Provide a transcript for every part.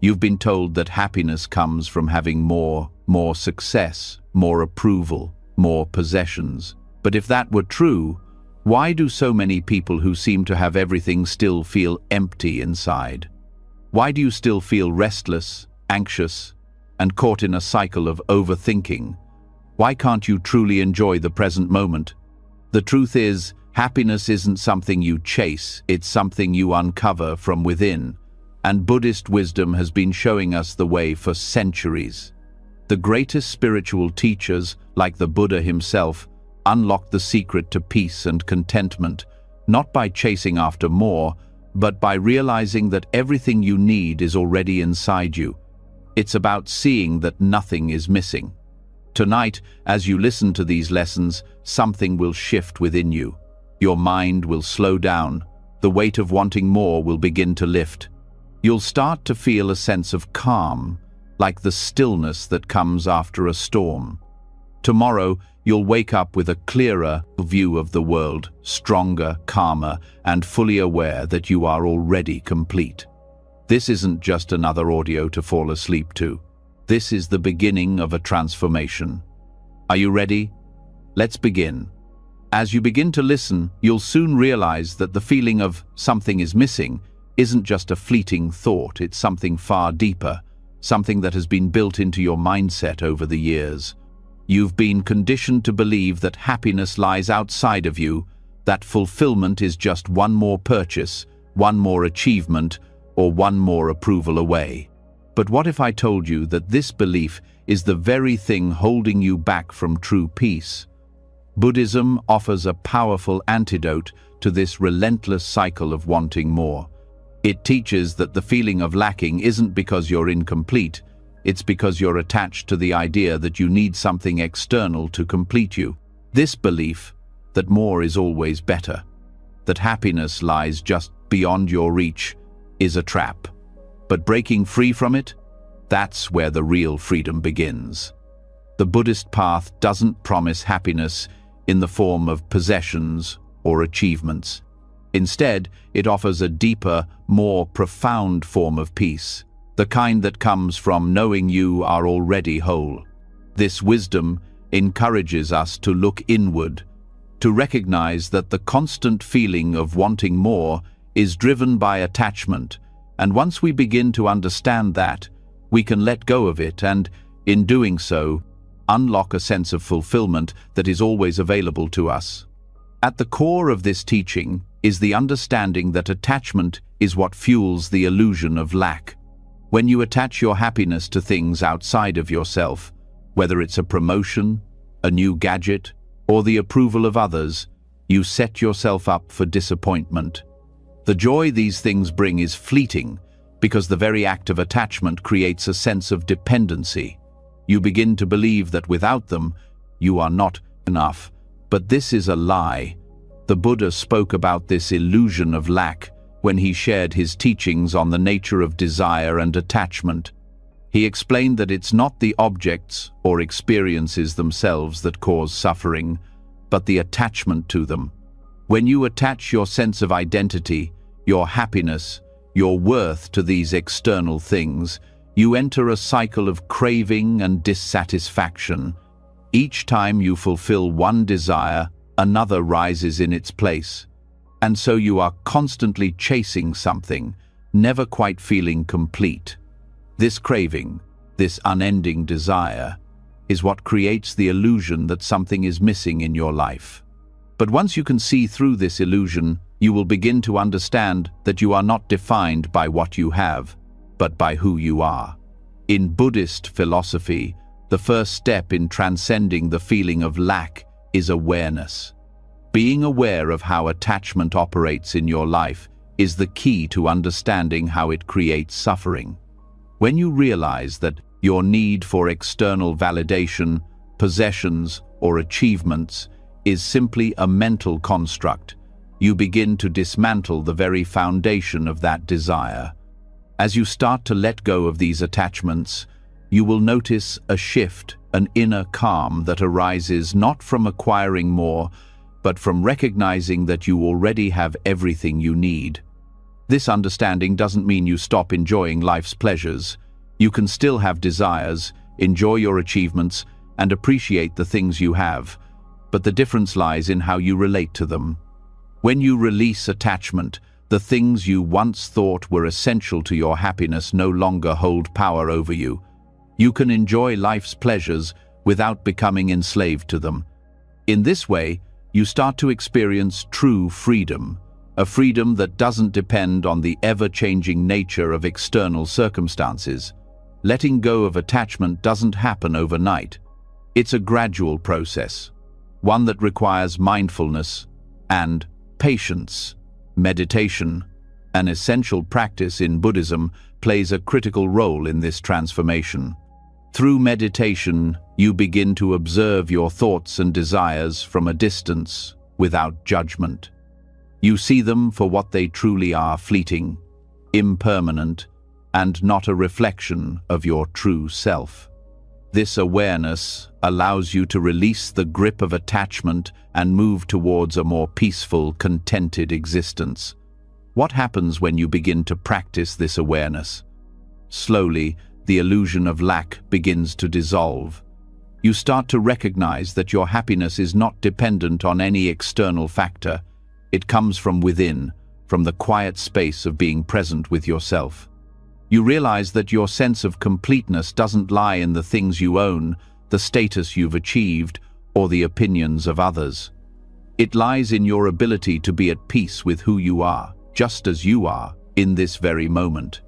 You've been told that happiness comes from having more success, more approval, more possessions. But if that were true, why do so many people who seem to have everything still feel empty inside? Why do you still feel restless, anxious, and caught in a cycle of overthinking? Why can't you truly enjoy the present moment? The truth is, happiness isn't something you chase, it's something you uncover from within. And Buddhist wisdom has been showing us the way for centuries. The greatest spiritual teachers, like the Buddha himself, unlocked the secret to peace and contentment, not by chasing after more, but by realizing that everything you need is already inside you. It's about seeing that nothing is missing. Tonight, as you listen to these lessons, something will shift within you. Your mind will slow down. The weight of wanting more will begin to lift. You'll start to feel a sense of calm, like the stillness that comes after a storm. Tomorrow, you'll wake up with a clearer view of the world, stronger, calmer, and fully aware that you are already complete. This isn't just another audio to fall asleep to. This is the beginning of a transformation. Are you ready? Let's begin. As you begin to listen, you'll soon realize that the feeling of something is missing isn't just a fleeting thought, it's something far deeper, something that has been built into your mindset over the years. You've been conditioned to believe that happiness lies outside of you, that fulfillment is just one more purchase, one more achievement, or one more approval away. But what if I told you that this belief is the very thing holding you back from true peace? Buddhism offers a powerful antidote to this relentless cycle of wanting more. It teaches that the feeling of lacking isn't because you're incomplete, it's because you're attached to the idea that you need something external to complete you. This belief, that more is always better, that happiness lies just beyond your reach, is a trap. But breaking free from it, that's where the real freedom begins. The Buddhist path doesn't promise happiness in the form of possessions or achievements. Instead, it offers a deeper, more profound form of peace, the kind that comes from knowing you are already whole. This wisdom encourages us to look inward, to recognize that the constant feeling of wanting more is driven by attachment, and once we begin to understand that, we can let go of it and, in doing so, unlock a sense of fulfillment that is always available to us. At the core of this teaching is the understanding that attachment is what fuels the illusion of lack. When you attach your happiness to things outside of yourself, whether it's a promotion, a new gadget, or the approval of others, you set yourself up for disappointment. The joy these things bring is fleeting because the very act of attachment creates a sense of dependency. You begin to believe that without them, you are not enough. But this is a lie. The Buddha spoke about this illusion of lack when he shared his teachings on the nature of desire and attachment. He explained that it's not the objects or experiences themselves that cause suffering, but the attachment to them. When you attach your sense of identity, your happiness, your worth to these external things, you enter a cycle of craving and dissatisfaction. Each time you fulfill one desire, another rises in its place. And so you are constantly chasing something, never quite feeling complete. This craving, this unending desire, is what creates the illusion that something is missing in your life. But once you can see through this illusion, you will begin to understand that you are not defined by what you have, but by who you are. In Buddhist philosophy, the first step in transcending the feeling of lack is awareness. Being aware of how attachment operates in your life is the key to understanding how it creates suffering. When you realize that your need for external validation, possessions, or achievements is simply a mental construct, you begin to dismantle the very foundation of that desire. As you start to let go of these attachments, you will notice a shift, an inner calm that arises not from acquiring more, but from recognizing that you already have everything you need. This understanding doesn't mean you stop enjoying life's pleasures. You can still have desires, enjoy your achievements, and appreciate the things you have, but the difference lies in how you relate to them. When you release attachment, the things you once thought were essential to your happiness no longer hold power over you. You can enjoy life's pleasures without becoming enslaved to them. In this way, you start to experience true freedom, a freedom that doesn't depend on the ever-changing nature of external circumstances. Letting go of attachment doesn't happen overnight. It's a gradual process, one that requires mindfulness and patience. Meditation, an essential practice in Buddhism, plays a critical role in this transformation. Through meditation, you begin to observe your thoughts and desires from a distance, without judgment. You see them for what they truly are: fleeting, impermanent, and not a reflection of your true self. This awareness allows you to release the grip of attachment and move towards a more peaceful, contented existence. What happens when you begin to practice this awareness? Slowly, the illusion of lack begins to dissolve. You start to recognize that your happiness is not dependent on any external factor. It comes from within, from the quiet space of being present with yourself. You realize that your sense of completeness doesn't lie in the things you own, the status you've achieved, or the opinions of others. It lies in your ability to be at peace with who you are, just as you are, in this very moment.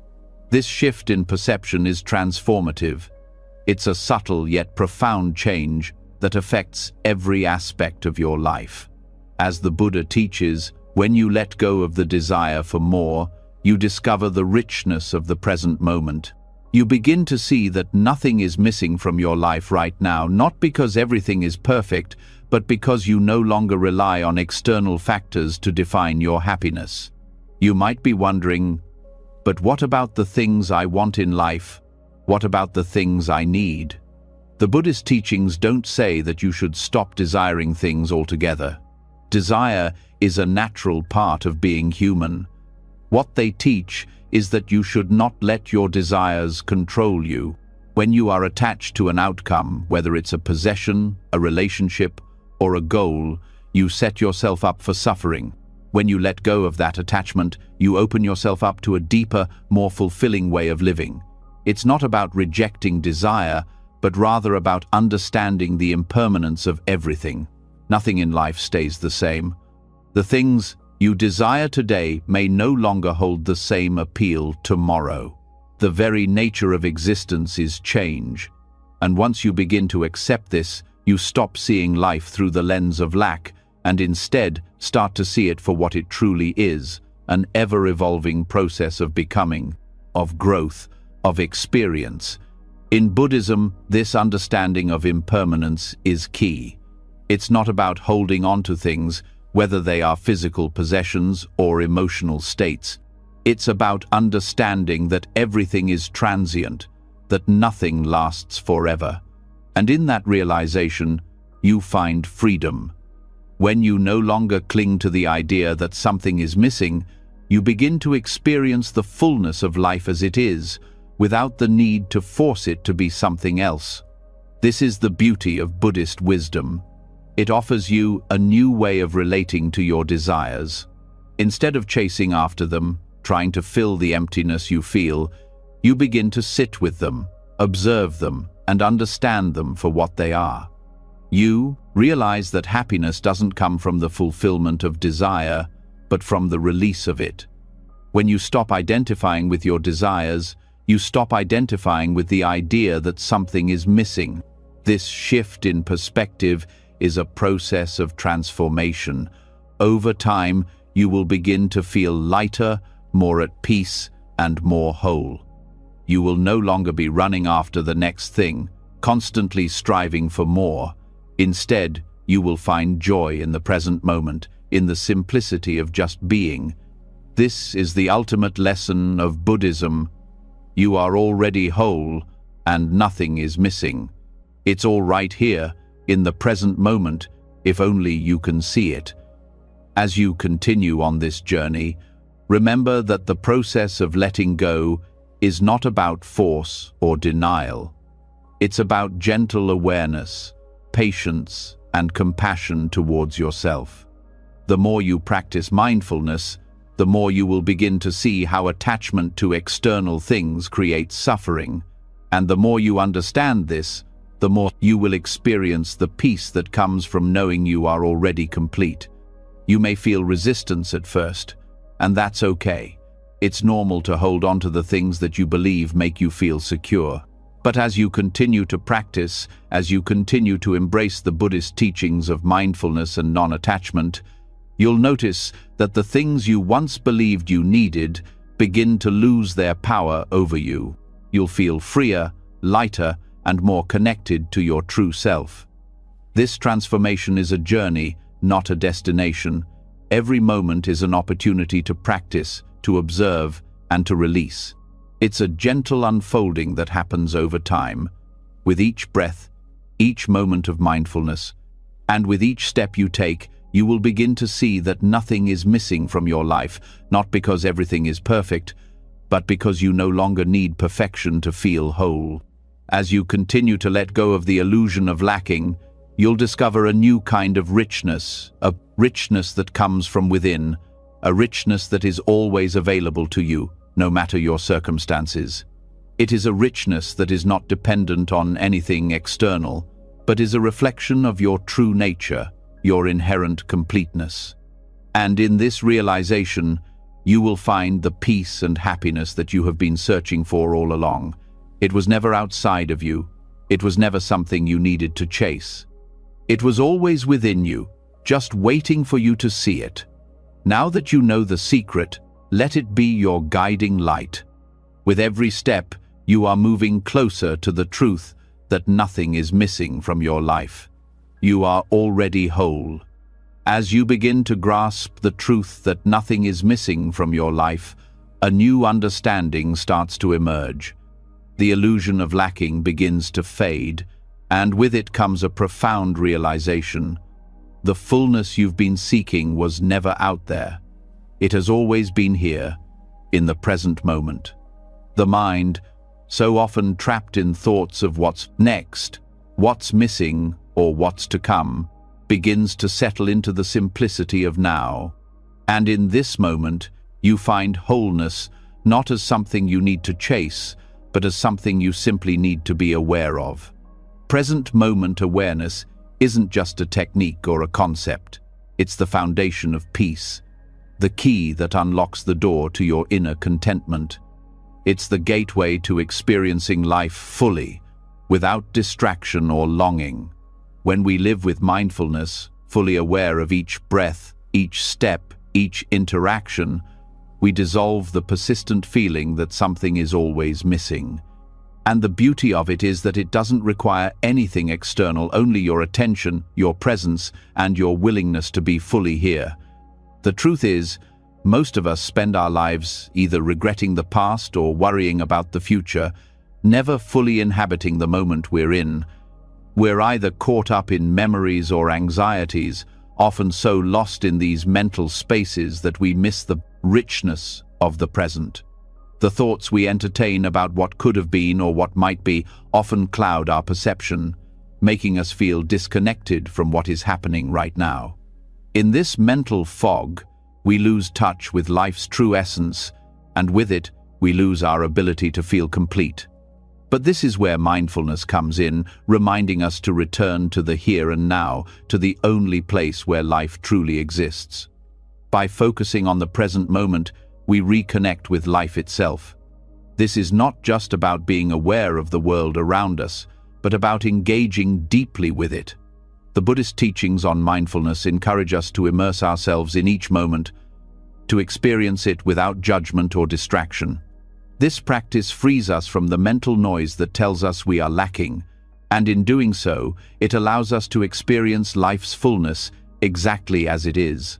This shift in perception is transformative. It's a subtle yet profound change that affects every aspect of your life. As the Buddha teaches, when you let go of the desire for more, you discover the richness of the present moment. You begin to see that nothing is missing from your life right now, not because everything is perfect, but because you no longer rely on external factors to define your happiness. You might be wondering, but what about the things I want in life? What about the things I need? The Buddhist teachings don't say that you should stop desiring things altogether. Desire is a natural part of being human. What they teach is that you should not let your desires control you. When you are attached to an outcome, whether it's a possession, a relationship, or a goal, you set yourself up for suffering. When you let go of that attachment, you open yourself up to a deeper, more fulfilling way of living. It's not about rejecting desire, but rather about understanding the impermanence of everything. Nothing in life stays the same. The things you desire today may no longer hold the same appeal tomorrow. The very nature of existence is change, and once you begin to accept this, you stop seeing life through the lens of lack and instead start to see it for what it truly is, an ever-evolving process of becoming, of growth, of experience. In Buddhism, this understanding of impermanence is key. It's not about holding on to things, whether they are physical possessions or emotional states. It's about understanding that everything is transient, that nothing lasts forever. And in that realization, you find freedom. When you no longer cling to the idea that something is missing, you begin to experience the fullness of life as it is, without the need to force it to be something else. This is the beauty of Buddhist wisdom. It offers you a new way of relating to your desires. Instead of chasing after them, trying to fill the emptiness you feel, you begin to sit with them, observe them, and understand them for what they are. You realize that happiness doesn't come from the fulfillment of desire, but from the release of it. When you stop identifying with your desires, you stop identifying with the idea that something is missing. This shift in perspective is a process of transformation. Over time, you will begin to feel lighter, more at peace, and more whole. You will no longer be running after the next thing, constantly striving for more. Instead, you will find joy in the present moment, in the simplicity of just being. This is the ultimate lesson of Buddhism. You are already whole, and nothing is missing. It's all right here, in the present moment, if only you can see it. As you continue on this journey, Remember that the process of letting go is not about force or denial. It's about gentle awareness, patience, and compassion towards yourself. The more you practice mindfulness, the more you will begin to see how attachment to external things creates suffering. And the more you understand this, the more you will experience the peace that comes from knowing you are already complete. You may feel resistance at first, and that's okay. It's normal to hold on to the things that you believe make you feel secure. But as you continue to practice, as you continue to embrace the Buddhist teachings of mindfulness and non-attachment, you'll notice that the things you once believed you needed begin to lose their power over you. You'll feel freer, lighter, and more connected to your true self. This transformation is a journey, not a destination. Every moment is an opportunity to practice, to observe, and to release. It's a gentle unfolding that happens over time, with each breath, each moment of mindfulness, and with each step you take, you will begin to see that nothing is missing from your life, not because everything is perfect, but because you no longer need perfection to feel whole. As you continue to let go of the illusion of lacking, you'll discover a new kind of richness, a richness that comes from within, a richness that is always available to you, no matter your circumstances. It is a richness that is not dependent on anything external, but is a reflection of your true nature, your inherent completeness. And in this realization, you will find the peace and happiness that you have been searching for all along. It was never outside of you. It was never something you needed to chase. It was always within you, just waiting for you to see it. Now that you know the secret, let it be your guiding light. With every step, you are moving closer to the truth that nothing is missing from your life. You are already whole. As you begin to grasp the truth that nothing is missing from your life, a new understanding starts to emerge. The illusion of lacking begins to fade, and with it comes a profound realization. The fullness you've been seeking was never out there. It has always been here, in the present moment. The mind, so often trapped in thoughts of what's next, what's missing, or what's to come, begins to settle into the simplicity of now. And in this moment, you find wholeness not as something you need to chase, but as something you simply need to be aware of. Present moment awareness isn't just a technique or a concept. It's the foundation of peace, the key that unlocks the door to your inner contentment. It's the gateway to experiencing life fully, without distraction or longing. When we live with mindfulness, fully aware of each breath, each step, each interaction, we dissolve the persistent feeling that something is always missing. And the beauty of it is that it doesn't require anything external, only your attention, your presence, and your willingness to be fully here. The truth is, most of us spend our lives either regretting the past or worrying about the future, never fully inhabiting the moment we're in. We're either caught up in memories or anxieties, often so lost in these mental spaces that we miss the richness of the present. The thoughts we entertain about what could have been or what might be often cloud our perception, making us feel disconnected from what is happening right now. In this mental fog, we lose touch with life's true essence, and with it, we lose our ability to feel complete. But this is where mindfulness comes in, reminding us to return to the here and now, to the only place where life truly exists. By focusing on the present moment, we reconnect with life itself. This is not just about being aware of the world around us, but about engaging deeply with it. The Buddhist teachings on mindfulness encourage us to immerse ourselves in each moment, to experience it without judgment or distraction. This practice frees us from the mental noise that tells us we are lacking, and in doing so, it allows us to experience life's fullness exactly as it is.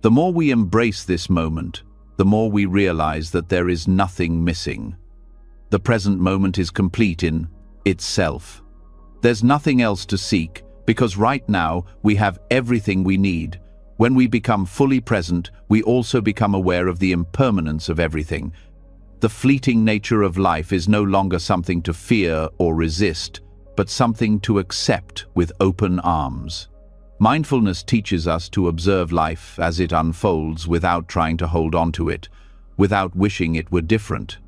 The more we embrace this moment, the more we realize that there is nothing missing. The present moment is complete in itself. There's nothing else to seek, because right now we have everything we need. When we become fully present, we also become aware of the impermanence of everything. The fleeting nature of life is no longer something to fear or resist, but something to accept with open arms. Mindfulness teaches us to observe life as it unfolds without trying to hold on to it, without wishing it were different.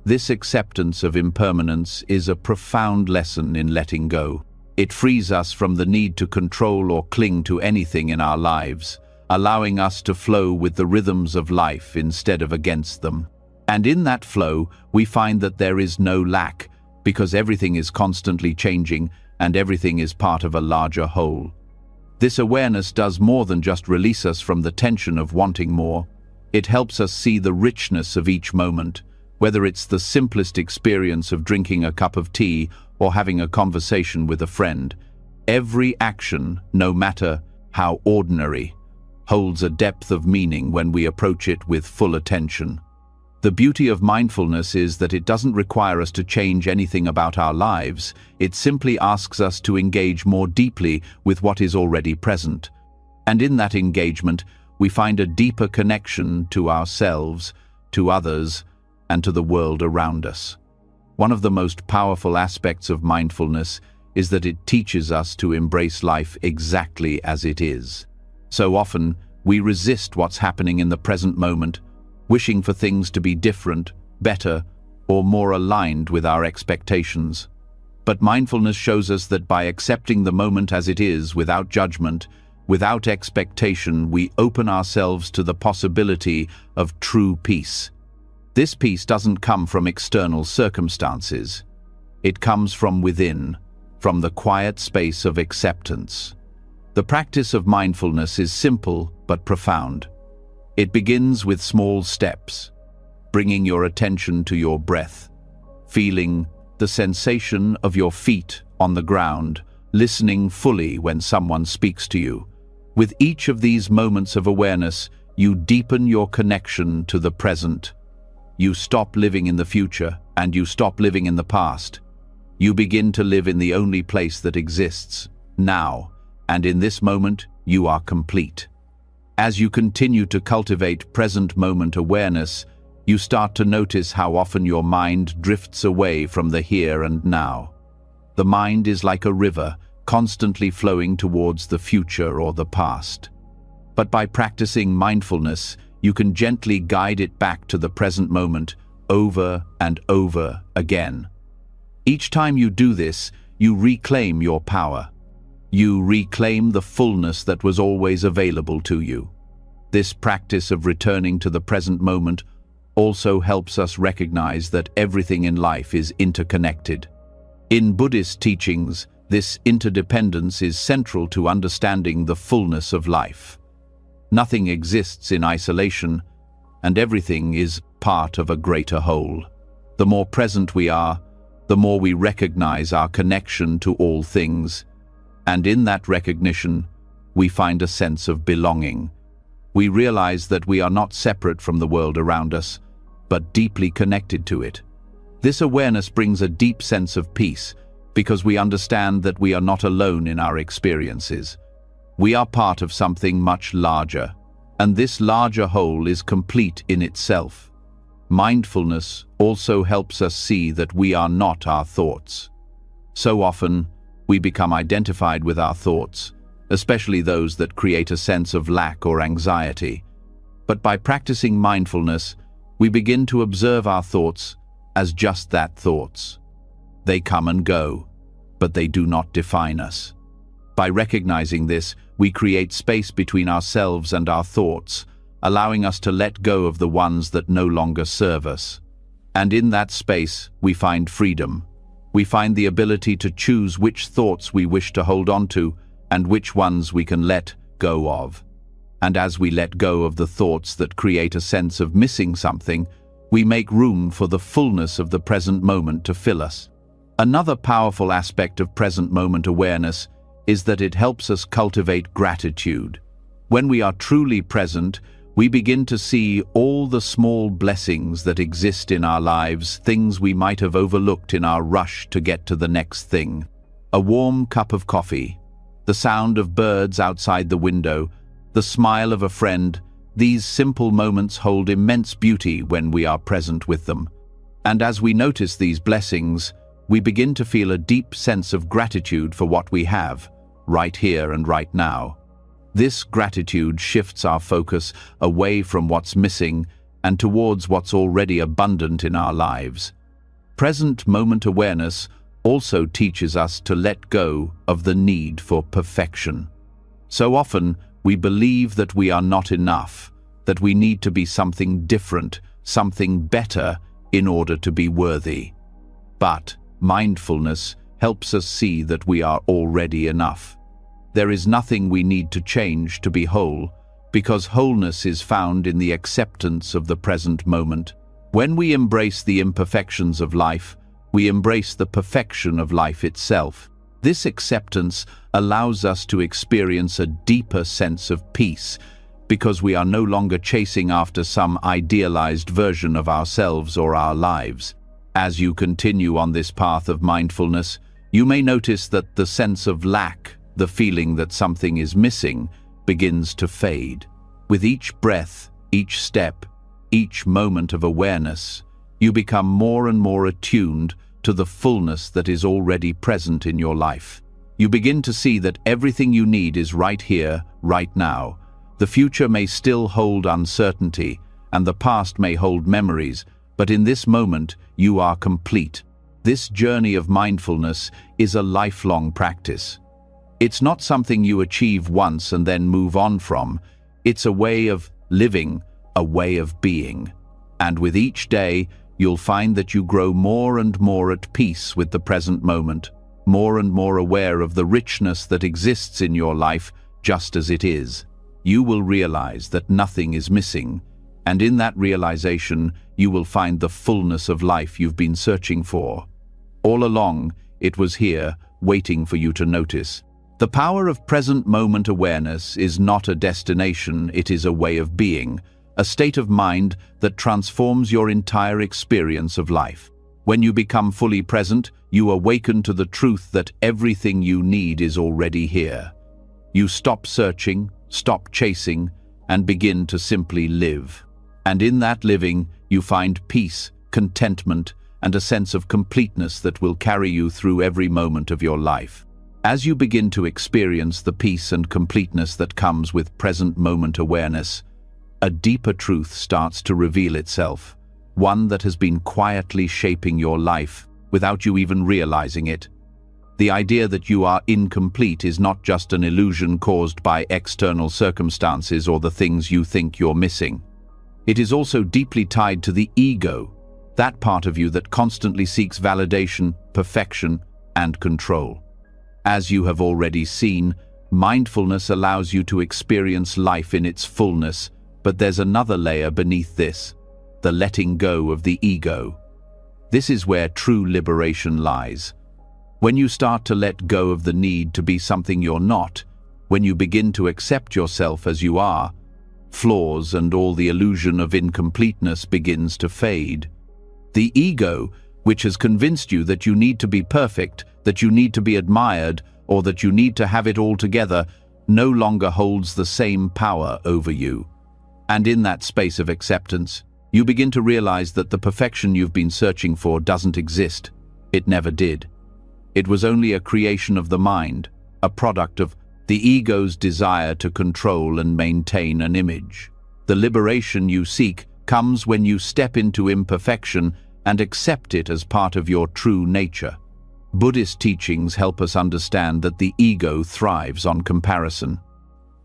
This acceptance of impermanence is a profound lesson in letting go. It frees us from the need to control or cling to anything in our lives, allowing us to flow with the rhythms of life instead of against them. And in that flow, we find that there is no lack, because everything is constantly changing and everything is part of a larger whole. This awareness does more than just release us from the tension of wanting more. It helps us see the richness of each moment, whether it's the simplest experience of drinking a cup of tea or having a conversation with a friend. Every action, no matter how ordinary, holds a depth of meaning when we approach it with full attention. The beauty of mindfulness is that it doesn't require us to change anything about our lives. It simply asks us to engage more deeply with what is already present. And in that engagement, we find a deeper connection to ourselves, to others, and to the world around us. One of the most powerful aspects of mindfulness is that it teaches us to embrace life exactly as it is. So often, we resist what's happening in the present moment, wishing for things to be different, better, or more aligned with our expectations. But mindfulness shows us that by accepting the moment as it is, without judgment, without expectation, we open ourselves to the possibility of true peace. This peace doesn't come from external circumstances. It comes from within, from the quiet space of acceptance. The practice of mindfulness is simple but profound. It begins with small steps, bringing your attention to your breath, feeling the sensation of your feet on the ground, listening fully when someone speaks to you. With each of these moments of awareness, you deepen your connection to the present. You stop living in the future and you stop living in the past. You begin to live in the only place that exists, now, and in this moment, you are complete. As you continue to cultivate present moment awareness, you start to notice how often your mind drifts away from the here and now. The mind is like a river, constantly flowing towards the future or the past. But by practicing mindfulness, you can gently guide it back to the present moment over and over again. Each time you do this, you reclaim your power. You reclaim the fullness that was always available to you. This practice of returning to the present moment also helps us recognize that everything in life is interconnected. In Buddhist teachings, this interdependence is central to understanding the fullness of life. Nothing exists in isolation, and everything is part of a greater whole. The more present we are, the more we recognize our connection to all things, and in that recognition, we find a sense of belonging. We realize that we are not separate from the world around us, but deeply connected to it. This awareness brings a deep sense of peace, because we understand that we are not alone in our experiences. We are part of something much larger, and this larger whole is complete in itself. Mindfulness also helps us see that we are not our thoughts. So often, we become identified with our thoughts, especially those that create a sense of lack or anxiety. But by practicing mindfulness, we begin to observe our thoughts as just that, thoughts. They come and go, but they do not define us. By recognizing this, we create space between ourselves and our thoughts, allowing us to let go of the ones that no longer serve us. And in that space, we find freedom. We find the ability to choose which thoughts we wish to hold on to and which ones we can let go of. And as we let go of the thoughts that create a sense of missing something, we make room for the fullness of the present moment to fill us. Another powerful aspect of present moment awareness is that it helps us cultivate gratitude. When we are truly present, we begin to see all the small blessings that exist in our lives, things we might have overlooked in our rush to get to the next thing. A warm cup of coffee, the sound of birds outside the window, the smile of a friend, these simple moments hold immense beauty when we are present with them. And as we notice these blessings, we begin to feel a deep sense of gratitude for what we have, right here and right now. This gratitude shifts our focus away from what's missing and towards what's already abundant in our lives. Present moment awareness also teaches us to let go of the need for perfection. So often, we believe that we are not enough, that we need to be something different, something better in order to be worthy. But mindfulness helps us see that we are already enough. There is nothing we need to change to be whole, because wholeness is found in the acceptance of the present moment. When we embrace the imperfections of life, we embrace the perfection of life itself. This acceptance allows us to experience a deeper sense of peace, because we are no longer chasing after some idealized version of ourselves or our lives. As you continue on this path of mindfulness, you may notice that the sense of lack, the feeling that something is missing, begins to fade. With each breath, each step, each moment of awareness, you become more and more attuned to the fullness that is already present in your life. You begin to see that everything you need is right here, right now. The future may still hold uncertainty, and the past may hold memories, but in this moment, you are complete. This journey of mindfulness is a lifelong practice. It's not something you achieve once and then move on from. It's a way of living, a way of being. And with each day, you'll find that you grow more and more at peace with the present moment, more and more aware of the richness that exists in your life just as it is. You will realize that nothing is missing, and in that realization, you will find the fullness of life you've been searching for. All along, it was here, waiting for you to notice. The power of present moment awareness is not a destination, it is a way of being, a state of mind that transforms your entire experience of life. When you become fully present, you awaken to the truth that everything you need is already here. You stop searching, stop chasing, and begin to simply live. And in that living, you find peace, contentment, and a sense of completeness that will carry you through every moment of your life. As you begin to experience the peace and completeness that comes with present moment awareness, a deeper truth starts to reveal itself, one that has been quietly shaping your life without you even realizing it. The idea that you are incomplete is not just an illusion caused by external circumstances or the things you think you're missing. It is also deeply tied to the ego, that part of you that constantly seeks validation, perfection, and control. As you have already seen, mindfulness allows you to experience life in its fullness, but there's another layer beneath this, the letting go of the ego. This is where true liberation lies. When you start to let go of the need to be something you're not, when you begin to accept yourself as you are, flaws and all the illusion of incompleteness begins to fade. The ego, which has convinced you that you need to be perfect, that you need to be admired, or that you need to have it all together, no longer holds the same power over you. And in that space of acceptance, you begin to realize that the perfection you've been searching for doesn't exist. It never did. It was only a creation of the mind, a product of the ego's desire to control and maintain an image. The liberation you seek comes when you step into imperfection and accept it as part of your true nature. Buddhist teachings help us understand that the ego thrives on comparison.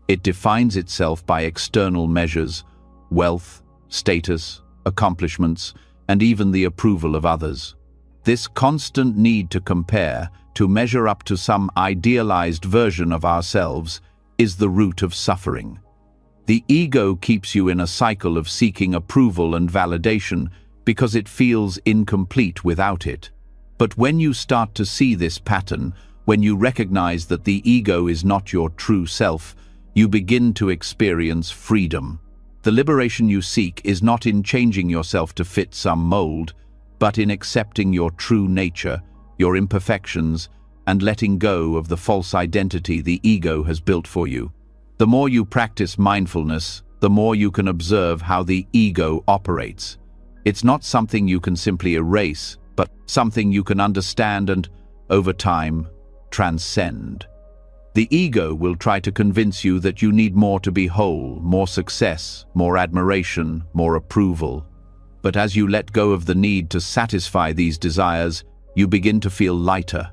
It defines itself by external measures, wealth, status, accomplishments, and even the approval of others. This constant need to compare, to measure up to some idealized version of ourselves, is the root of suffering. The ego keeps you in a cycle of seeking approval and validation because it feels incomplete without it. But when you start to see this pattern, when you recognize that the ego is not your true self, you begin to experience freedom. The liberation you seek is not in changing yourself to fit some mold, but in accepting your true nature, your imperfections, and letting go of the false identity the ego has built for you. The more you practice mindfulness, the more you can observe how the ego operates. It's not something you can simply erase, but something you can understand and, over time, transcend. The ego will try to convince you that you need more to be whole, more success, more admiration, more approval. But as you let go of the need to satisfy these desires, you begin to feel lighter.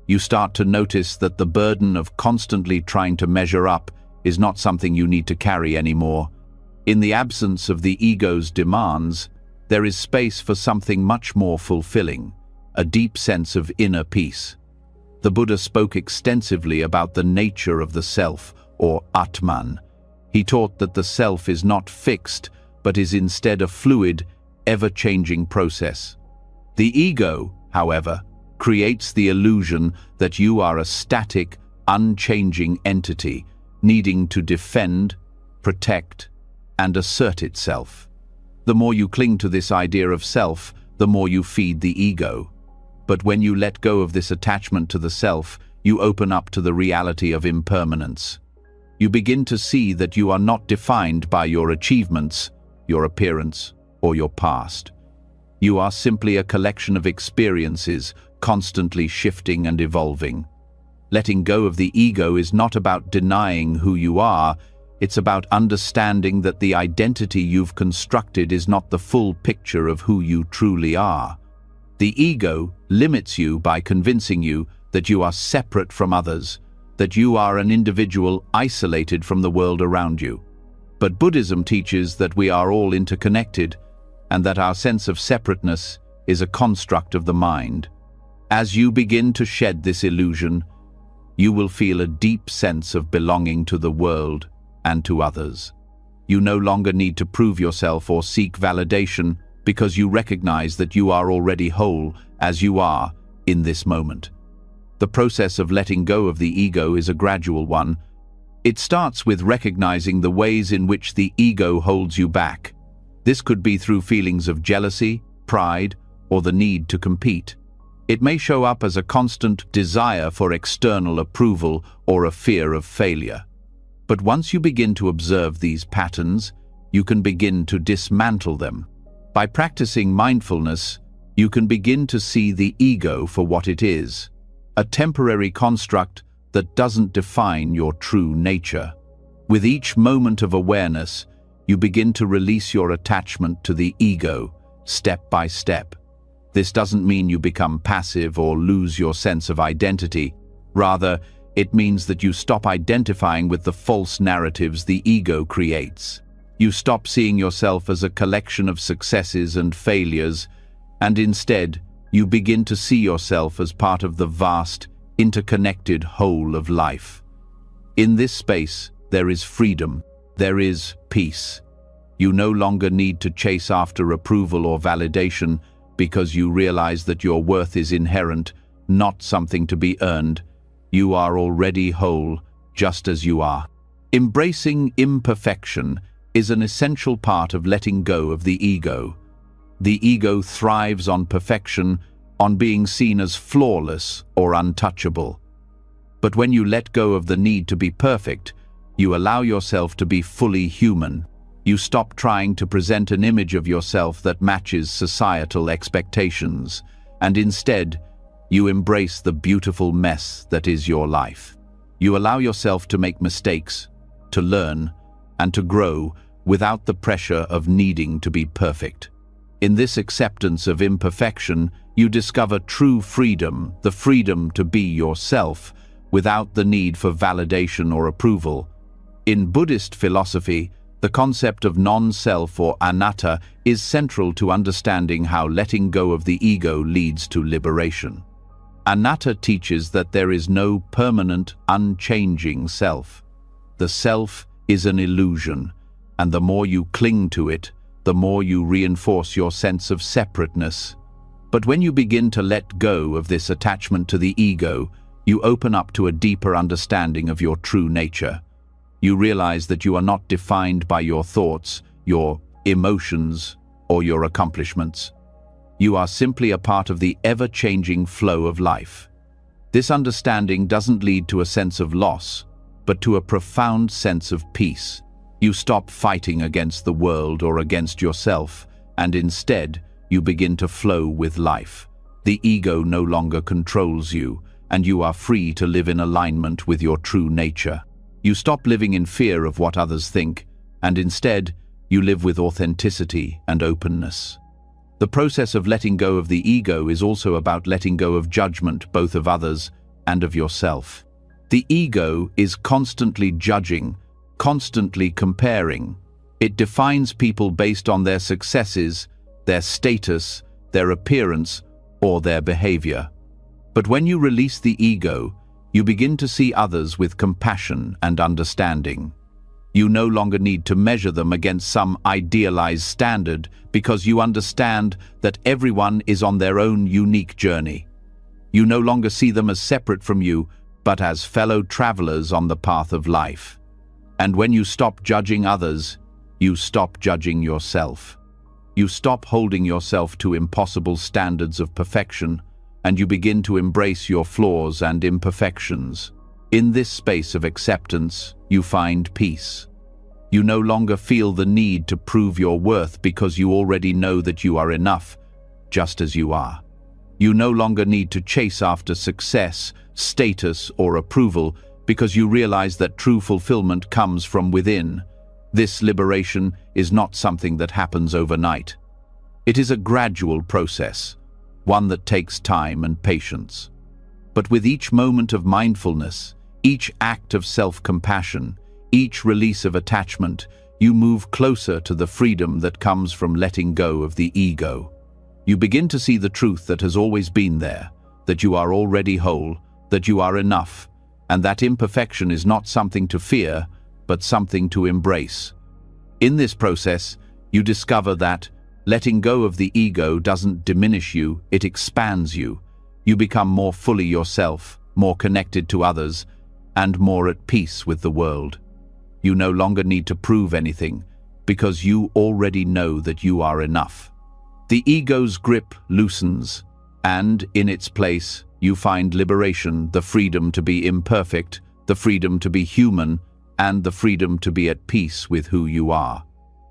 You start to notice that the burden of constantly trying to measure up is not something you need to carry anymore. In the absence of the ego's demands, there is space for something much more fulfilling, a deep sense of inner peace. The Buddha spoke extensively about the nature of the self, or Atman. He taught that the self is not fixed, but is instead a fluid, ever-changing process. The ego, however, creates the illusion that you are a static, unchanging entity, needing to defend, protect, and assert itself. The more you cling to this idea of self, the more you feed the ego. But when you let go of this attachment to the self, you open up to the reality of impermanence. You begin to see that you are not defined by your achievements, your appearance, or your past. You are simply a collection of experiences, constantly shifting and evolving. Letting go of the ego is not about denying who you are, it's about understanding that the identity you've constructed is not the full picture of who you truly are. The ego limits you by convincing you that you are separate from others, that you are an individual isolated from the world around you. But Buddhism teaches that we are all interconnected, and that our sense of separateness is a construct of the mind. As you begin to shed this illusion, you will feel a deep sense of belonging to the world and to others. You no longer need to prove yourself or seek validation because you recognize that you are already whole as you are in this moment. The process of letting go of the ego is a gradual one. It starts with recognizing the ways in which the ego holds you back. This could be through feelings of jealousy, pride, or the need to compete. It may show up as a constant desire for external approval or a fear of failure. But once you begin to observe these patterns, you can begin to dismantle them. By practicing mindfulness, you can begin to see the ego for what it is, a temporary construct that doesn't define your true nature. With each moment of awareness, you begin to release your attachment to the ego, step by step. This doesn't mean you become passive or lose your sense of identity. Rather, it means that you stop identifying with the false narratives the ego creates. You stop seeing yourself as a collection of successes and failures, and instead, you begin to see yourself as part of the vast, interconnected whole of life. In this space, there is freedom, there is peace. You no longer need to chase after approval or validation because you realize that your worth is inherent, not something to be earned. You are already whole, just as you are. Embracing imperfection is an essential part of letting go of the ego. The ego thrives on perfection, on being seen as flawless or untouchable. But when you let go of the need to be perfect, you allow yourself to be fully human. You stop trying to present an image of yourself that matches societal expectations, and instead, you embrace the beautiful mess that is your life. You allow yourself to make mistakes, to learn, and to grow without the pressure of needing to be perfect. In this acceptance of imperfection, you discover true freedom, the freedom to be yourself, without the need for validation or approval. In Buddhist philosophy, the concept of non-self or anatta is central to understanding how letting go of the ego leads to liberation. Anatta teaches that there is no permanent, unchanging self. The self is an illusion, and the more you cling to it, the more you reinforce your sense of separateness. But when you begin to let go of this attachment to the ego, you open up to a deeper understanding of your true nature. You realize that you are not defined by your thoughts, your emotions, or your accomplishments. You are simply a part of the ever-changing flow of life. This understanding doesn't lead to a sense of loss. but to a profound sense of peace. You stop fighting against the world or against yourself, and instead, you begin to flow with life. The ego no longer controls you, and you are free to live in alignment with your true nature. You stop living in fear of what others think, and instead, you live with authenticity and openness. The process of letting go of the ego is also about letting go of judgment, both of others and of yourself. The ego is constantly judging, constantly comparing. It defines people based on their successes, their status, their appearance, or their behavior. But when you release the ego, you begin to see others with compassion and understanding. You no longer need to measure them against some idealized standard because you understand that everyone is on their own unique journey. You no longer see them as separate from you, but as fellow travelers on the path of life. And when you stop judging others, you stop judging yourself. You stop holding yourself to impossible standards of perfection, and you begin to embrace your flaws and imperfections. In this space of acceptance, you find peace. You no longer feel the need to prove your worth because you already know that you are enough, just as you are. You no longer need to chase after success, status, or approval because you realize that true fulfillment comes from within. This liberation is not something that happens overnight. It is a gradual process, one that takes time and patience. But with each moment of mindfulness, each act of self-compassion, each release of attachment, you move closer to the freedom that comes from letting go of the ego. You begin to see the truth that has always been there, that you are already whole, that you are enough, and that imperfection is not something to fear, but something to embrace. In this process, you discover that letting go of the ego doesn't diminish you, it expands you. You become more fully yourself, more connected to others, and more at peace with the world. You no longer need to prove anything, because you already know that you are enough. The ego's grip loosens, and in its place, you find liberation, the freedom to be imperfect, the freedom to be human, and the freedom to be at peace with who you are.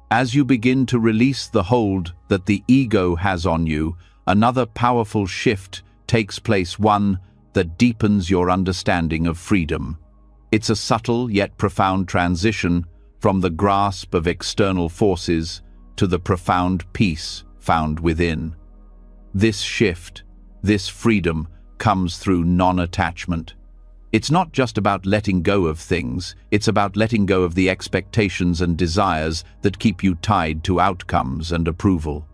As you begin to release the hold that the ego has on you, another powerful shift takes place, one that deepens your understanding of freedom. It's a subtle yet profound transition from the grasp of external forces to the profound peace found within. This shift, this freedom, comes through non-attachment. It's not just about letting go of things, it's about letting go of the expectations and desires that keep you tied to outcomes and approval.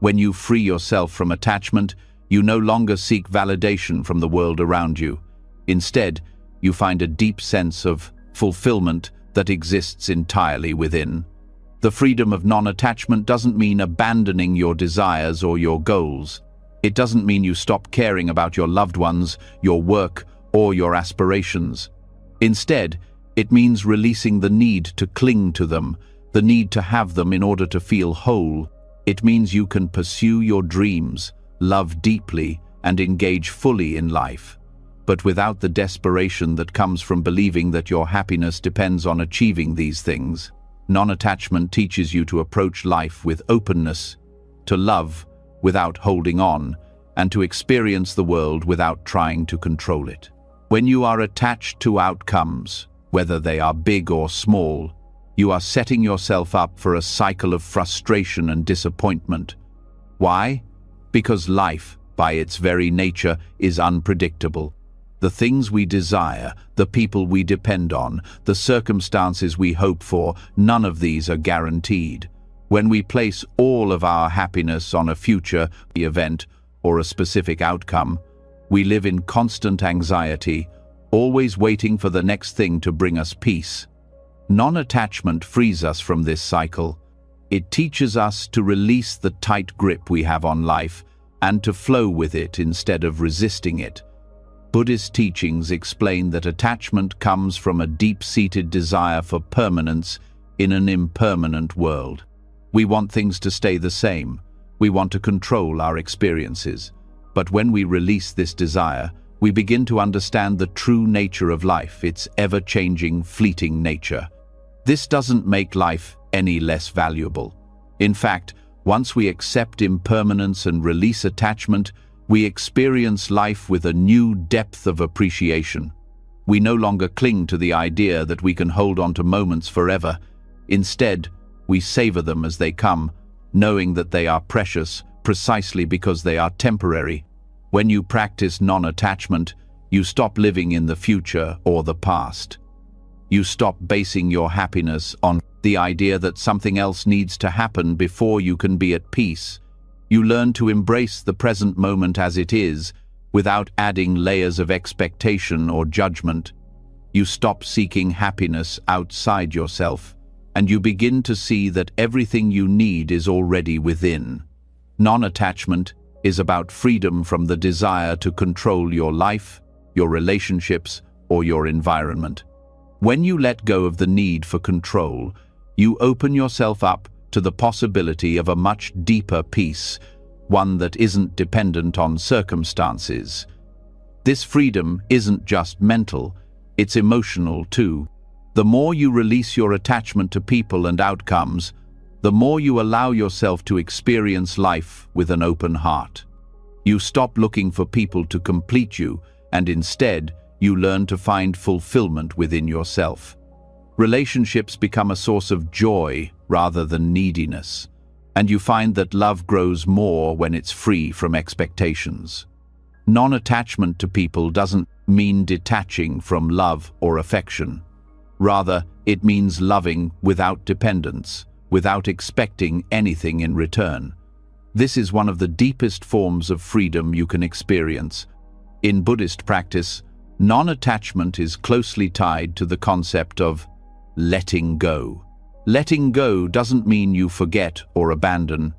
When you free yourself from attachment, you no longer seek validation from the world around you. Instead, you find a deep sense of fulfillment that exists entirely within. The freedom of non-attachment doesn't mean abandoning your desires or your goals. It doesn't mean you stop caring about your loved ones, your work, or your aspirations. Instead, it means releasing the need to cling to them, the need to have them in order to feel whole. It means you can pursue your dreams, love deeply, and engage fully in life, but without the desperation that comes from believing that your happiness depends on achieving these things. Non-attachment teaches you to approach life with openness, to love without holding on, and to experience the world without trying to control it. When you are attached to outcomes, whether they are big or small, you are setting yourself up for a cycle of frustration and disappointment. Why? Because life, by its very nature, is unpredictable. The things we desire, the people we depend on, the circumstances we hope for, none of these are guaranteed. When we place all of our happiness on a future event or a specific outcome, we live in constant anxiety, always waiting for the next thing to bring us peace. Non-attachment frees us from this cycle. It teaches us to release the tight grip we have on life and to flow with it instead of resisting it. Buddhist teachings explain that attachment comes from a deep-seated desire for permanence in an impermanent world. We want things to stay the same. We want to control our experiences. But when we release this desire, we begin to understand the true nature of life, its ever-changing, fleeting nature. This doesn't make life any less valuable. In fact, once we accept impermanence and release attachment, we experience life with a new depth of appreciation. We no longer cling to the idea that we can hold on to moments forever. Instead, we savor them as they come, knowing that they are precious precisely because they are temporary. When you practice non-attachment, you stop living in the future or the past. You stop basing your happiness on the idea that something else needs to happen before you can be at peace. You learn to embrace the present moment as it is, without adding layers of expectation or judgment. You stop seeking happiness outside yourself, and you begin to see that everything you need is already within. Non-attachment is about freedom from the desire to control your life, your relationships, or your environment. When you let go of the need for control, you open yourself up to the possibility of a much deeper peace, one that isn't dependent on circumstances. This freedom isn't just mental, it's emotional too. The more you release your attachment to people and outcomes, the more you allow yourself to experience life with an open heart. You stop looking for people to complete you, and instead, you learn to find fulfillment within yourself. Relationships become a source of joy rather than neediness, and you find that love grows more when it's free from expectations. Non-attachment to people doesn't mean detaching from love or affection. Rather, it means loving without dependence, without expecting anything in return. This is one of the deepest forms of freedom you can experience. In Buddhist practice, non-attachment is closely tied to the concept of letting go. Letting go doesn't mean you forget or abandon.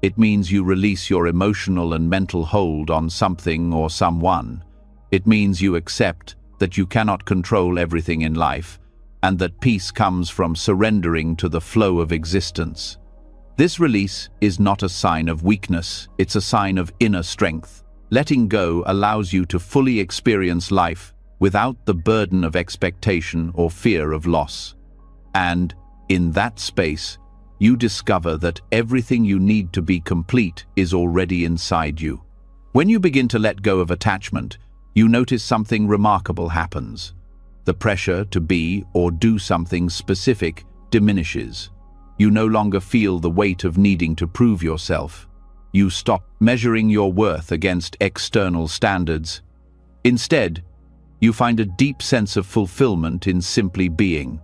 It means you release your emotional and mental hold on something or someone. It means you accept that you cannot control everything in life, and that peace comes from surrendering to the flow of existence. This release is not a sign of weakness, it's a sign of inner strength. Letting go allows you to fully experience life without the burden of expectation or fear of loss. And, in that space, you discover that everything you need to be complete is already inside you. When you begin to let go of attachment, you notice something remarkable happens. The pressure to be or do something specific diminishes. You no longer feel the weight of needing to prove yourself. You stop measuring your worth against external standards. Instead, you find a deep sense of fulfillment in simply being.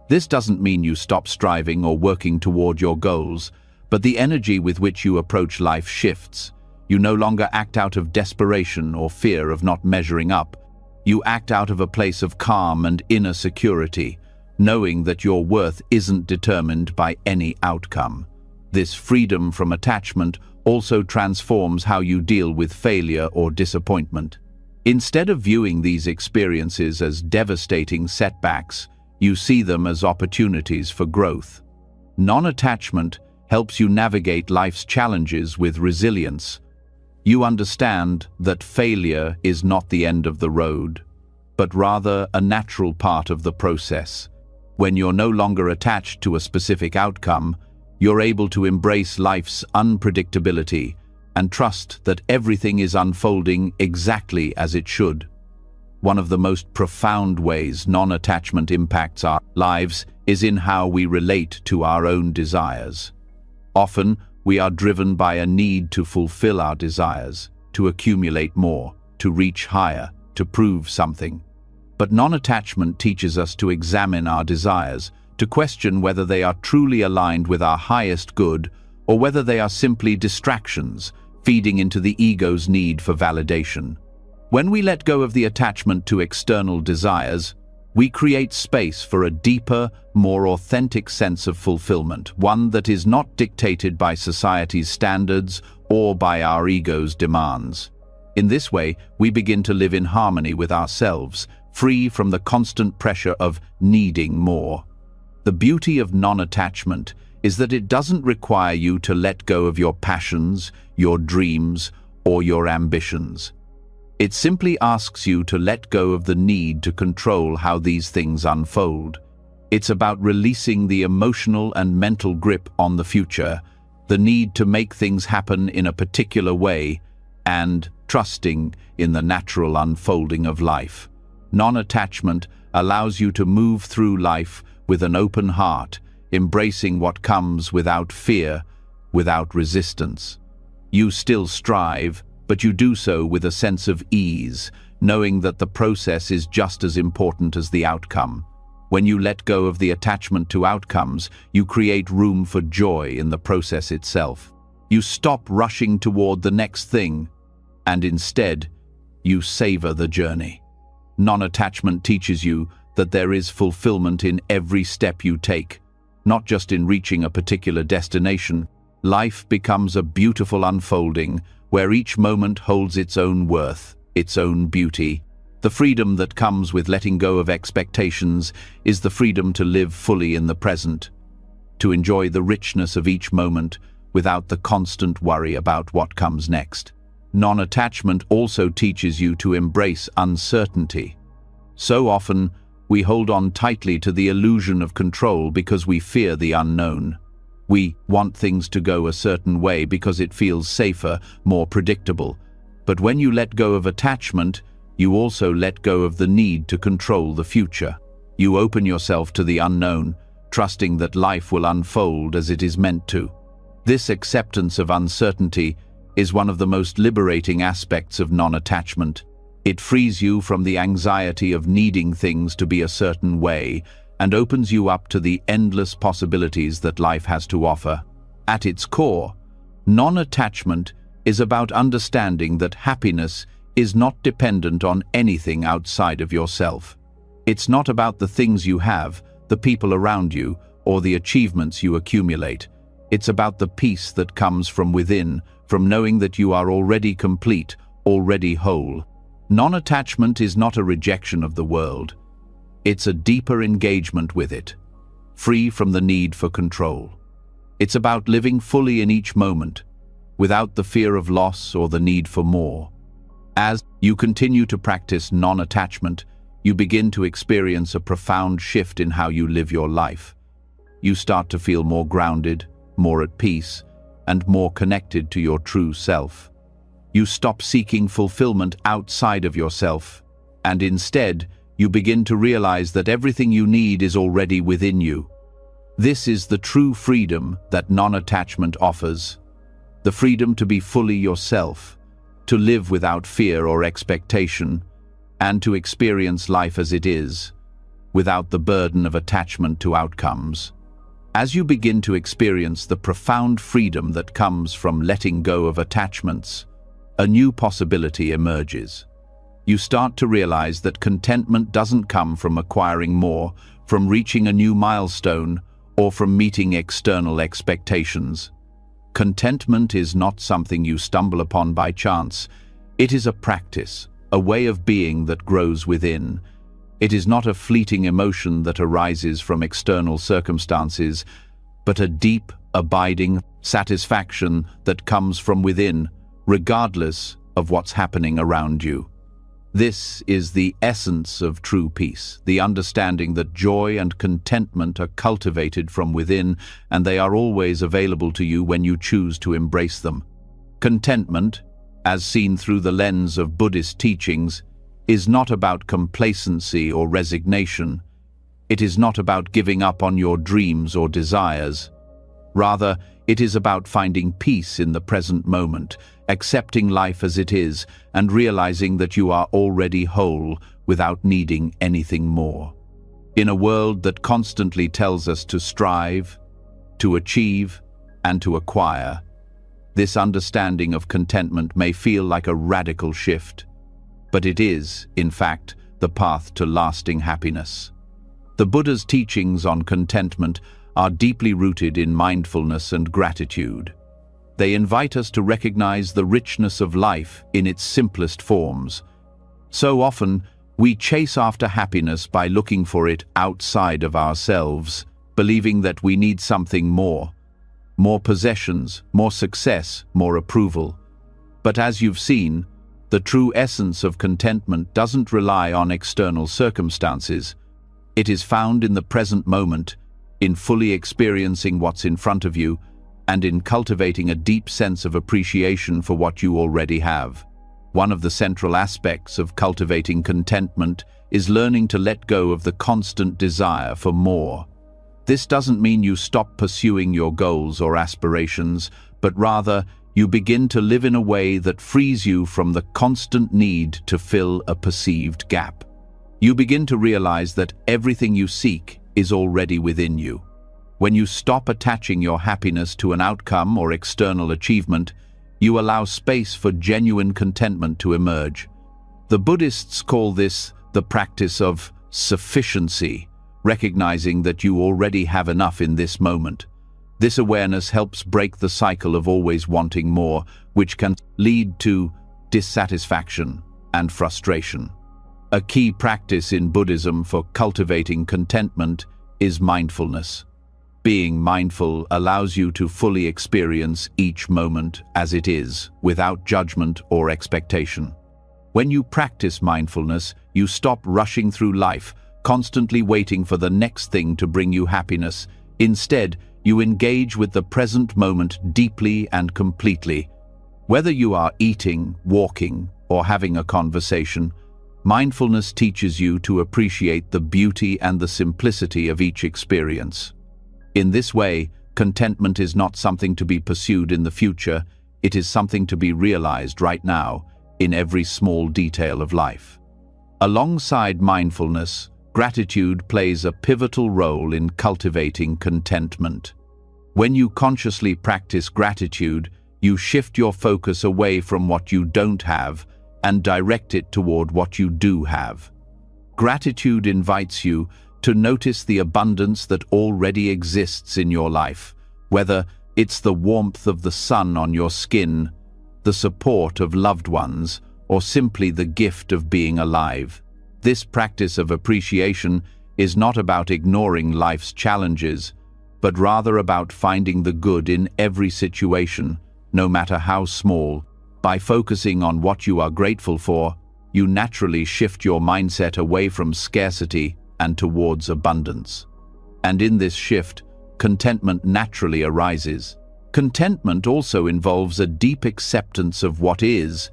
This doesn't mean you stop striving or working toward your goals, but the energy with which you approach life shifts. You no longer act out of desperation or fear of not measuring up. You act out of a place of calm and inner security, knowing that your worth isn't determined by any outcome. This freedom from attachment also transforms how you deal with failure or disappointment. Instead of viewing these experiences as devastating setbacks, you see them as opportunities for growth. Non-attachment helps you navigate life's challenges with resilience. You understand that failure is not the end of the road, but rather a natural part of the process. When you're no longer attached to a specific outcome, you're able to embrace life's unpredictability and trust that everything is unfolding exactly as it should. One of the most profound ways non-attachment impacts our lives is in how we relate to our own desires. Often, we are driven by a need to fulfill our desires, to accumulate more, to reach higher, to prove something. But non-attachment teaches us to examine our desires, to question whether they are truly aligned with our highest good or whether they are simply distractions, feeding into the ego's need for validation. When we let go of the attachment to external desires, we create space for a deeper, more authentic sense of fulfillment, one that is not dictated by society's standards or by our ego's demands. In this way, we begin to live in harmony with ourselves, free from the constant pressure of needing more. The beauty of non-attachment is that it doesn't require you to let go of your passions, your dreams, or your ambitions. It simply asks you to let go of the need to control how these things unfold. It's about releasing the emotional and mental grip on the future, the need to make things happen in a particular way, and trusting in the natural unfolding of life. Non-attachment allows you to move through life with an open heart, embracing what comes without fear, without resistance. You still strive, but you do so with a sense of ease, knowing that the process is just as important as the outcome. When you let go of the attachment to outcomes, you create room for joy in the process itself. You stop rushing toward the next thing, and instead, you savor the journey. Non-attachment teaches you that there is fulfillment in every step you take, not just in reaching a particular destination. Life becomes a beautiful unfolding where each moment holds its own worth, its own beauty. The freedom that comes with letting go of expectations is the freedom to live fully in the present, to enjoy the richness of each moment without the constant worry about what comes next. Non-attachment also teaches you to embrace uncertainty. So often, we hold on tightly to the illusion of control because we fear the unknown. We want things to go a certain way because it feels safer, more predictable. But when you let go of attachment, you also let go of the need to control the future. You open yourself to the unknown, trusting that life will unfold as it is meant to. This acceptance of uncertainty is one of the most liberating aspects of non-attachment. It frees you from the anxiety of needing things to be a certain way and opens you up to the endless possibilities that life has to offer. At its core, non-attachment is about understanding that happiness is not dependent on anything outside of yourself. It's not about the things you have, the people around you, or the achievements you accumulate. It's about the peace that comes from within, from knowing that you are already complete, already whole. Non-attachment is not a rejection of the world. It's a deeper engagement with it, free from the need for control. It's about living fully in each moment, without the fear of loss or the need for more. As you continue to practice non-attachment, you begin to experience a profound shift in how you live your life. You start to feel more grounded, more at peace, and more connected to your true self. You stop seeking fulfillment outside of yourself, and instead, you begin to realize that everything you need is already within you. This is the true freedom that non-attachment offers. The freedom to be fully yourself, to live without fear or expectation, and to experience life as it is, without the burden of attachment to outcomes. As you begin to experience the profound freedom that comes from letting go of attachments, a new possibility emerges. You start to realize that contentment doesn't come from acquiring more, from reaching a new milestone, or from meeting external expectations. Contentment is not something you stumble upon by chance. It is a practice, a way of being that grows within. It is not a fleeting emotion that arises from external circumstances, but a deep, abiding satisfaction that comes from within, regardless of what's happening around you. This is the essence of true peace, the understanding that joy and contentment are cultivated from within, and they are always available to you when you choose to embrace them. Contentment, as seen through the lens of Buddhist teachings, is not about complacency or resignation. It is not about giving up on your dreams or desires. Rather, it is about finding peace in the present moment, accepting life as it is, and realizing that you are already whole without needing anything more. In a world that constantly tells us to strive, to achieve, and to acquire, this understanding of contentment may feel like a radical shift, but it is, in fact, the path to lasting happiness. The Buddha's teachings on contentment are deeply rooted in mindfulness and gratitude. They invite us to recognize the richness of life in its simplest forms. So often, we chase after happiness by looking for it outside of ourselves, believing that we need something more possessions, more success, more approval. But as you've seen, The true essence of contentment doesn't rely on external circumstances. It is found in the present moment, in fully experiencing what's in front of you, and in cultivating a deep sense of appreciation for what you already have. One of the central aspects of cultivating contentment is learning to let go of the constant desire for more. This doesn't mean you stop pursuing your goals or aspirations, but rather you begin to live in a way that frees you from the constant need to fill a perceived gap. You begin to realize that everything you seek is already within you. When you stop attaching your happiness to an outcome or external achievement, you allow space for genuine contentment to emerge. The Buddhists call this the practice of sufficiency, recognizing that you already have enough in this moment. This awareness helps break the cycle of always wanting more, which can lead to dissatisfaction and frustration. A key practice in Buddhism for cultivating contentment is mindfulness. Being mindful allows you to fully experience each moment as it is, without judgment or expectation. When you practice mindfulness, you stop rushing through life, constantly waiting for the next thing to bring you happiness. Instead, you engage with the present moment deeply and completely. Whether you are eating, walking, or having a conversation, mindfulness teaches you to appreciate the beauty and the simplicity of each experience. In this way, contentment is not something to be pursued in the future, it is something to be realized right now, in every small detail of life. Alongside mindfulness, gratitude plays a pivotal role in cultivating contentment. When you consciously practice gratitude, you shift your focus away from what you don't have and direct it toward what you do have. Gratitude invites you to notice the abundance that already exists in your life, whether it's the warmth of the sun on your skin, the support of loved ones, or simply the gift of being alive. This practice of appreciation is not about ignoring life's challenges, but rather about finding the good in every situation, no matter how small. By focusing on what you are grateful for, you naturally shift your mindset away from scarcity and towards abundance. And in this shift, contentment naturally arises. Contentment also involves a deep acceptance of what is,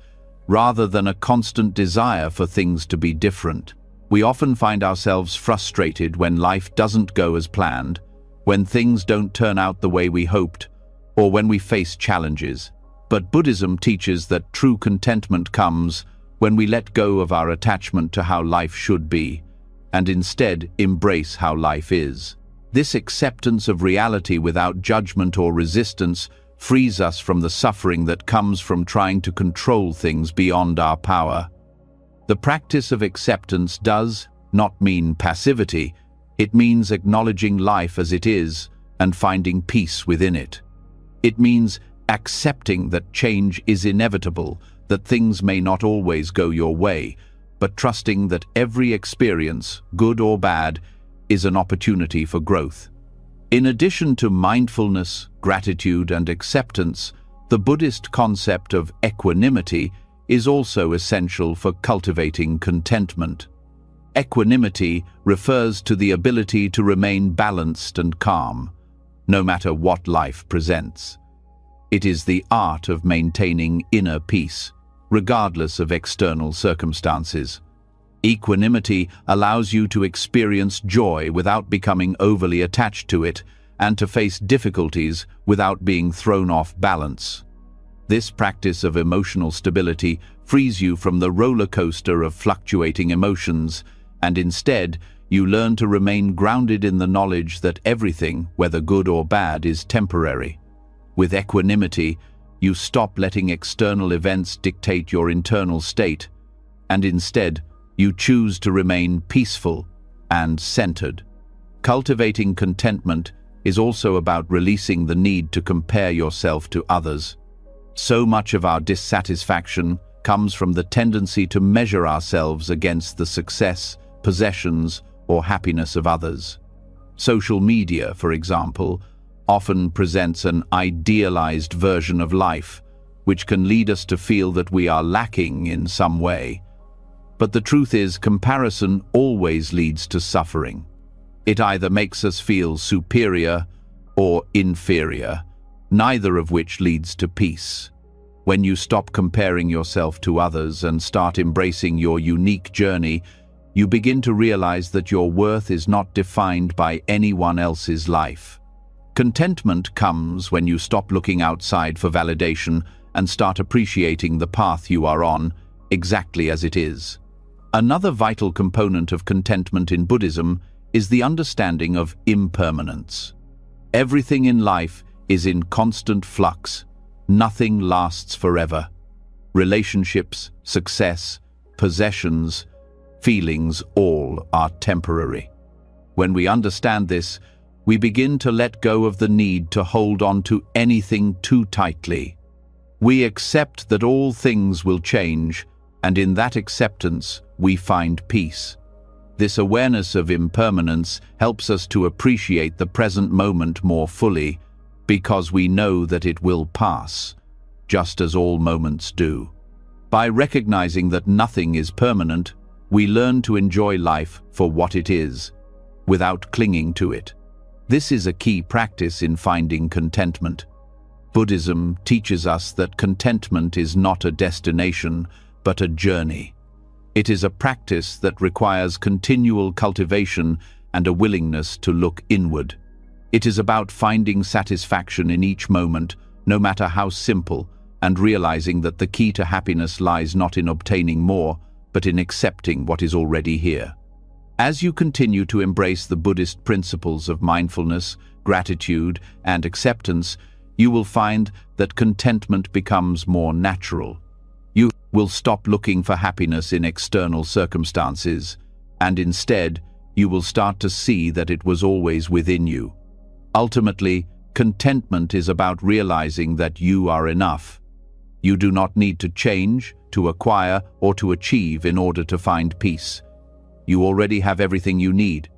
rather than a constant desire for things to be different. We often find ourselves frustrated when life doesn't go as planned, when things don't turn out the way we hoped, or when we face challenges. But Buddhism teaches that true contentment comes when we let go of our attachment to how life should be, and instead embrace how life is. This acceptance of reality without judgment or resistance frees us from the suffering that comes from trying to control things beyond our power. The practice of acceptance does not mean passivity. It means acknowledging life as it is and finding peace within it. It means accepting that change is inevitable, that things may not always go your way, but trusting that every experience, good or bad, is an opportunity for growth. In addition to mindfulness, gratitude, and acceptance, the Buddhist concept of equanimity is also essential for cultivating contentment. Equanimity refers to the ability to remain balanced and calm, no matter what life presents. It is the art of maintaining inner peace, regardless of external circumstances. Equanimity allows you to experience joy without becoming overly attached to it, and to face difficulties without being thrown off balance. This practice of emotional stability frees you from the roller coaster of fluctuating emotions, and instead, you learn to remain grounded in the knowledge that everything, whether good or bad, is temporary. With equanimity, you stop letting external events dictate your internal state, and instead, you choose to remain peaceful and centered. Cultivating contentment is also about releasing the need to compare yourself to others. So much of our dissatisfaction comes from the tendency to measure ourselves against the success, possessions, or happiness of others. Social media, for example, often presents an idealized version of life, which can lead us to feel that we are lacking in some way. But the truth is, comparison always leads to suffering. It either makes us feel superior or inferior, neither of which leads to peace. When you stop comparing yourself to others and start embracing your unique journey, you begin to realize that your worth is not defined by anyone else's life. Contentment comes when you stop looking outside for validation and start appreciating the path you are on exactly as it is. Another vital component of contentment in Buddhism is the understanding of impermanence. Everything in life is in constant flux. Nothing lasts forever. Relationships, success, possessions, feelings, all are temporary. When we understand this, we begin to let go of the need to hold on to anything too tightly. We accept that all things will change, and in that acceptance, we find peace. This awareness of impermanence helps us to appreciate the present moment more fully, because we know that it will pass, just as all moments do. By recognizing that nothing is permanent, we learn to enjoy life for what it is, without clinging to it. This is a key practice in finding contentment. Buddhism teaches us that contentment is not a destination, but a journey. It is a practice that requires continual cultivation and a willingness to look inward. It is about finding satisfaction in each moment, no matter how simple, and realizing that the key to happiness lies not in obtaining more, but in accepting what is already here. As you continue to embrace the Buddhist principles of mindfulness, gratitude, and acceptance, you will find that contentment becomes more natural. You will stop looking for happiness in external circumstances, and instead, you will start to see that it was always within you. Ultimately, contentment is about realizing that you are enough. You do not need to change, to acquire, or to achieve in order to find peace. You already have everything you need.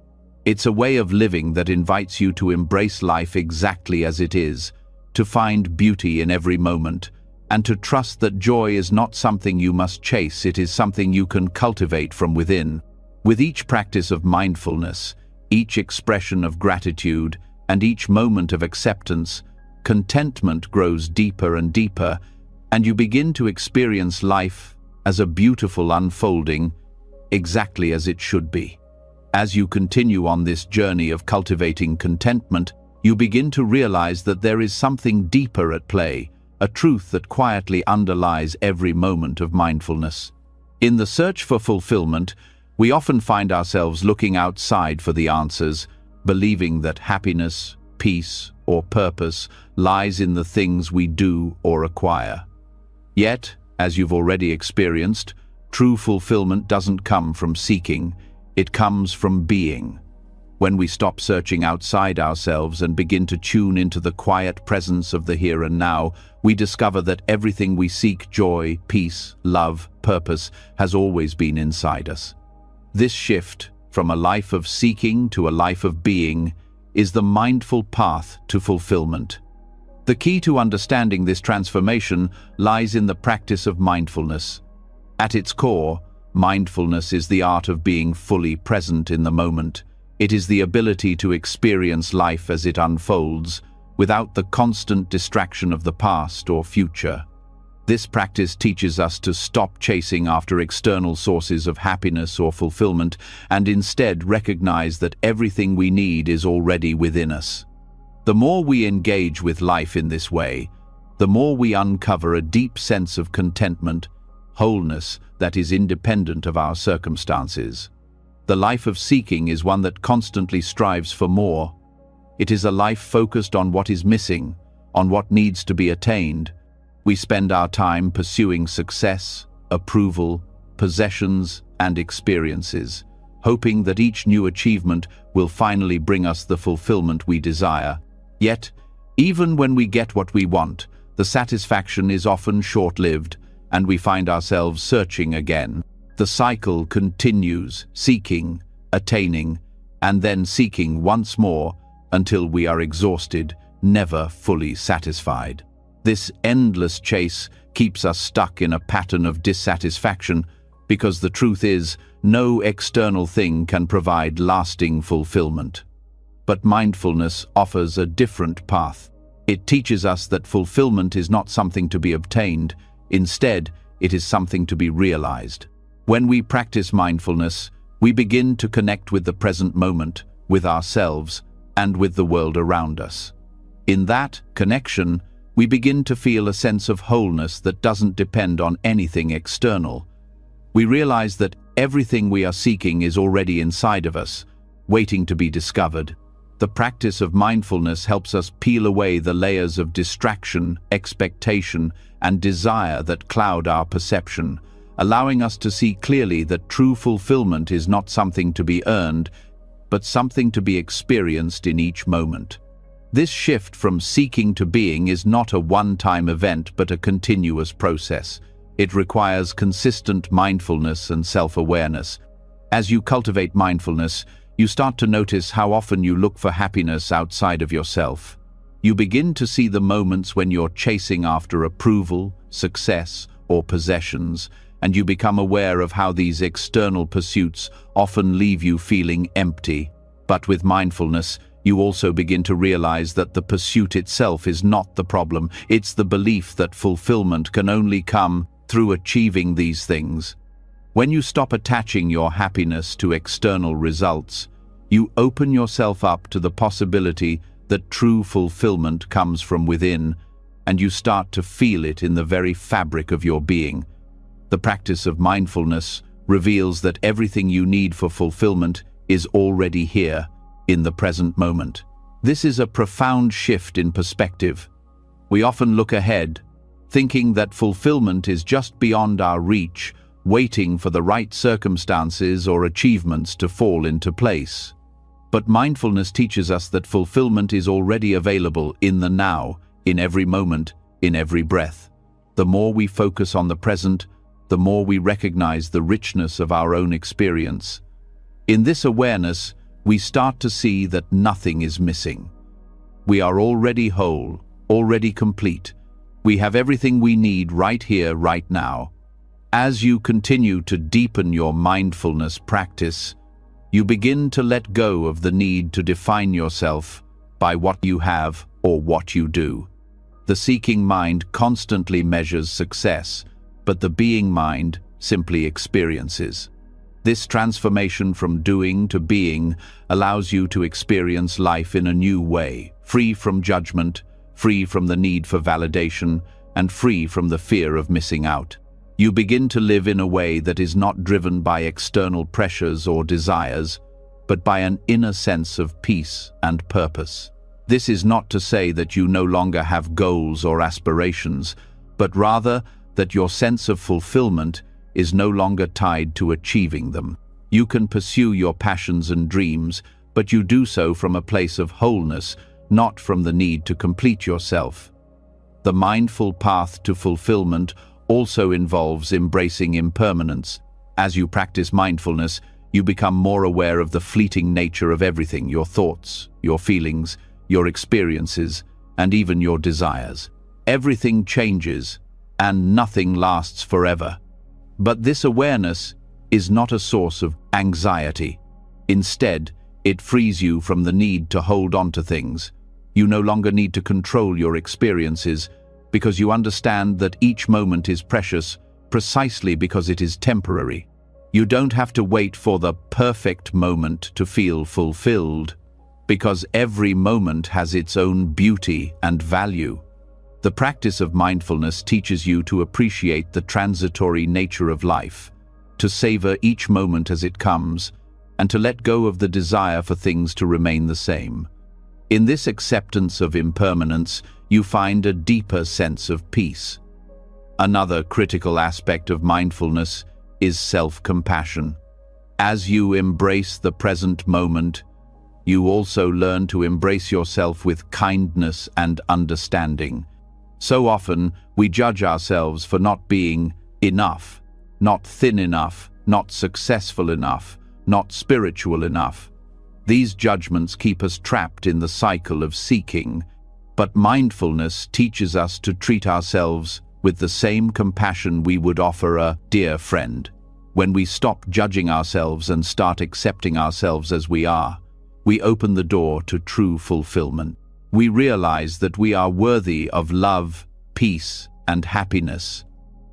It's a way of living that invites you to embrace life exactly as it is, to find beauty in every moment, and to trust that joy is not something you must chase, it is something you can cultivate from within. With each practice of mindfulness, each expression of gratitude, and each moment of acceptance, contentment grows deeper and deeper, and you begin to experience life as a beautiful unfolding, exactly as it should be. As you continue on this journey of cultivating contentment, you begin to realize that there is something deeper at play, a truth that quietly underlies every moment of mindfulness. In the search for fulfillment, we often find ourselves looking outside for the answers, believing that happiness, peace, or purpose lies in the things we do or acquire. Yet, as you've already experienced, true fulfillment doesn't come from seeking, it comes from being. When we stop searching outside ourselves and begin to tune into the quiet presence of the here and now, we discover that everything we seek, joy, peace, love, purpose, has always been inside us. This shift, from a life of seeking to a life of being, is the mindful path to fulfillment. The key to understanding this transformation lies in the practice of mindfulness. At its core, mindfulness is the art of being fully present in the moment. It is the ability to experience life as it unfolds, without the constant distraction of the past or future. This practice teaches us to stop chasing after external sources of happiness or fulfillment, and instead recognize that everything we need is already within us. The more we engage with life in this way, the more we uncover a deep sense of contentment, wholeness that is independent of our circumstances. The life of seeking is one that constantly strives for more. It is a life focused on what is missing, on what needs to be attained. We spend our time pursuing success, approval, possessions, and experiences, hoping that each new achievement will finally bring us the fulfillment we desire. Yet, even when we get what we want, the satisfaction is often short-lived, and we find ourselves searching again. The cycle continues, seeking, attaining, and then seeking once more until we are exhausted, never fully satisfied. This endless chase keeps us stuck in a pattern of dissatisfaction because the truth is, no external thing can provide lasting fulfillment. But mindfulness offers a different path. It teaches us that fulfillment is not something to be obtained. Instead, it is something to be realized. When we practice mindfulness, we begin to connect with the present moment, with ourselves, and with the world around us. In that connection, we begin to feel a sense of wholeness that doesn't depend on anything external. We realize that everything we are seeking is already inside of us, waiting to be discovered. The practice of mindfulness helps us peel away the layers of distraction, expectation, and desire that cloud our perception, allowing us to see clearly that true fulfillment is not something to be earned, but something to be experienced in each moment. This shift from seeking to being is not a one-time event, but a continuous process. It requires consistent mindfulness and self-awareness. As you cultivate mindfulness, you start to notice how often you look for happiness outside of yourself. You begin to see the moments when you're chasing after approval, success, or possessions, and you become aware of how these external pursuits often leave you feeling empty. But with mindfulness, you also begin to realize that the pursuit itself is not the problem. It's the belief that fulfillment can only come through achieving these things. When you stop attaching your happiness to external results, you open yourself up to the possibility that true fulfillment comes from within, and you start to feel it in the very fabric of your being. The practice of mindfulness reveals that everything you need for fulfillment is already here, in the present moment. This is a profound shift in perspective. We often look ahead, thinking that fulfillment is just beyond our reach, waiting for the right circumstances or achievements to fall into place. But mindfulness teaches us that fulfillment is already available in the now, in every moment, in every breath. The more we focus on the present, the more we recognize the richness of our own experience. In this awareness, we start to see that nothing is missing. We are already whole, already complete. We have everything we need right here, right now. As you continue to deepen your mindfulness practice, you begin to let go of the need to define yourself by what you have or what you do. The seeking mind constantly measures success, but the being mind simply experiences. This transformation from doing to being allows you to experience life in a new way, free from judgment, free from the need for validation, and free from the fear of missing out. You begin to live in a way that is not driven by external pressures or desires, but by an inner sense of peace and purpose. This is not to say that you no longer have goals or aspirations, but rather that your sense of fulfillment is no longer tied to achieving them. You can pursue your passions and dreams, but you do so from a place of wholeness, not from the need to complete yourself. The mindful path to fulfillment also involves embracing impermanence. As you practice mindfulness, you become more aware of the fleeting nature of everything: your thoughts, your feelings, your experiences, and even your desires. Everything changes, and nothing lasts forever. But this awareness is not a source of anxiety. Instead, it frees you from the need to hold on to things. You no longer need to control your experiences because you understand that each moment is precious precisely because it is temporary. You don't have to wait for the perfect moment to feel fulfilled, because every moment has its own beauty and value. The practice of mindfulness teaches you to appreciate the transitory nature of life, to savor each moment as it comes, and to let go of the desire for things to remain the same. In this acceptance of impermanence, you find a deeper sense of peace. Another critical aspect of mindfulness is self-compassion. As you embrace the present moment, you also learn to embrace yourself with kindness and understanding. So often, we judge ourselves for not being enough, not thin enough, not successful enough, not spiritual enough. These judgments keep us trapped in the cycle of seeking. But mindfulness teaches us to treat ourselves with the same compassion we would offer a dear friend. When we stop judging ourselves and start accepting ourselves as we are, we open the door to true fulfillment. We realize that we are worthy of love, peace, and happiness,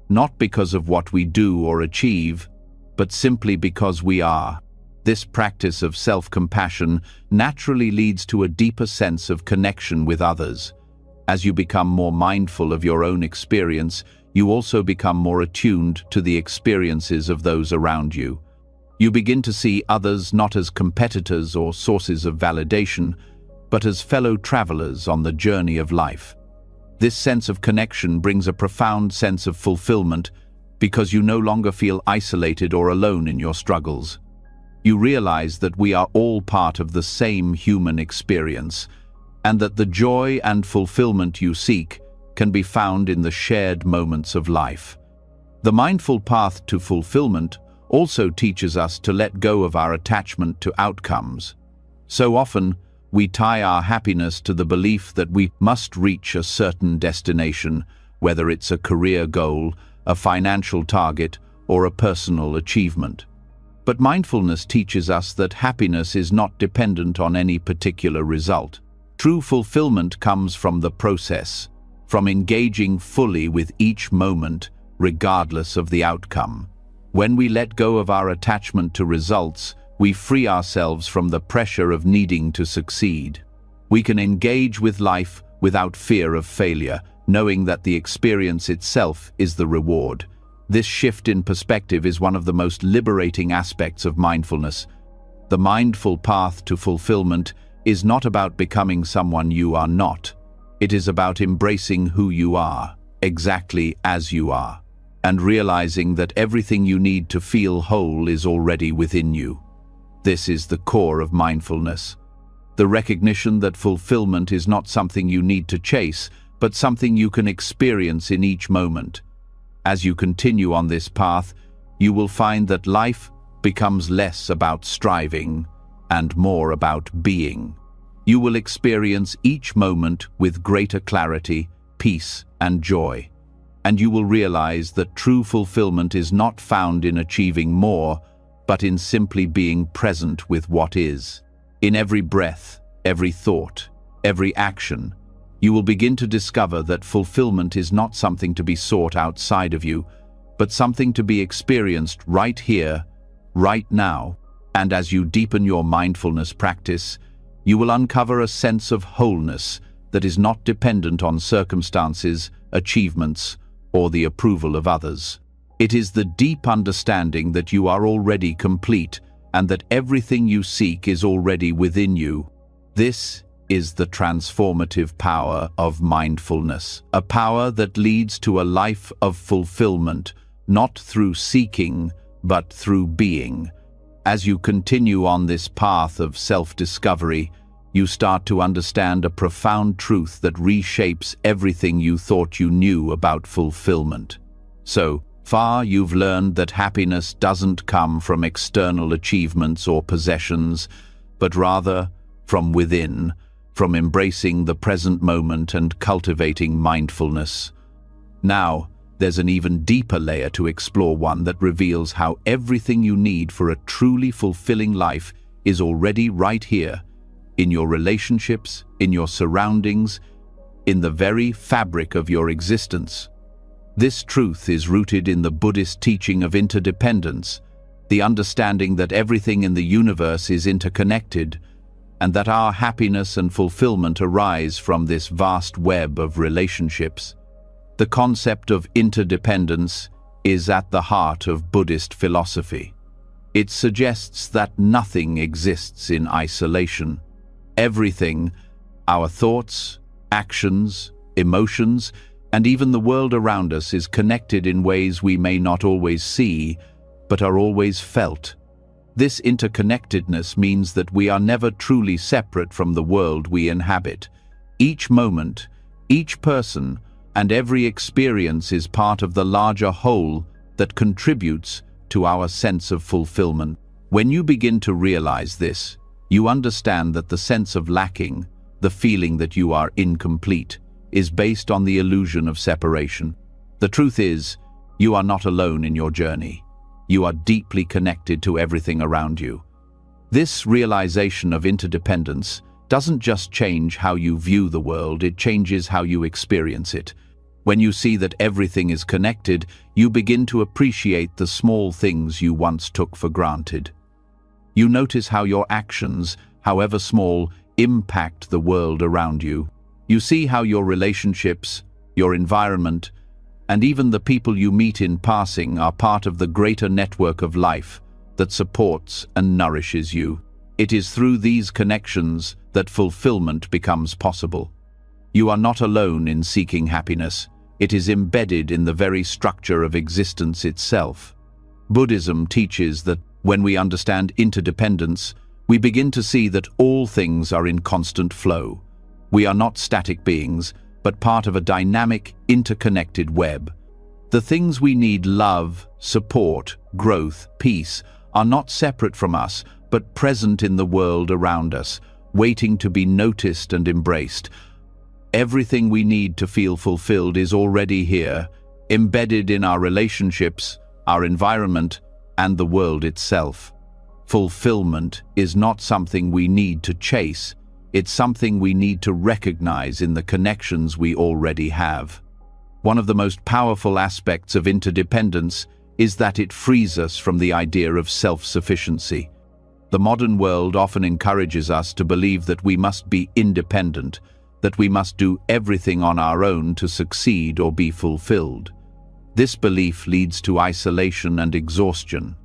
not because of what we do or achieve, but simply because we are. This practice of self-compassion naturally leads to a deeper sense of connection with others. As you become more mindful of your own experience, you also become more attuned to the experiences of those around you. You begin to see others not as competitors or sources of validation, but as fellow travelers on the journey of life. This sense of connection brings a profound sense of fulfillment because you no longer feel isolated or alone in your struggles. You realize that we are all part of the same human experience, and that the joy and fulfillment you seek can be found in the shared moments of life. The mindful path to fulfillment also teaches us to let go of our attachment to outcomes. So often, we tie our happiness to the belief that we must reach a certain destination, whether it's a career goal, a financial target, or a personal achievement. But mindfulness teaches us that happiness is not dependent on any particular result. True fulfillment comes from the process, from engaging fully with each moment, regardless of the outcome. When we let go of our attachment to results, we free ourselves from the pressure of needing to succeed. We can engage with life without fear of failure, knowing that the experience itself is the reward. This shift in perspective is one of the most liberating aspects of mindfulness. The mindful path to fulfillment is not about becoming someone you are not. It is about embracing who you are, exactly as you are, and realizing that everything you need to feel whole is already within you. This is the core of mindfulness. The recognition that fulfillment is not something you need to chase, but something you can experience in each moment. As you continue on this path, you will find that life becomes less about striving and more about being. You will experience each moment with greater clarity, peace, and joy. And you will realize that true fulfillment is not found in achieving more, but in simply being present with what is. In every breath, every thought, every action, you will begin to discover that fulfillment is not something to be sought outside of you, but something to be experienced right here, right now. And as you deepen your mindfulness practice, you will uncover a sense of wholeness that is not dependent on circumstances, achievements, or the approval of others. It is the deep understanding that you are already complete and that everything you seek is already within you. This is the transformative power of mindfulness, a power that leads to a life of fulfillment, not through seeking, but through being. As you continue on this path of self-discovery, you start to understand a profound truth that reshapes everything you thought you knew about fulfillment. So far, you've learned that happiness doesn't come from external achievements or possessions, but rather from within, from embracing the present moment and cultivating mindfulness. Now, there's an even deeper layer to explore, one that reveals how everything you need for a truly fulfilling life is already right here, in your relationships, in your surroundings, in the very fabric of your existence. This truth is rooted in the Buddhist teaching of interdependence, the understanding that everything in the universe is interconnected, and that our happiness and fulfillment arise from this vast web of relationships. The concept of interdependence is at the heart of Buddhist philosophy. It suggests that nothing exists in isolation. Everything, our thoughts, actions, emotions, and even the world around us, is connected in ways we may not always see, but are always felt. This interconnectedness means that we are never truly separate from the world we inhabit. Each moment, each person, and every experience is part of the larger whole that contributes to our sense of fulfillment. When you begin to realize this, you understand that the sense of lacking, the feeling that you are incomplete, is based on the illusion of separation. The truth is, you are not alone in your journey. You are deeply connected to everything around you. This realization of interdependence doesn't just change how you view the world, it changes how you experience it. When you see that everything is connected, you begin to appreciate the small things you once took for granted. You notice how your actions, however small, impact the world around you. You see how your relationships, your environment, and even the people you meet in passing are part of the greater network of life that supports and nourishes you. It is through these connections that fulfillment becomes possible. You are not alone in seeking happiness. It is embedded in the very structure of existence itself. Buddhism teaches that when we understand interdependence, we begin to see that all things are in constant flow. We are not static beings, but part of a dynamic, interconnected web. The things we need, love, support, growth, peace, are not separate from us, but present in the world around us, waiting to be noticed and embraced. Everything we need to feel fulfilled is already here, embedded in our relationships, our environment, and the world itself. Fulfillment is not something we need to chase, it's something we need to recognize in the connections we already have. One of the most powerful aspects of interdependence is that it frees us from the idea of self-sufficiency. The modern world often encourages us to believe that we must be independent, that we must do everything on our own to succeed or be fulfilled. This belief leads to isolation and exhaustion.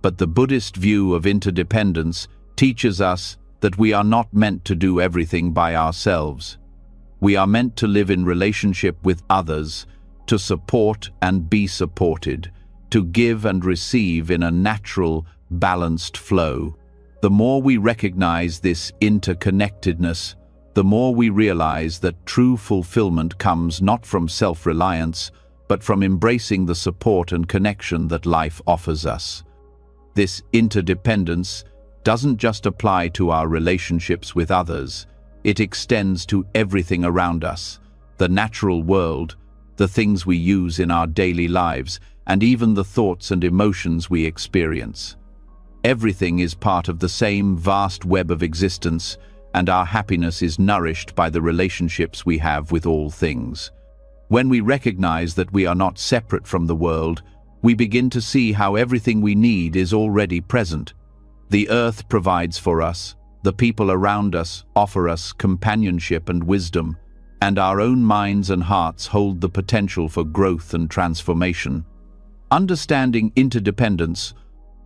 But the Buddhist view of interdependence teaches us that we are not meant to do everything by ourselves. We are meant to live in relationship with others, to support and be supported, to give and receive in a natural, balanced flow. The more we recognize this interconnectedness, the more we realize that true fulfillment comes not from self-reliance, but from embracing the support and connection that life offers us. This interdependence doesn't just apply to our relationships with others, it extends to everything around us, the natural world, the things we use in our daily lives, and even the thoughts and emotions we experience. Everything is part of the same vast web of existence, and our happiness is nourished by the relationships we have with all things. When we recognize that we are not separate from the world, we begin to see how everything we need is already present. The earth provides for us, the people around us offer us companionship and wisdom, and our own minds and hearts hold the potential for growth and transformation. Understanding interdependence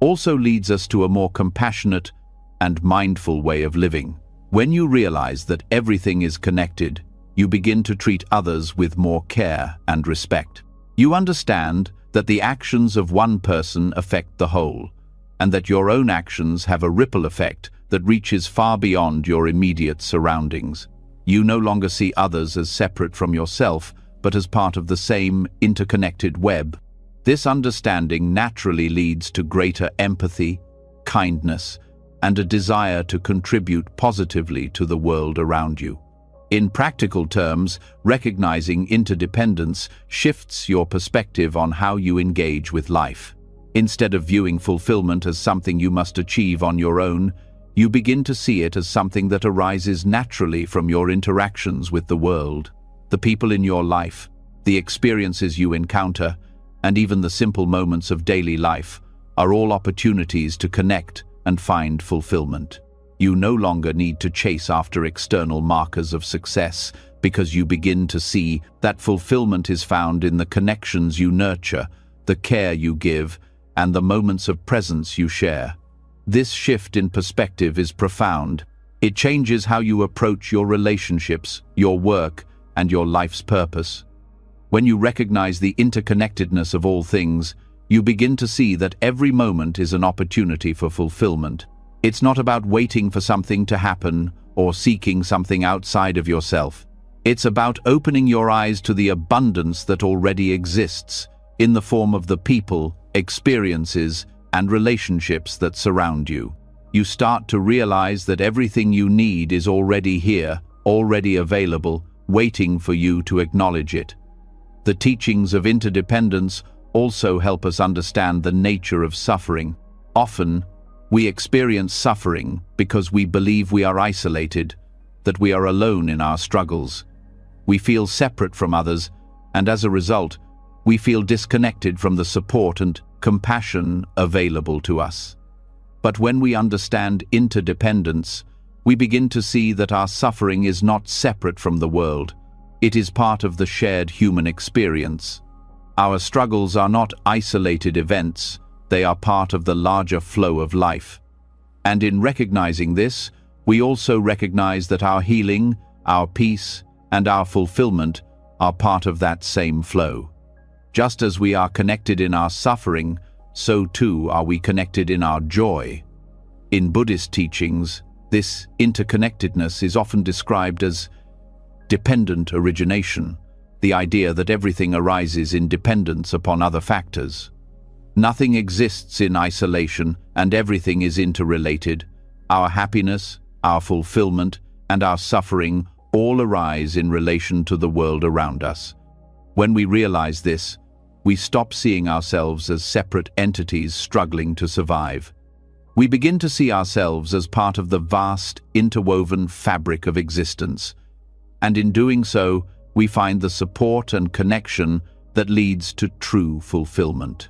also leads us to a more compassionate and mindful way of living. When you realize that everything is connected, you begin to treat others with more care and respect. You understand that the actions of one person affect the whole, and that your own actions have a ripple effect that reaches far beyond your immediate surroundings. You no longer see others as separate from yourself, but as part of the same interconnected web. This understanding naturally leads to greater empathy, kindness, and a desire to contribute positively to the world around you. In practical terms, recognizing interdependence shifts your perspective on how you engage with life. Instead of viewing fulfillment as something you must achieve on your own, you begin to see it as something that arises naturally from your interactions with the world. The people in your life, the experiences you encounter, and even the simple moments of daily life are all opportunities to connect and find fulfillment. You no longer need to chase after external markers of success because you begin to see that fulfillment is found in the connections you nurture, the care you give, and the moments of presence you share. This shift in perspective is profound. It changes how you approach your relationships, your work, and your life's purpose. When you recognize the interconnectedness of all things, you begin to see that every moment is an opportunity for fulfillment. It's not about waiting for something to happen or seeking something outside of yourself. It's about opening your eyes to the abundance that already exists in the form of the people, experiences, and relationships that surround you. You start to realize that everything you need is already here, already available, waiting for you to acknowledge it. The teachings of interdependence also help us understand the nature of suffering. Often, we experience suffering because we believe we are isolated, that we are alone in our struggles. We feel separate from others, and as a result, we feel disconnected from the support and compassion available to us. But when we understand interdependence, we begin to see that our suffering is not separate from the world. It is part of the shared human experience. Our struggles are not isolated events, they are part of the larger flow of life. And in recognizing this, we also recognize that our healing, our peace, and our fulfillment are part of that same flow. Just as we are connected in our suffering, so too are we connected in our joy. In Buddhist teachings, this interconnectedness is often described as dependent origination, the idea that everything arises in dependence upon other factors. Nothing exists in isolation, and everything is interrelated. Our happiness, our fulfillment, and our suffering all arise in relation to the world around us. When we realize this, we stop seeing ourselves as separate entities struggling to survive. We begin to see ourselves as part of the vast, interwoven fabric of existence. And in doing so, we find the support and connection that leads to true fulfillment.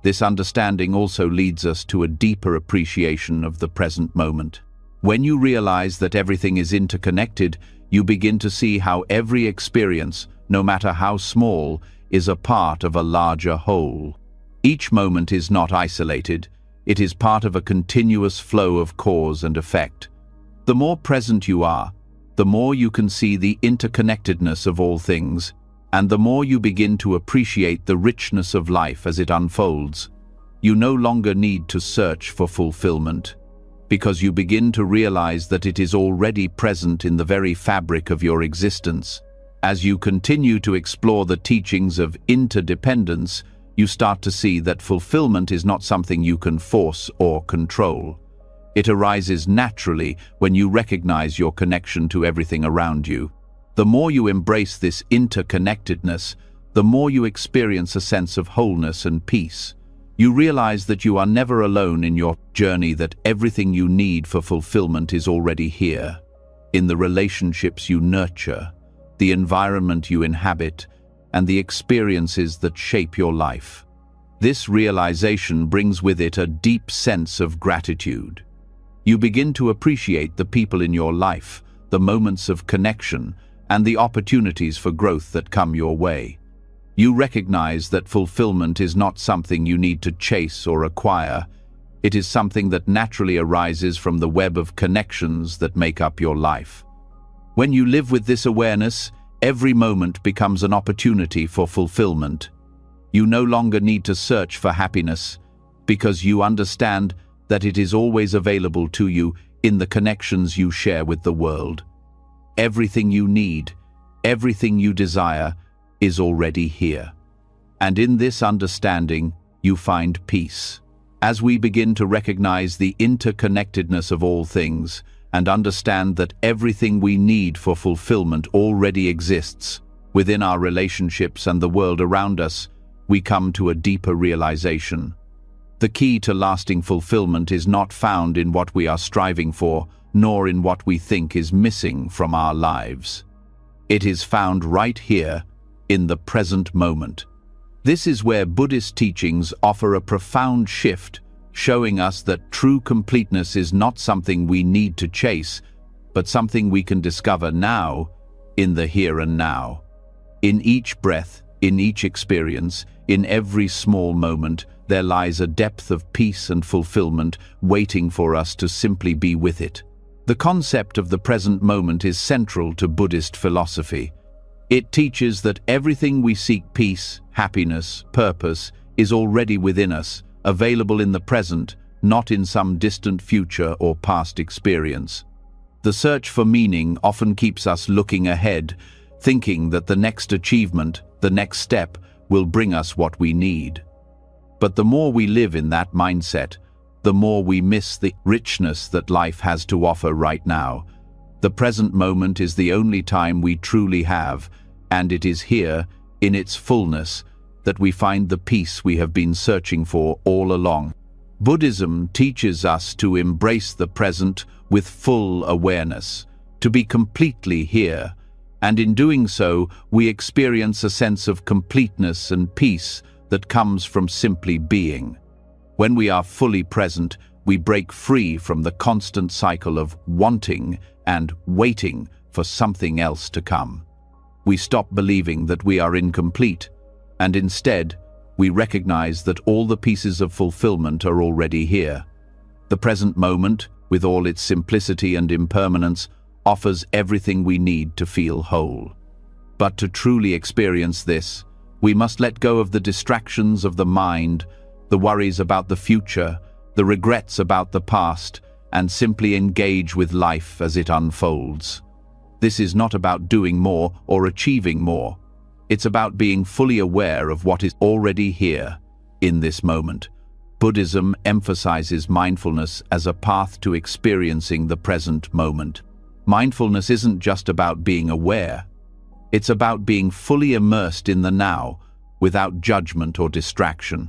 This understanding also leads us to a deeper appreciation of the present moment. When you realize that everything is interconnected, you begin to see how every experience, no matter how small, is a part of a larger whole. Each moment is not isolated. It is part of a continuous flow of cause and effect. The more present you are, the more you can see the interconnectedness of all things, and the more you begin to appreciate the richness of life as it unfolds. You no longer need to search for fulfillment, because you begin to realize that it is already present in the very fabric of your existence. As you continue to explore the teachings of interdependence, you start to see that fulfillment is not something you can force or control. It arises naturally when you recognize your connection to everything around you. The more you embrace this interconnectedness, the more you experience a sense of wholeness and peace. You realize that you are never alone in your journey, that everything you need for fulfillment is already here, in the relationships you nurture, the environment you inhabit, and the experiences that shape your life. This realization brings with it a deep sense of gratitude. You begin to appreciate the people in your life, the moments of connection, and the opportunities for growth that come your way. You recognize that fulfillment is not something you need to chase or acquire. It is something that naturally arises from the web of connections that make up your life. When you live with this awareness, every moment becomes an opportunity for fulfillment. You no longer need to search for happiness, because you understand that it is always available to you in the connections you share with the world. Everything you need, everything you desire, is already here. And in this understanding, you find peace. As we begin to recognize the interconnectedness of all things and understand that everything we need for fulfillment already exists within our relationships and the world around us, we come to a deeper realization. The key to lasting fulfillment is not found in what we are striving for, nor in what we think is missing from our lives. It is found right here, in the present moment. This is where Buddhist teachings offer a profound shift, showing us that true completeness is not something we need to chase, but something we can discover now, in the here and now. In each breath, in each experience, in every small moment, there lies a depth of peace and fulfillment waiting for us to simply be with it. The concept of the present moment is central to Buddhist philosophy. It teaches that everything we seek, peace, happiness, purpose, is already within us, available in the present, not in some distant future or past experience. The search for meaning often keeps us looking ahead, thinking that the next achievement, the next step, will bring us what we need. But the more we live in that mindset, the more we miss the richness that life has to offer right now. The present moment is the only time we truly have, and it is here, in its fullness, that we find the peace we have been searching for all along. Buddhism teaches us to embrace the present with full awareness, to be completely here, and in doing so, we experience a sense of completeness and peace that comes from simply being. When we are fully present, we break free from the constant cycle of wanting and waiting for something else to come. We stop believing that we are incomplete, and instead, we recognize that all the pieces of fulfillment are already here. The present moment, with all its simplicity and impermanence, offers everything we need to feel whole. But to truly experience this, we must let go of the distractions of the mind, the worries about the future, the regrets about the past, and simply engage with life as it unfolds. This is not about doing more or achieving more. It's about being fully aware of what is already here, in this moment. Buddhism emphasizes mindfulness as a path to experiencing the present moment. Mindfulness isn't just about being aware. It's about being fully immersed in the now, without judgment or distraction.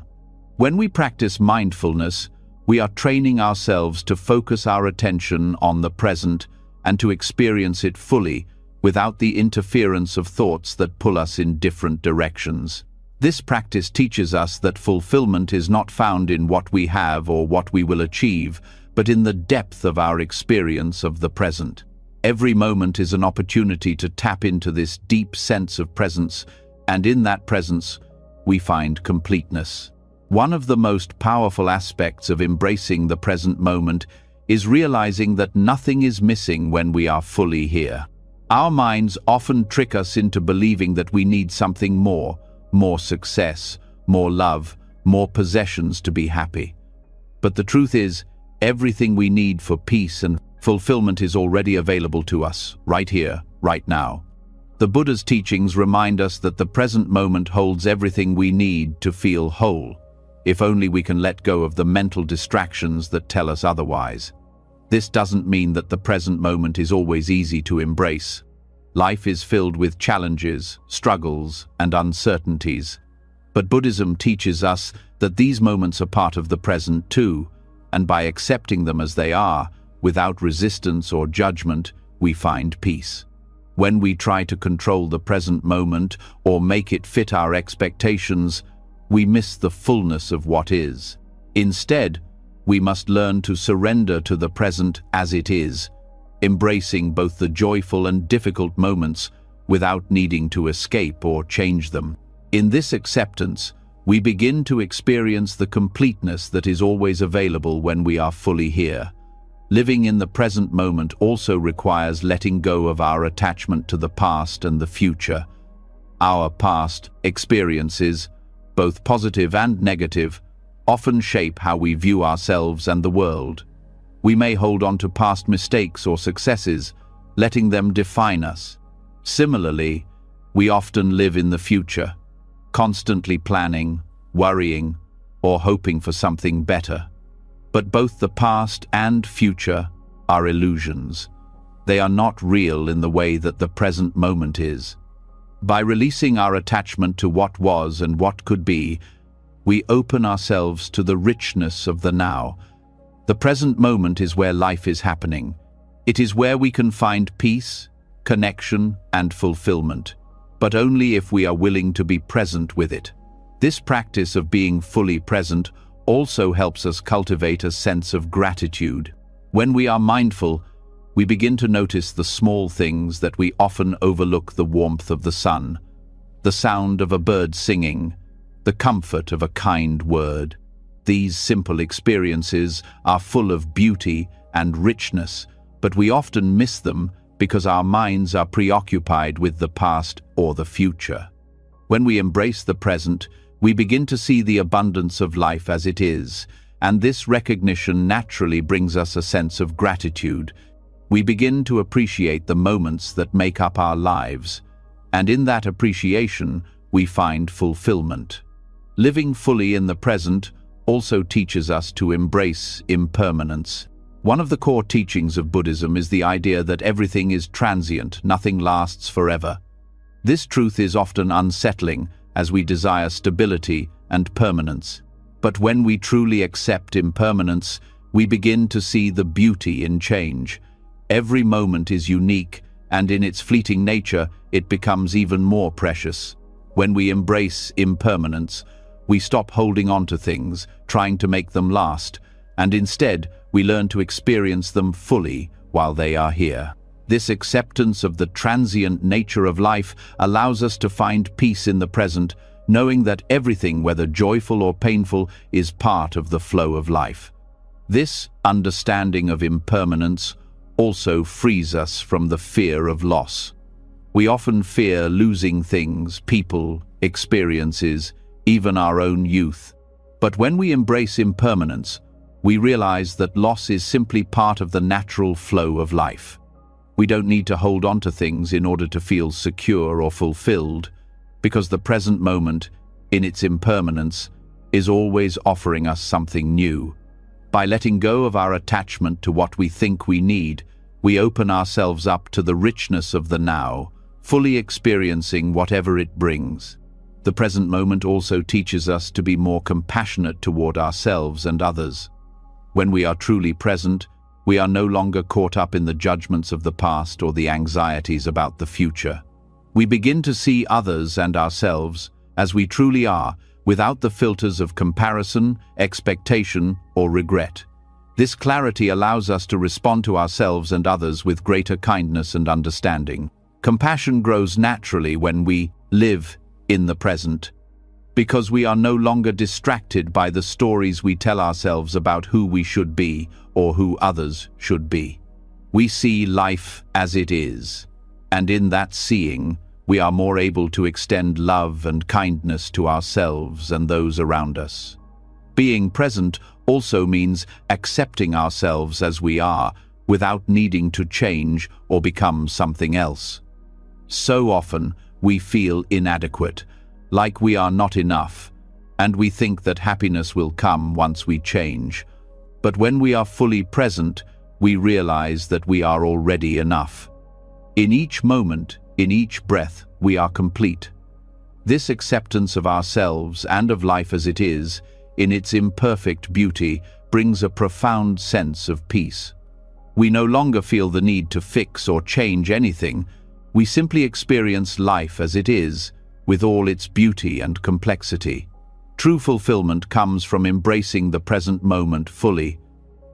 When we practice mindfulness, we are training ourselves to focus our attention on the present and to experience it fully, without the interference of thoughts that pull us in different directions. This practice teaches us that fulfillment is not found in what we have or what we will achieve, but in the depth of our experience of the present. Every moment is an opportunity to tap into this deep sense of presence, and in that presence, we find completeness. One of the most powerful aspects of embracing the present moment is realizing that nothing is missing when we are fully here. Our minds often trick us into believing that we need something more success, more love, more possessions to be happy. But the truth is, everything we need for peace and fulfillment is already available to us, right here, right now. The Buddha's teachings remind us that the present moment holds everything we need to feel whole, if only we can let go of the mental distractions that tell us otherwise. This doesn't mean that the present moment is always easy to embrace. Life is filled with challenges, struggles, and uncertainties. But Buddhism teaches us that these moments are part of the present too, and by accepting them as they are, without resistance or judgment, we find peace. When we try to control the present moment or make it fit our expectations, we miss the fullness of what is. Instead, we must learn to surrender to the present as it is, embracing both the joyful and difficult moments without needing to escape or change them. In this acceptance, we begin to experience the completeness that is always available when we are fully here. Living in the present moment also requires letting go of our attachment to the past and the future. Our past experiences, both positive and negative, often shape how we view ourselves and the world. We may hold on to past mistakes or successes, letting them define us. Similarly, we often live in the future, constantly planning, worrying, or hoping for something better. But both the past and future are illusions. They are not real in the way that the present moment is. By releasing our attachment to what was and what could be, we open ourselves to the richness of the now. The present moment is where life is happening. It is where we can find peace, connection, and fulfillment, but only if we are willing to be present with it. This practice of being fully present also helps us cultivate a sense of gratitude. When we are mindful, we begin to notice the small things that we often overlook: the warmth of the sun, the sound of a bird singing, the comfort of a kind word. These simple experiences are full of beauty and richness, but we often miss them because our minds are preoccupied with the past or the future. When we embrace the present, we begin to see the abundance of life as it is, and this recognition naturally brings us a sense of gratitude. We begin to appreciate the moments that make up our lives, and in that appreciation, we find fulfillment. Living fully in the present also teaches us to embrace impermanence. One of the core teachings of Buddhism is the idea that everything is transient, nothing lasts forever. This truth is often unsettling as we desire stability and permanence. But when we truly accept impermanence, we begin to see the beauty in change. Every moment is unique, and in its fleeting nature, it becomes even more precious. When we embrace impermanence, we stop holding on to things, trying to make them last, and instead, we learn to experience them fully while they are here. This acceptance of the transient nature of life allows us to find peace in the present, knowing that everything, whether joyful or painful, is part of the flow of life. This understanding of impermanence also frees us from the fear of loss. We often fear losing things, people, experiences, even our own youth. But when we embrace impermanence, we realize that loss is simply part of the natural flow of life. We don't need to hold on to things in order to feel secure or fulfilled, because the present moment, in its impermanence, is always offering us something new. By letting go of our attachment to what we think we need, we open ourselves up to the richness of the now, fully experiencing whatever it brings. The present moment also teaches us to be more compassionate toward ourselves and others. When we are truly present, we are no longer caught up in the judgments of the past or the anxieties about the future. We begin to see others and ourselves as we truly are, without the filters of comparison, expectation, or regret. This clarity allows us to respond to ourselves and others with greater kindness and understanding. Compassion grows naturally when we live in the present, because we are no longer distracted by the stories we tell ourselves about who we should be or who others should be. We see life as it is, and in that seeing, we are more able to extend love and kindness to ourselves and those around us. Being present also means accepting ourselves as we are, without needing to change or become something else. So often, we feel inadequate, like we are not enough, and we think that happiness will come once we change. But when we are fully present, we realize that we are already enough. In each moment, in each breath, we are complete. This acceptance of ourselves and of life as it is, in its imperfect beauty, brings a profound sense of peace. We no longer feel the need to fix or change anything. We simply experience life as it is, with all its beauty and complexity. True fulfillment comes from embracing the present moment fully.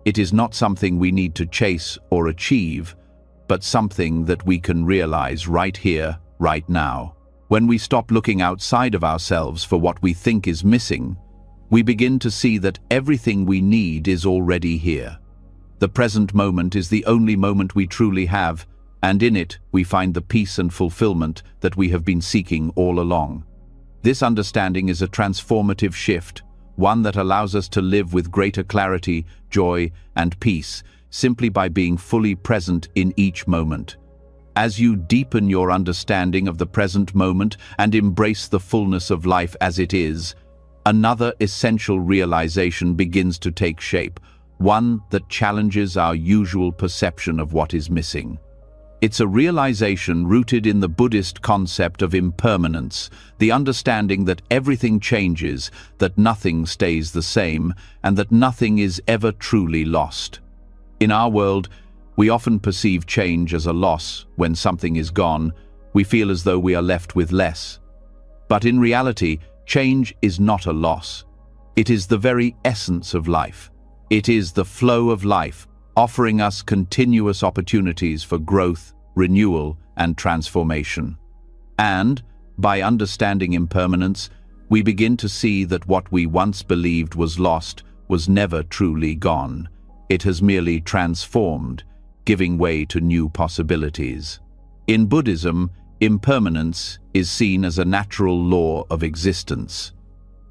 It is not something we need to chase or achieve, but something that we can realize right here, right now. When we stop looking outside of ourselves for what we think is missing, we begin to see that everything we need is already here. The present moment is the only moment we truly have, and in it we find the peace and fulfillment that we have been seeking all along. This understanding is a transformative shift, one that allows us to live with greater clarity, joy, and peace, simply by being fully present in each moment. As you deepen your understanding of the present moment and embrace the fullness of life as it is, another essential realization begins to take shape, one that challenges our usual perception of what is missing. It's a realization rooted in the Buddhist concept of impermanence, the understanding that everything changes, that nothing stays the same, and that nothing is ever truly lost. In our world, we often perceive change as a loss. When something is gone, we feel as though we are left with less. But in reality, change is not a loss. It is the very essence of life. It is the flow of life, offering us continuous opportunities for growth, renewal, and transformation. And, by understanding impermanence, we begin to see that what we once believed was lost was never truly gone. It has merely transformed, giving way to new possibilities. In Buddhism, impermanence is seen as a natural law of existence.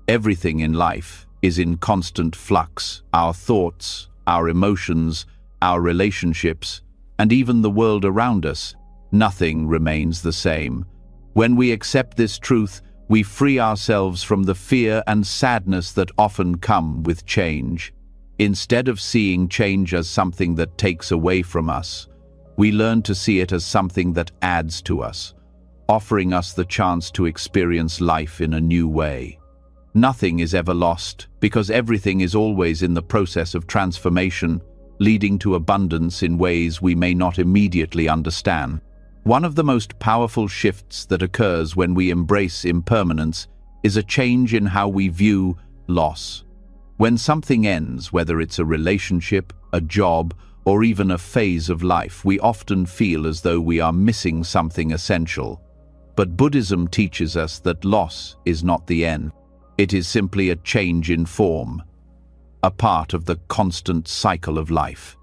Everything in life is in constant flux. Our thoughts, our emotions, our relationships, and even the world around us, nothing remains the same. When we accept this truth, we free ourselves from the fear and sadness that often come with change. Instead of seeing change as something that takes away from us, we learn to see it as something that adds to us, offering us the chance to experience life in a new way. Nothing is ever lost, because everything is always in the process of transformation, leading to abundance in ways we may not immediately understand. One of the most powerful shifts that occurs when we embrace impermanence is a change in how we view loss. When something ends, whether it's a relationship, a job, or even a phase of life, we often feel as though we are missing something essential. But Buddhism teaches us that loss is not the end. It is simply a change in form, a part of the constant cycle of life.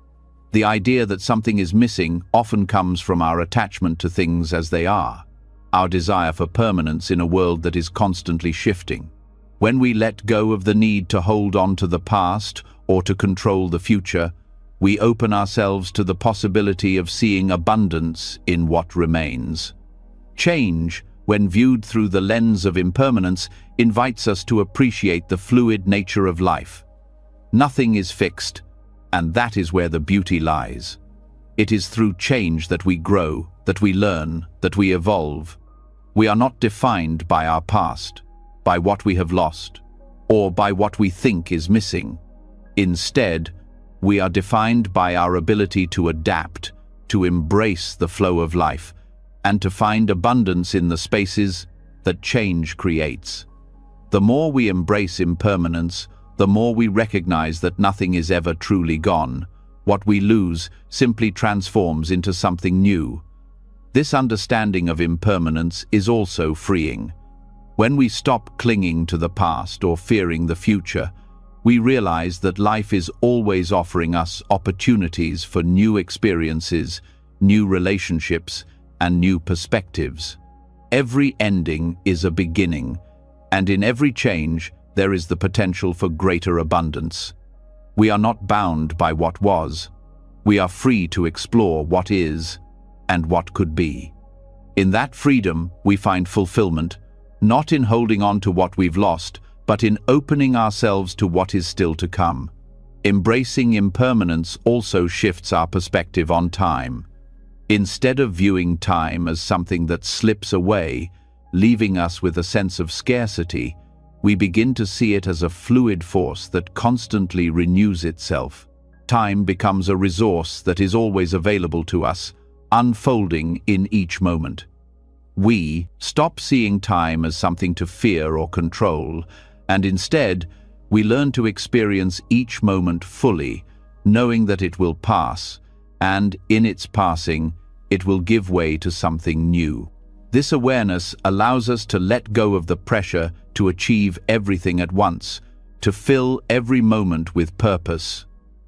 The idea that something is missing often comes from our attachment to things as they are, our desire for permanence in a world that is constantly shifting. When we let go of the need to hold on to the past or to control the future, we open ourselves to the possibility of seeing abundance in what remains. Change, when viewed through the lens of impermanence, invites us to appreciate the fluid nature of life. Nothing is fixed, and that is where the beauty lies. It is through change that we grow, that we learn, that we evolve. We are not defined by our past, by what we have lost, or by what we think is missing. Instead, we are defined by our ability to adapt, to embrace the flow of life, and to find abundance in the spaces that change creates. The more we embrace impermanence, the more we recognize that nothing is ever truly gone. What we lose simply transforms into something new. This understanding of impermanence is also freeing. When we stop clinging to the past or fearing the future, we realize that life is always offering us opportunities for new experiences, new relationships, and new perspectives. Every ending is a beginning, and in every change, there is the potential for greater abundance. We are not bound by what was. We are free to explore what is and what could be. In that freedom, we find fulfillment, not in holding on to what we've lost, but in opening ourselves to what is still to come. Embracing impermanence also shifts our perspective on time. Instead of viewing time as something that slips away, leaving us with a sense of scarcity, we begin to see it as a fluid force that constantly renews itself. Time becomes a resource that is always available to us, unfolding in each moment. We stop seeing time as something to fear or control, and instead, we learn to experience each moment fully, knowing that it will pass, and in its passing, it will give way to something new. This awareness allows us to let go of the pressure to achieve everything at once, to fill every moment with purpose,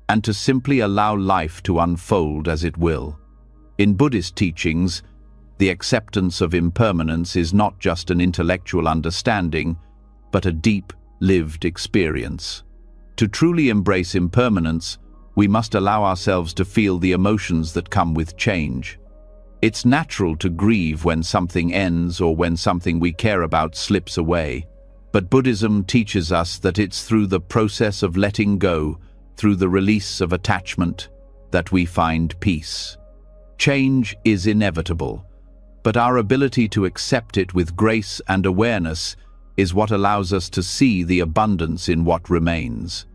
and to simply allow life to unfold as it will. In Buddhist teachings, the acceptance of impermanence is not just an intellectual understanding, but a deep, lived experience. To truly embrace impermanence, we must allow ourselves to feel the emotions that come with change. It's natural to grieve when something ends or when something we care about slips away. But Buddhism teaches us that it's through the process of letting go, through the release of attachment, that we find peace. Change is inevitable, but our ability to accept it with grace and awareness is what allows us to see the abundance in what remains.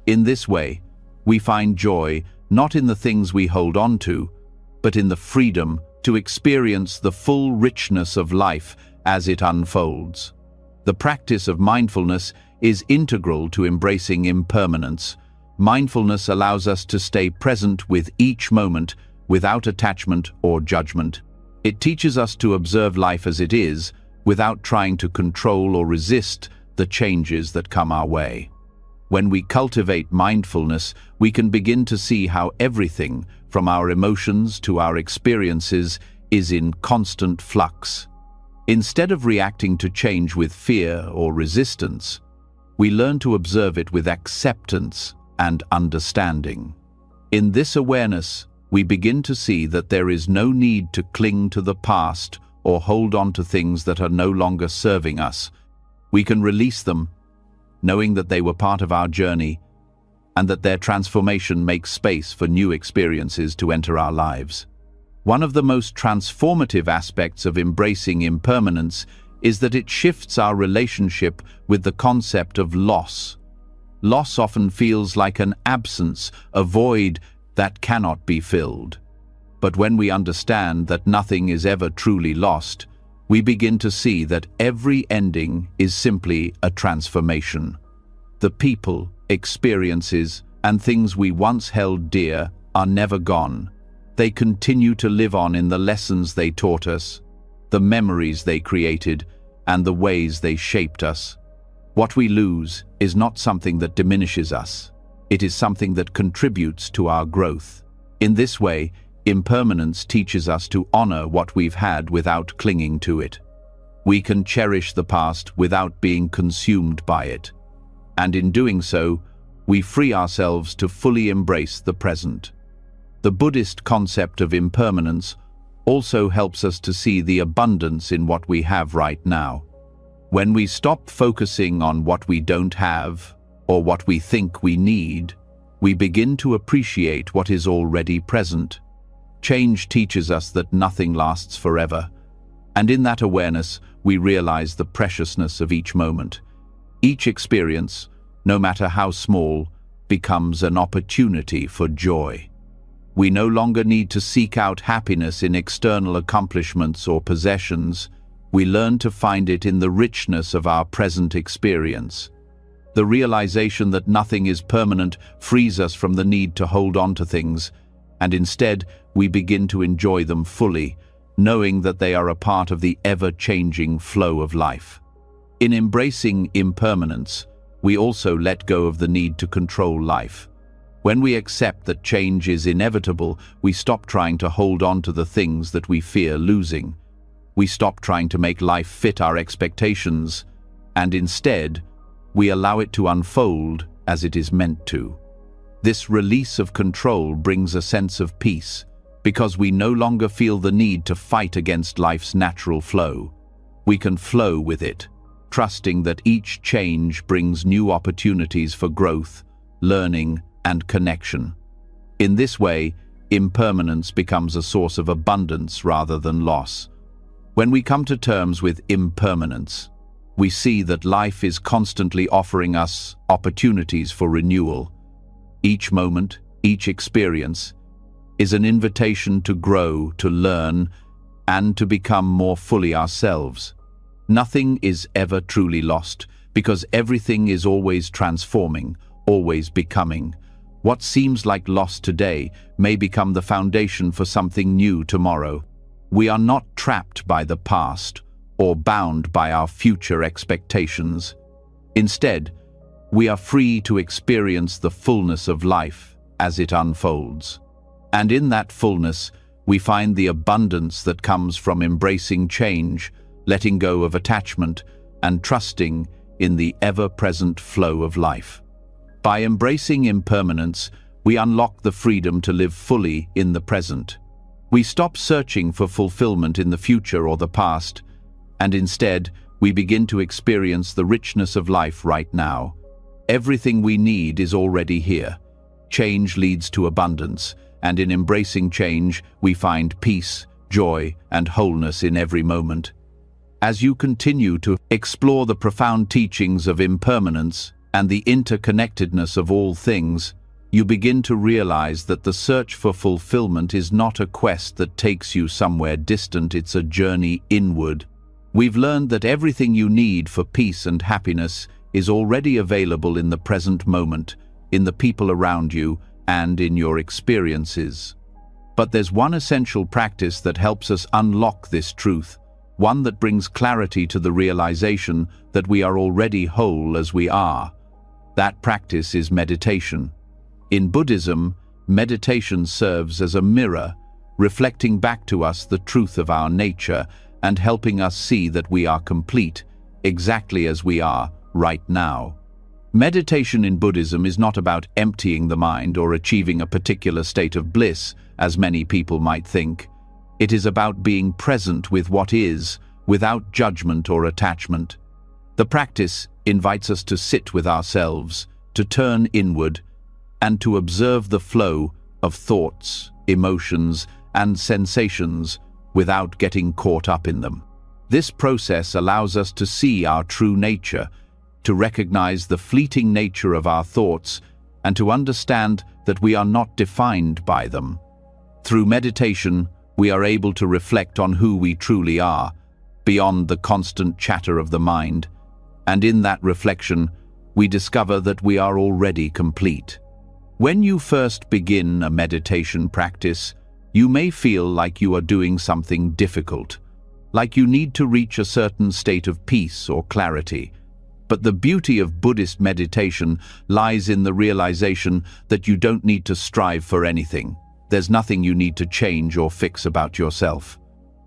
In this way, we find joy not in the things we hold on to, but in the freedom to experience the full richness of life as it unfolds. The practice of mindfulness is integral to embracing impermanence. Mindfulness allows us to stay present with each moment without attachment or judgment. It teaches us to observe life as it is, without trying to control or resist the changes that come our way. When we cultivate mindfulness, we can begin to see how everything, from our emotions to our experiences, is in constant flux. Instead of reacting to change with fear or resistance, we learn to observe it with acceptance and understanding. In this awareness, we begin to see that there is no need to cling to the past or hold on to things that are no longer serving us. We can release them, knowing that they were part of our journey, and that their transformation makes space for new experiences to enter our lives. One of the most transformative aspects of embracing impermanence is that it shifts our relationship with the concept of loss. Loss often feels like an absence, a void that cannot be filled. But when we understand that nothing is ever truly lost, we begin to see that every ending is simply a transformation. The people, experiences, and things we once held dear are never gone. They continue to live on in the lessons they taught us, the memories they created, and the ways they shaped us. What we lose is not something that diminishes us. It is something that contributes to our growth. In this way, impermanence teaches us to honor what we've had without clinging to it. We can cherish the past without being consumed by it. And in doing so, we free ourselves to fully embrace the present. The Buddhist concept of impermanence also helps us to see the abundance in what we have right now. When we stop focusing on what we don't have or what we think we need, we begin to appreciate what is already present. Change teaches us that nothing lasts forever, and in that awareness, we realize the preciousness of each moment. Each experience, no matter how small, becomes an opportunity for joy. We no longer need to seek out happiness in external accomplishments or possessions. We learn to find it in the richness of our present experience. The realization that nothing is permanent frees us from the need to hold on to things, and instead we begin to enjoy them fully, knowing that they are a part of the ever-changing flow of life. In embracing impermanence, we also let go of the need to control life. When we accept that change is inevitable, we stop trying to hold on to the things that we fear losing. We stop trying to make life fit our expectations, and instead, we allow it to unfold as it is meant to. This release of control brings a sense of peace, because we no longer feel the need to fight against life's natural flow. We can flow with it, trusting that each change brings new opportunities for growth, learning, and connection. In this way, impermanence becomes a source of abundance rather than loss. When we come to terms with impermanence, we see that life is constantly offering us opportunities for renewal. Each moment, each experience, is an invitation to grow, to learn, and to become more fully ourselves. Nothing is ever truly lost, because everything is always transforming, always becoming. What seems like loss today may become the foundation for something new tomorrow. We are not trapped by the past or bound by our future expectations. Instead, we are free to experience the fullness of life as it unfolds. And in that fullness, we find the abundance that comes from embracing change, letting go of attachment, and trusting in the ever-present flow of life. By embracing impermanence, we unlock the freedom to live fully in the present. We stop searching for fulfillment in the future or the past, and instead, we begin to experience the richness of life right now. Everything we need is already here. Change leads to abundance, and in embracing change, we find peace, joy, and wholeness in every moment. As you continue to explore the profound teachings of impermanence and the interconnectedness of all things, you begin to realize that the search for fulfillment is not a quest that takes you somewhere distant, it's a journey inward. We've learned that everything you need for peace and happiness is already available in the present moment, in the people around you, and in your experiences. But there's one essential practice that helps us unlock this truth, one that brings clarity to the realization that we are already whole as we are. That practice is meditation. In Buddhism, meditation serves as a mirror, reflecting back to us the truth of our nature and helping us see that we are complete, exactly as we are right now. Meditation in Buddhism is not about emptying the mind or achieving a particular state of bliss, as many people might think. It is about being present with what is, without judgment or attachment. The practice invites us to sit with ourselves, to turn inward, and to observe the flow of thoughts, emotions, and sensations without getting caught up in them. This process allows us to see our true nature, to recognize the fleeting nature of our thoughts, and to understand that we are not defined by them. Through meditation, we are able to reflect on who we truly are, beyond the constant chatter of the mind, and in that reflection, we discover that we are already complete. When you first begin a meditation practice, you may feel like you are doing something difficult, like you need to reach a certain state of peace or clarity. But the beauty of Buddhist meditation lies in the realization that you don't need to strive for anything. There's nothing you need to change or fix about yourself.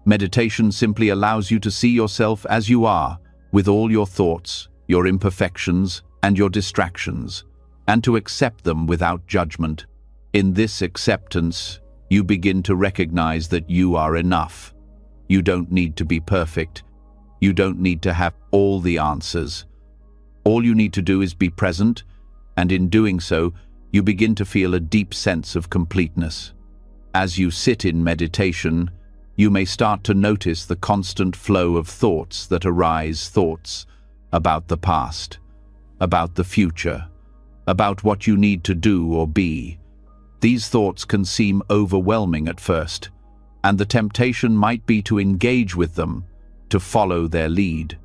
Meditation simply allows you to see yourself as you are, with all your thoughts, your imperfections, and your distractions, and to accept them without judgment. In this acceptance, you begin to recognize that you are enough. You don't need to be perfect. You don't need to have all the answers. All you need to do is be present, and in doing so, you begin to feel a deep sense of completeness. As you sit in meditation, you may start to notice the constant flow of thoughts that arise, thoughts about the past, about the future, about what you need to do or be. These thoughts can seem overwhelming at first, and the temptation might be to engage with them, to follow their lead.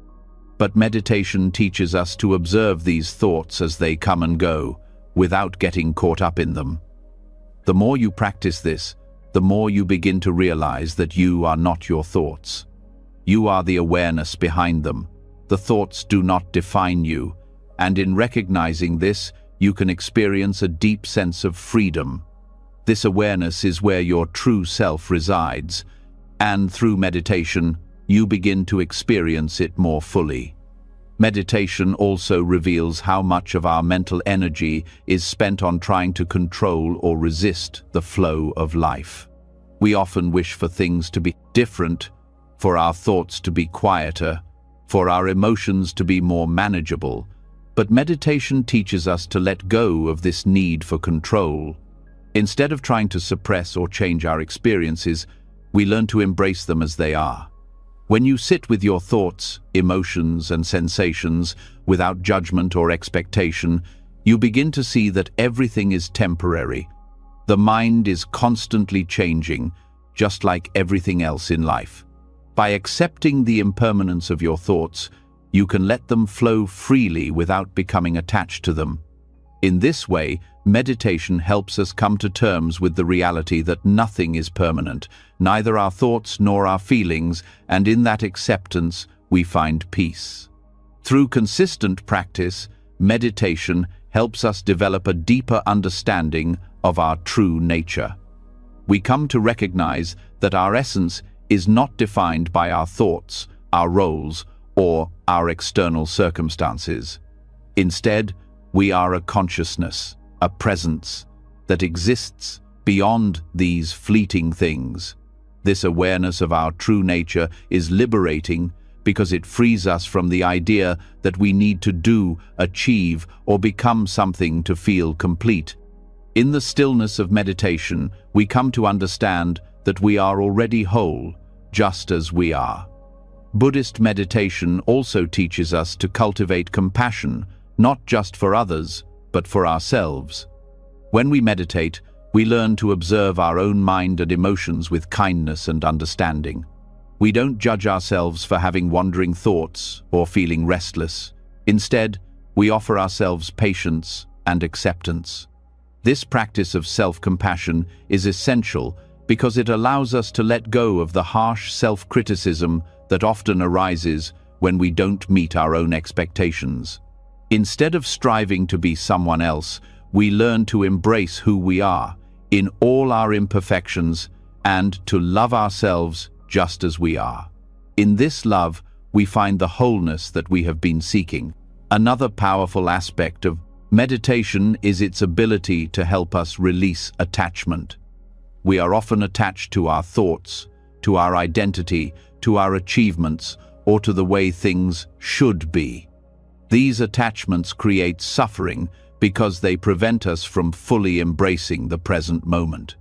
But meditation teaches us to observe these thoughts as they come and go, without getting caught up in them. The more you practice this, the more you begin to realize that you are not your thoughts. You are the awareness behind them. The thoughts do not define you, and in recognizing this, you can experience a deep sense of freedom. This awareness is where your true self resides, and through meditation, you begin to experience it more fully. Meditation also reveals how much of our mental energy is spent on trying to control or resist the flow of life. We often wish for things to be different, for our thoughts to be quieter, for our emotions to be more manageable. But meditation teaches us to let go of this need for control. Instead of trying to suppress or change our experiences, we learn to embrace them as they are. When you sit with your thoughts, emotions, and sensations without judgment or expectation, you begin to see that everything is temporary. The mind is constantly changing, just like everything else in life. By accepting the impermanence of your thoughts, you can let them flow freely without becoming attached to them. In this way, meditation helps us come to terms with the reality that nothing is permanent, neither our thoughts nor our feelings, and in that acceptance, we find peace. Through consistent practice, meditation helps us develop a deeper understanding of our true nature. We come to recognize that our essence is not defined by our thoughts, our roles, or our external circumstances. Instead, we are a consciousness, a presence that exists beyond these fleeting things. This awareness of our true nature is liberating because it frees us from the idea that we need to do, achieve, or become something to feel complete. In the stillness of meditation, we come to understand that we are already whole, just as we are. Buddhist meditation also teaches us to cultivate compassion, not just for others, but for ourselves. When we meditate, we learn to observe our own mind and emotions with kindness and understanding. We don't judge ourselves for having wandering thoughts or feeling restless. Instead, we offer ourselves patience and acceptance. This practice of self-compassion is essential because it allows us to let go of the harsh self-criticism that often arises when we don't meet our own expectations. Instead of striving to be someone else, we learn to embrace who we are, in all our imperfections, and to love ourselves just as we are. In this love, we find the wholeness that we have been seeking. Another powerful aspect of meditation is its ability to help us release attachment. We are often attached to our thoughts, to our identity, to our achievements, or to the way things should be. These attachments create suffering because they prevent us from fully embracing the present moment.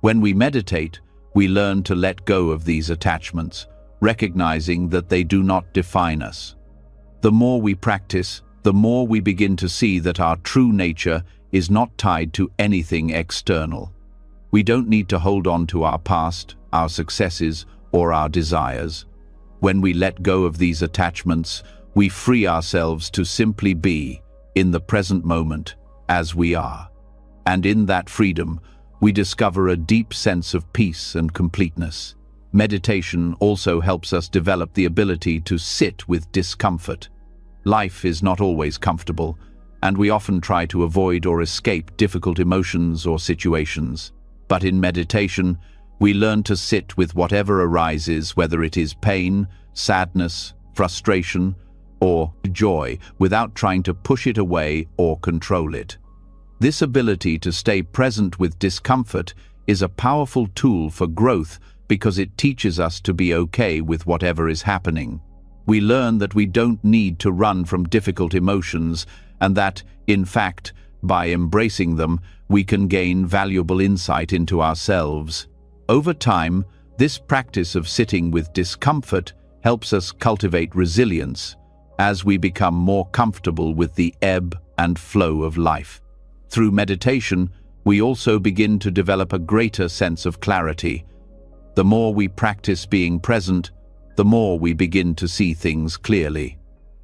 When we meditate, we learn to let go of these attachments, recognizing that they do not define us. The more we practice, the more we begin to see that our true nature is not tied to anything external. We don't need to hold on to our past, our successes, or our desires. When we let go of these attachments, we free ourselves to simply be in the present moment as we are. And in that freedom, we discover a deep sense of peace and completeness. Meditation also helps us develop the ability to sit with discomfort. Life is not always comfortable, and we often try to avoid or escape difficult emotions or situations. But in meditation, we learn to sit with whatever arises, whether it is pain, sadness, frustration, or joy, without trying to push it away or control it. This ability to stay present with discomfort is a powerful tool for growth because it teaches us to be okay with whatever is happening. We learn that we don't need to run from difficult emotions and that, in fact, by embracing them, we can gain valuable insight into ourselves. Over time, this practice of sitting with discomfort helps us cultivate resilience as we become more comfortable with the ebb and flow of life. Through meditation, we also begin to develop a greater sense of clarity. The more we practice being present, the more we begin to see things clearly.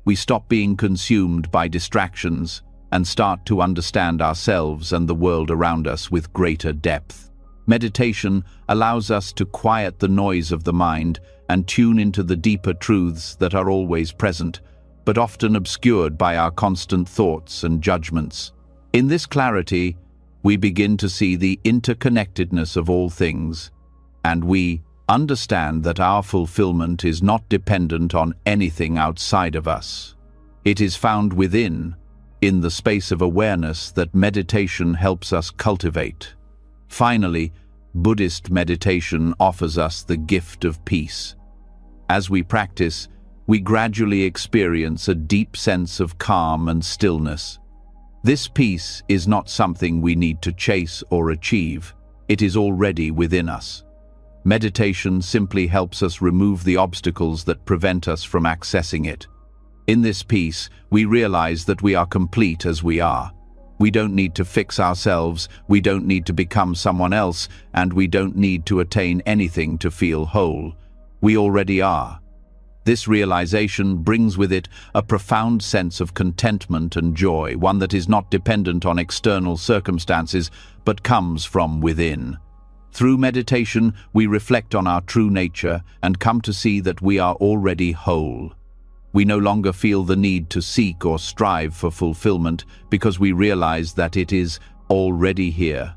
We stop being consumed by distractions and start to understand ourselves and the world around us with greater depth. Meditation allows us to quiet the noise of the mind and tune into the deeper truths that are always present, but often obscured by our constant thoughts and judgments. In this clarity, we begin to see the interconnectedness of all things, and we understand that our fulfillment is not dependent on anything outside of us. It is found within, in the space of awareness that meditation helps us cultivate. Finally, Buddhist meditation offers us the gift of peace. As we practice, we gradually experience a deep sense of calm and stillness. This peace is not something we need to chase or achieve. It is already within us. Meditation simply helps us remove the obstacles that prevent us from accessing it. In this peace, we realize that we are complete as we are. We don't need to fix ourselves, we don't need to become someone else, and we don't need to attain anything to feel whole. We already are. This realization brings with it a profound sense of contentment and joy, one that is not dependent on external circumstances, but comes from within. Through meditation, we reflect on our true nature and come to see that we are already whole. We no longer feel the need to seek or strive for fulfillment because we realize that it is already here,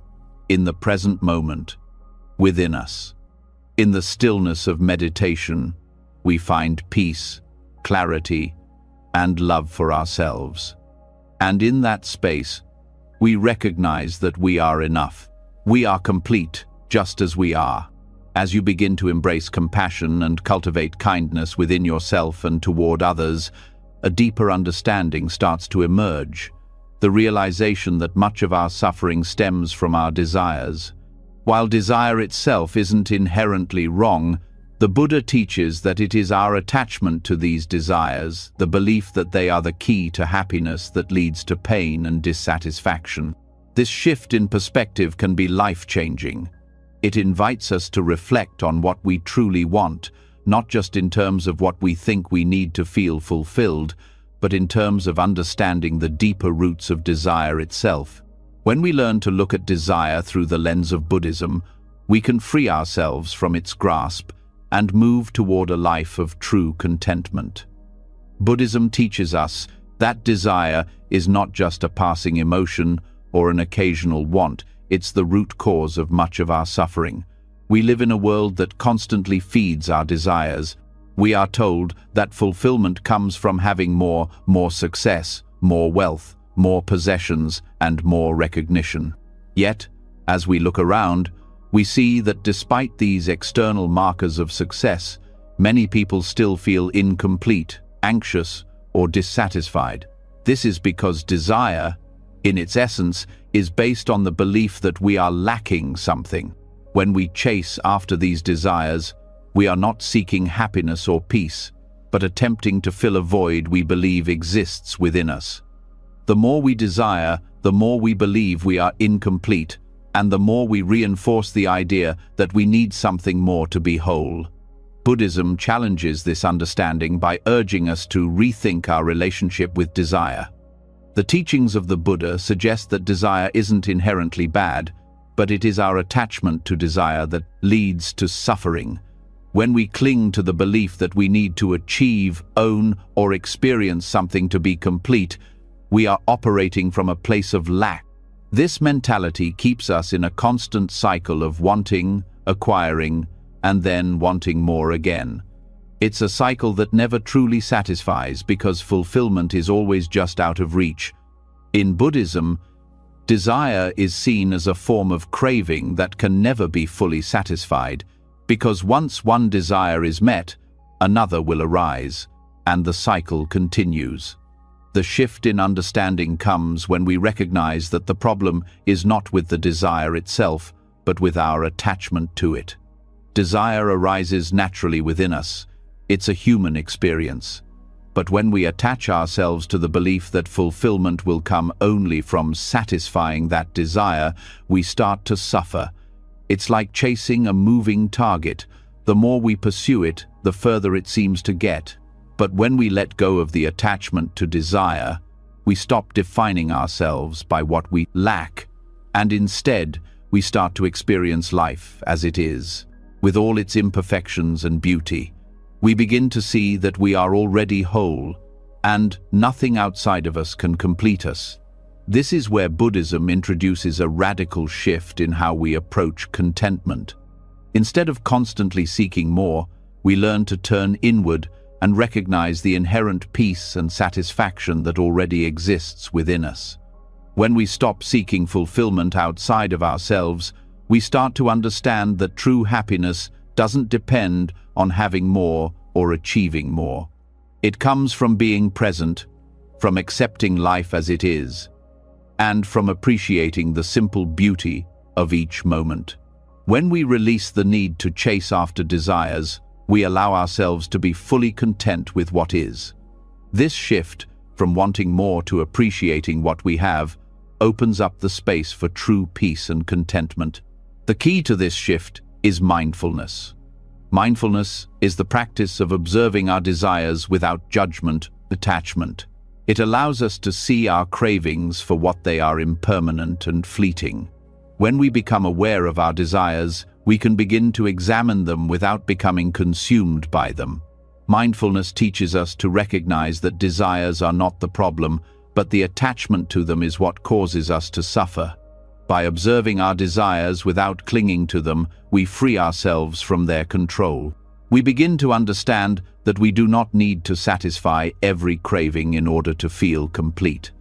in the present moment, within us. In the stillness of meditation, we find peace, clarity, and love for ourselves. And in that space, we recognize that we are enough. We are complete, just as we are. As you begin to embrace compassion and cultivate kindness within yourself and toward others, a deeper understanding starts to emerge. The realization that much of our suffering stems from our desires. While desire itself isn't inherently wrong, the Buddha teaches that it is our attachment to these desires, the belief that they are the key to happiness, that leads to pain and dissatisfaction. This shift in perspective can be life-changing. It invites us to reflect on what we truly want, not just in terms of what we think we need to feel fulfilled, but in terms of understanding the deeper roots of desire itself. When we learn to look at desire through the lens of Buddhism, we can free ourselves from its grasp and move toward a life of true contentment. Buddhism teaches us that desire is not just a passing emotion or an occasional want. It's the root cause of much of our suffering. We live in a world that constantly feeds our desires. We are told that fulfillment comes from having more success, more wealth, more possessions, and more recognition. Yet, as we look around, we see that despite these external markers of success, many people still feel incomplete, anxious, or dissatisfied. This is because desire, in its essence, is based on the belief that we are lacking something. When we chase after these desires, we are not seeking happiness or peace, but attempting to fill a void we believe exists within us. The more we desire, the more we believe we are incomplete, and the more we reinforce the idea that we need something more to be whole. Buddhism challenges this understanding by urging us to rethink our relationship with desire. The teachings of the Buddha suggest that desire isn't inherently bad, but it is our attachment to desire that leads to suffering. When we cling to the belief that we need to achieve, own, or experience something to be complete, we are operating from a place of lack. This mentality keeps us in a constant cycle of wanting, acquiring, and then wanting more again. It's a cycle that never truly satisfies because fulfillment is always just out of reach. In Buddhism, desire is seen as a form of craving that can never be fully satisfied, because once one desire is met, another will arise, and the cycle continues. The shift in understanding comes when we recognize that the problem is not with the desire itself, but with our attachment to it. Desire arises naturally within us. It's a human experience. But when we attach ourselves to the belief that fulfillment will come only from satisfying that desire, we start to suffer. It's like chasing a moving target. The more we pursue it, the further it seems to get. But when we let go of the attachment to desire, we stop defining ourselves by what we lack, and instead, we start to experience life as it is, with all its imperfections and beauty. We begin to see that we are already whole, and nothing outside of us can complete us. This is where Buddhism introduces a radical shift in how we approach contentment. Instead of constantly seeking more, we learn to turn inward and recognize the inherent peace and satisfaction that already exists within us. When we stop seeking fulfillment outside of ourselves, we start to understand that true happiness doesn't depend on having more or achieving more. It comes from being present, from accepting life as it is, and from appreciating the simple beauty of each moment. When we release the need to chase after desires, we allow ourselves to be fully content with what is. This shift, from wanting more to appreciating what we have, opens up the space for true peace and contentment. The key to this shift is mindfulness. Mindfulness is the practice of observing our desires without judgment, attachment. It allows us to see our cravings for what they are: impermanent and fleeting. When we become aware of our desires, we can begin to examine them without becoming consumed by them. Mindfulness teaches us to recognize that desires are not the problem, but the attachment to them is what causes us to suffer. By observing our desires without clinging to them, we free ourselves from their control. We begin to understand that we do not need to satisfy every craving in order to feel complete.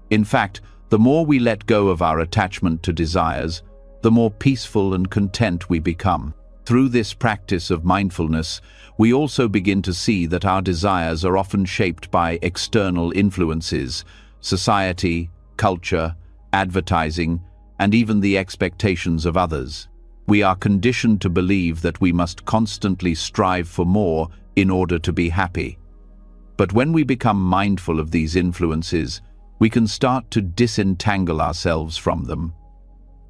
In fact, the more we let go of our attachment to desires, the more peaceful and content we become. Through this practice of mindfulness, we also begin to see that our desires are often shaped by external influences: society, culture, advertising, and even the expectations of others. We are conditioned to believe that we must constantly strive for more in order to be happy. But when we become mindful of these influences, we can start to disentangle ourselves from them.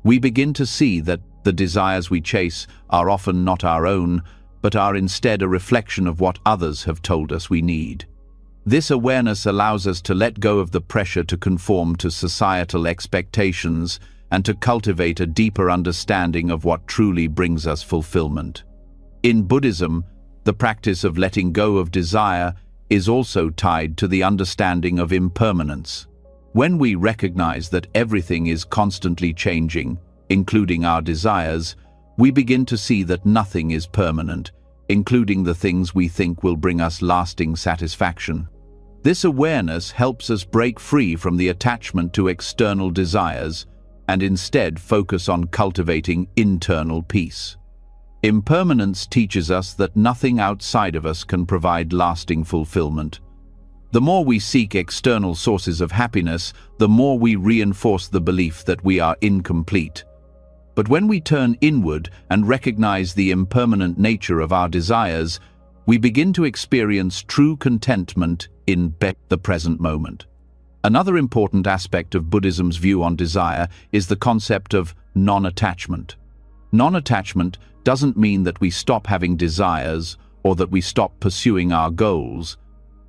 We begin to see that the desires we chase are often not our own, but are instead a reflection of what others have told us we need. This awareness allows us to let go of the pressure to conform to societal expectations and to cultivate a deeper understanding of what truly brings us fulfillment. In Buddhism, the practice of letting go of desire is also tied to the understanding of impermanence. When we recognize that everything is constantly changing, including our desires, we begin to see that nothing is permanent, including the things we think will bring us lasting satisfaction. This awareness helps us break free from the attachment to external desires and instead focus on cultivating internal peace. Impermanence teaches us that nothing outside of us can provide lasting fulfillment. The more we seek external sources of happiness, the more we reinforce the belief that we are incomplete. But when we turn inward and recognize the impermanent nature of our desires, we begin to experience true contentment in the present moment. Another important aspect of Buddhism's view on desire is the concept of non-attachment. Non-attachment doesn't mean that we stop having desires or that we stop pursuing our goals.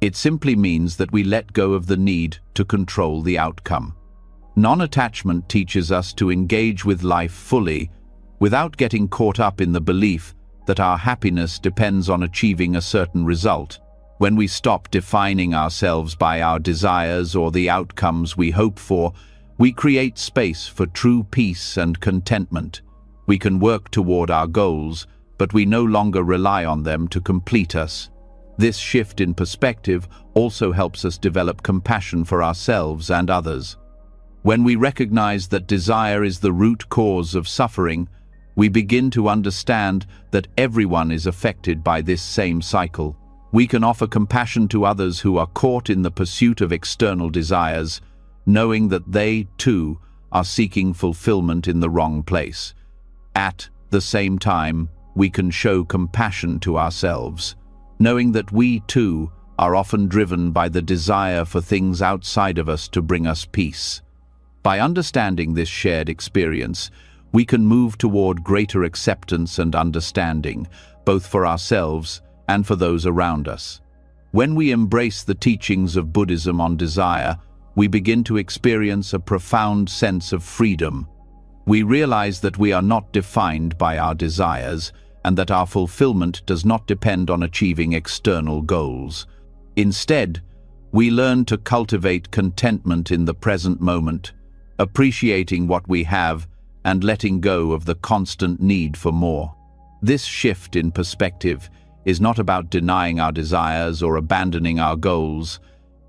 It simply means that we let go of the need to control the outcome. Non-attachment teaches us to engage with life fully, without getting caught up in the belief that our happiness depends on achieving a certain result. When we stop defining ourselves by our desires or the outcomes we hope for, we create space for true peace and contentment. We can work toward our goals, but we no longer rely on them to complete us. This shift in perspective also helps us develop compassion for ourselves and others. When we recognize that desire is the root cause of suffering, we begin to understand that everyone is affected by this same cycle. We can offer compassion to others who are caught in the pursuit of external desires, knowing that they, too, are seeking fulfillment in the wrong place. At the same time, we can show compassion to ourselves, knowing that we, too, are often driven by the desire for things outside of us to bring us peace. By understanding this shared experience, we can move toward greater acceptance and understanding, both for ourselves and for those around us. When we embrace the teachings of Buddhism on desire, we begin to experience a profound sense of freedom. We realize that we are not defined by our desires, and that our fulfillment does not depend on achieving external goals. Instead, we learn to cultivate contentment in the present moment, appreciating what we have and letting go of the constant need for more. This shift in perspective is not about denying our desires or abandoning our goals,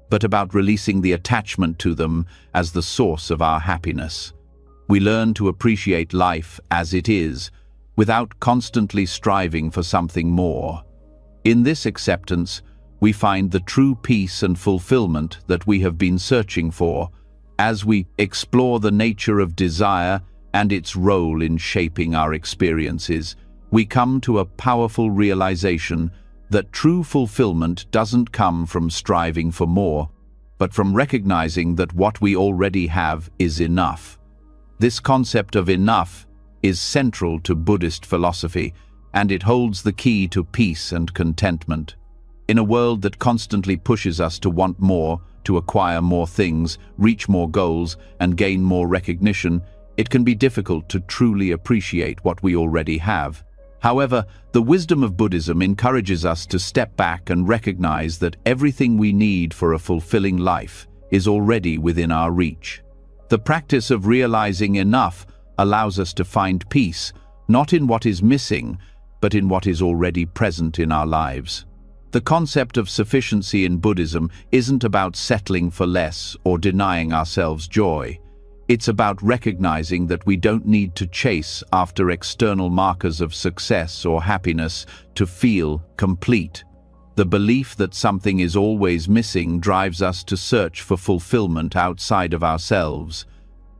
but about releasing the attachment to them as the source of our happiness. We learn to appreciate life as it is, without constantly striving for something more. In this acceptance, we find the true peace and fulfillment that we have been searching for. As we explore the nature of desire and its role in shaping our experiences, we come to a powerful realization that true fulfillment doesn't come from striving for more, but from recognizing that what we already have is enough. This concept of enough is central to Buddhist philosophy, and it holds the key to peace and contentment. In a world that constantly pushes us to want more, to acquire more things, reach more goals, and gain more recognition, it can be difficult to truly appreciate what we already have. However, the wisdom of Buddhism encourages us to step back and recognize that everything we need for a fulfilling life is already within our reach. The practice of realizing enough allows us to find peace, not in what is missing, but in what is already present in our lives. The concept of sufficiency in Buddhism isn't about settling for less or denying ourselves joy. It's about recognizing that we don't need to chase after external markers of success or happiness to feel complete. The belief that something is always missing drives us to search for fulfillment outside of ourselves.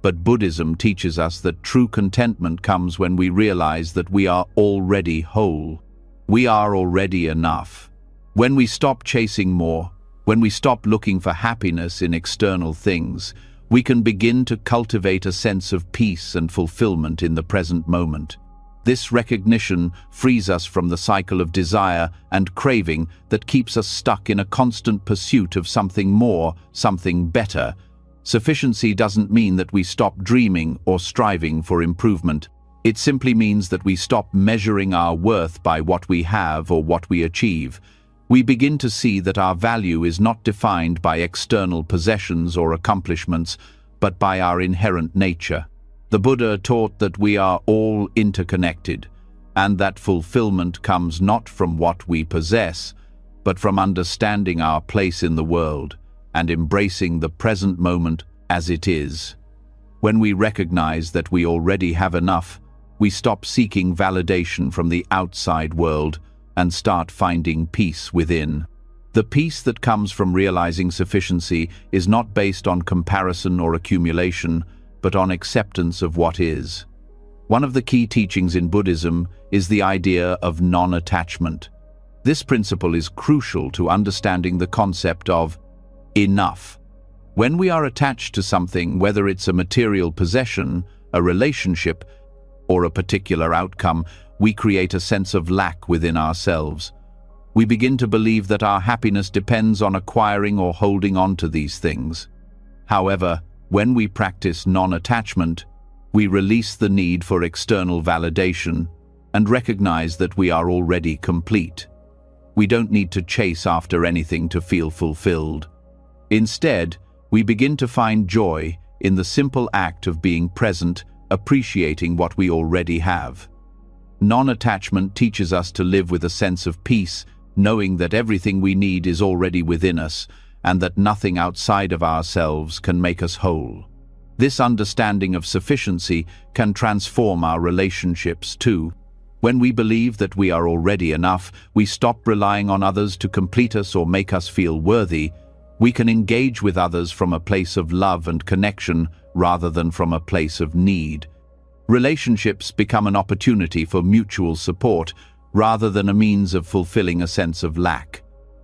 But Buddhism teaches us that true contentment comes when we realize that we are already whole. We are already enough. When we stop chasing more, when we stop looking for happiness in external things, we can begin to cultivate a sense of peace and fulfillment in the present moment. This recognition frees us from the cycle of desire and craving that keeps us stuck in a constant pursuit of something more, something better. Sufficiency doesn't mean that we stop dreaming or striving for improvement. It simply means that we stop measuring our worth by what we have or what we achieve. We begin to see that our value is not defined by external possessions or accomplishments, but by our inherent nature. The Buddha taught that we are all interconnected, and that fulfillment comes not from what we possess, but from understanding our place in the world and embracing the present moment as it is. When we recognize that we already have enough, we stop seeking validation from the outside world and start finding peace within. The peace that comes from realizing sufficiency is not based on comparison or accumulation, but on acceptance of what is. One of the key teachings in Buddhism is the idea of non-attachment. This principle is crucial to understanding the concept of enough. When we are attached to something, whether it's a material possession, a relationship, or a particular outcome, we create a sense of lack within ourselves. We begin to believe that our happiness depends on acquiring or holding on to these things. However, when we practice non-attachment, we release the need for external validation and recognize that we are already complete. We don't need to chase after anything to feel fulfilled. Instead, we begin to find joy in the simple act of being present, appreciating what we already have. Non-attachment teaches us to live with a sense of peace, knowing that everything we need is already within us and that nothing outside of ourselves can make us whole. This understanding of sufficiency can transform our relationships too. When we believe that we are already enough, we stop relying on others to complete us or make us feel worthy. We can engage with others from a place of love and connection rather than from a place of need. Relationships become an opportunity for mutual support rather than a means of fulfilling a sense of lack.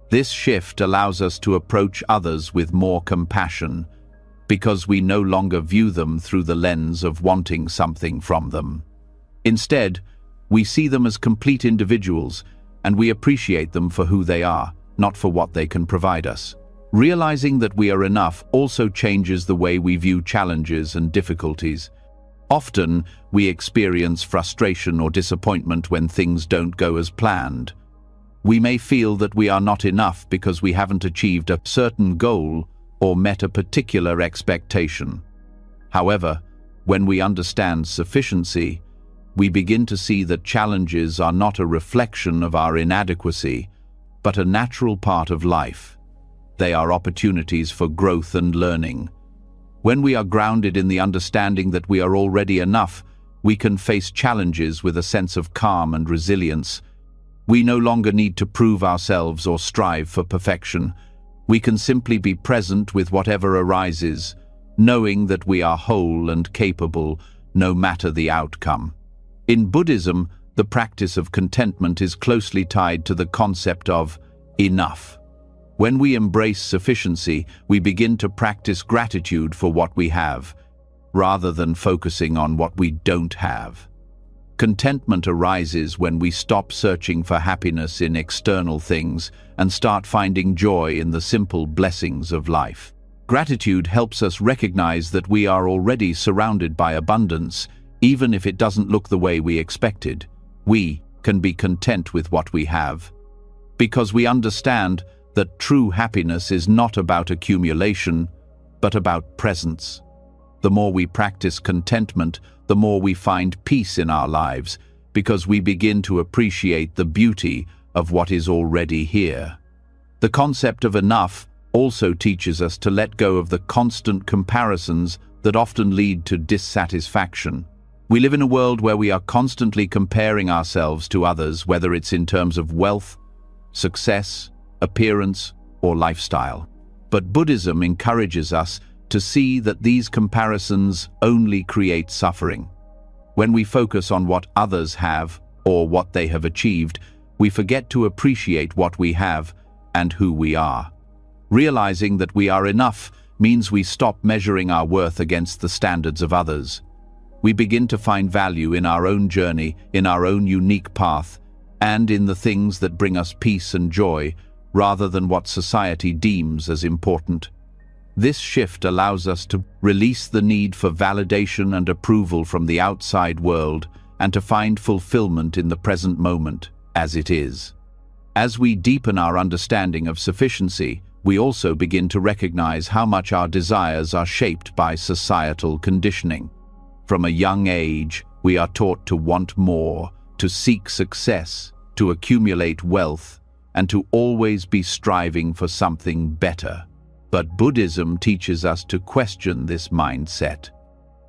This shift allows us to approach others with more compassion, because we no longer view them through the lens of wanting something from them. Instead, we see them as complete individuals, and we appreciate them for who they are, not for what they can provide us. Realizing that we are enough also changes the way we view challenges and difficulties. Often, we experience frustration or disappointment when things don't go as planned. We may feel that we are not enough because we haven't achieved a certain goal or met a particular expectation. However, when we understand sufficiency, we begin to see that challenges are not a reflection of our inadequacy, but a natural part of life. They are opportunities for growth and learning. When we are grounded in the understanding that we are already enough, we can face challenges with a sense of calm and resilience. We no longer need to prove ourselves or strive for perfection. We can simply be present with whatever arises, knowing that we are whole and capable, no matter the outcome. In Buddhism, the practice of contentment is closely tied to the concept of enough. When we embrace sufficiency, we begin to practice gratitude for what we have, rather than focusing on what we don't have. Contentment arises when we stop searching for happiness in external things and start finding joy in the simple blessings of life. Gratitude helps us recognize that we are already surrounded by abundance, even if it doesn't look the way we expected. We can be content with what we have, because we understand that true happiness is not about accumulation, but about presence. The more we practice contentment, the more we find peace in our lives, because we begin to appreciate the beauty of what is already here. The concept of enough also teaches us to let go of the constant comparisons that often lead to dissatisfaction. We live in a world where we are constantly comparing ourselves to others, whether it's in terms of wealth, success, appearance, or lifestyle. But Buddhism encourages us to see that these comparisons only create suffering. When we focus on what others have or what they have achieved, we forget to appreciate what we have and who we are. Realizing that we are enough means we stop measuring our worth against the standards of others. We begin to find value in our own journey, in our own unique path, and in the things that bring us peace and joy, rather than what society deems as important. This shift allows us to release the need for validation and approval from the outside world and to find fulfillment in the present moment, as it is. As we deepen our understanding of sufficiency, we also begin to recognize how much our desires are shaped by societal conditioning. From a young age, we are taught to want more, to seek success, to accumulate wealth, and to always be striving for something better. But Buddhism teaches us to question this mindset.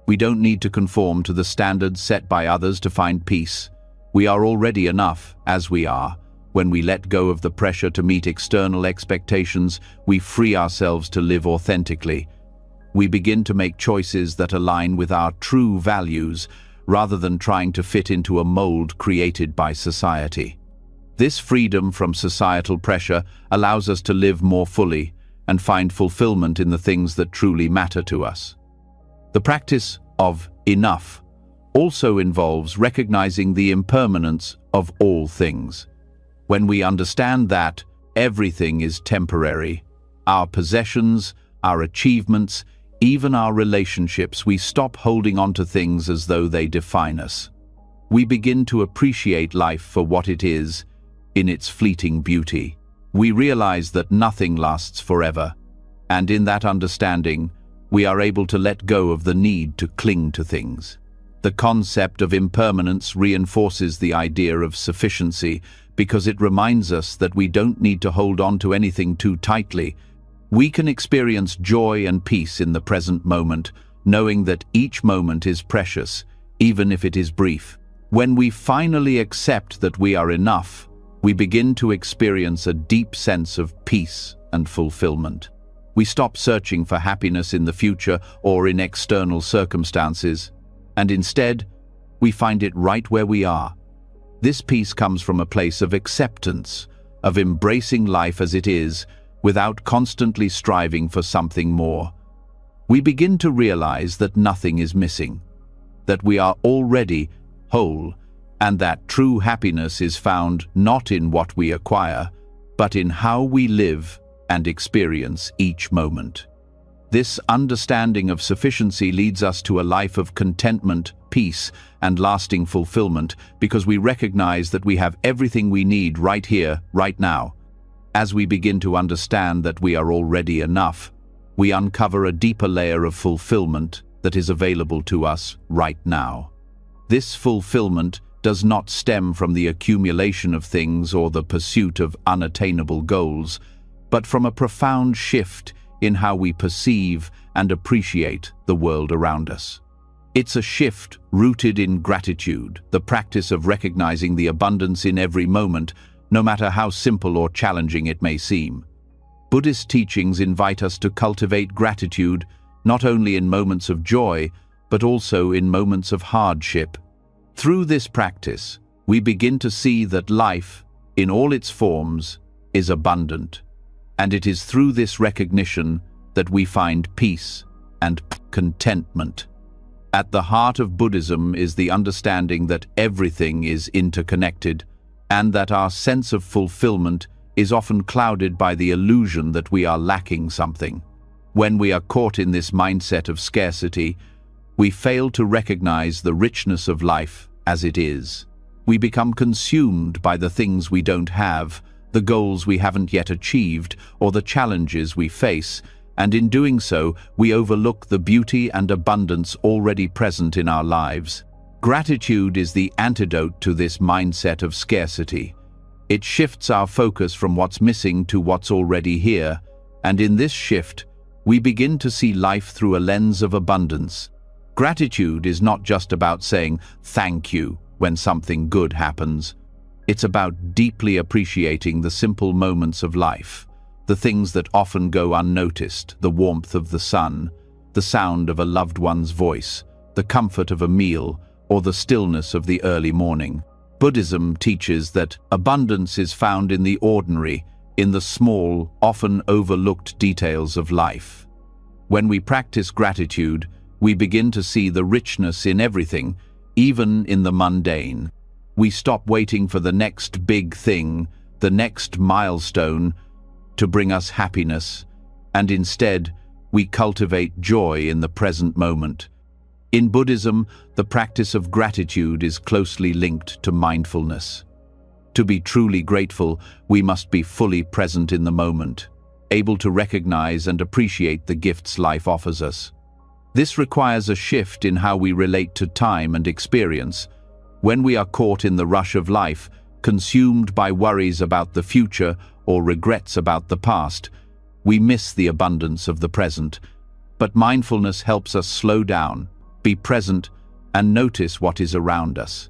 We don't need to conform to the standards set by others to find peace. We are already enough as we are. When we let go of the pressure to meet external expectations, we free ourselves to live authentically. We begin to make choices that align with our true values, rather than trying to fit into a mold created by society. This freedom from societal pressure allows us to live more fully and find fulfillment in the things that truly matter to us. The practice of enough also involves recognizing the impermanence of all things. When we understand that everything is temporary, our possessions, our achievements, even our relationships, we stop holding on to things as though they define us. We begin to appreciate life for what it is, in its fleeting beauty. We realize that nothing lasts forever, and in that understanding, we are able to let go of the need to cling to things. The concept of impermanence reinforces the idea of sufficiency because it reminds us that we don't need to hold on to anything too tightly. We can experience joy and peace in the present moment, knowing that each moment is precious, even if it is brief. When we finally accept that we are enough, we begin to experience a deep sense of peace and fulfillment. We stop searching for happiness in the future or in external circumstances, and instead, we find it right where we are. This peace comes from a place of acceptance, of embracing life as it is, without constantly striving for something more. We begin to realize that nothing is missing, that we are already whole, and that true happiness is found not in what we acquire, but in how we live and experience each moment. This understanding of sufficiency leads us to a life of contentment, peace, and lasting fulfillment because we recognize that we have everything we need right here, right now. As we begin to understand that we are already enough, we uncover a deeper layer of fulfillment that is available to us right now. This fulfillment does not stem from the accumulation of things or the pursuit of unattainable goals, but from a profound shift in how we perceive and appreciate the world around us. It's a shift rooted in gratitude, the practice of recognizing the abundance in every moment, no matter how simple or challenging it may seem. Buddhist teachings invite us to cultivate gratitude not only in moments of joy, but also in moments of hardship. Through this practice, we begin to see that life, in all its forms, is abundant. And it is through this recognition that we find peace and contentment. At the heart of Buddhism is the understanding that everything is interconnected, and that our sense of fulfillment is often clouded by the illusion that we are lacking something. When we are caught in this mindset of scarcity, we fail to recognize the richness of life as it is. We become consumed by the things we don't have, the goals we haven't yet achieved, or the challenges we face, and in doing so, we overlook the beauty and abundance already present in our lives. Gratitude is the antidote to this mindset of scarcity. It shifts our focus from what's missing to what's already here, and in this shift, we begin to see life through a lens of abundance. Gratitude is not just about saying thank you when something good happens. It's about deeply appreciating the simple moments of life, the things that often go unnoticed, the warmth of the sun, the sound of a loved one's voice, the comfort of a meal, or the stillness of the early morning. Buddhism teaches that abundance is found in the ordinary, in the small, often overlooked details of life. When we practice gratitude, we begin to see the richness in everything, even in the mundane. We stop waiting for the next big thing, the next milestone, to bring us happiness, and instead, we cultivate joy in the present moment. In Buddhism, the practice of gratitude is closely linked to mindfulness. To be truly grateful, we must be fully present in the moment, able to recognize and appreciate the gifts life offers us. This requires a shift in how we relate to time and experience. When we are caught in the rush of life, consumed by worries about the future or regrets about the past, we miss the abundance of the present. But mindfulness helps us slow down, be present, and notice what is around us.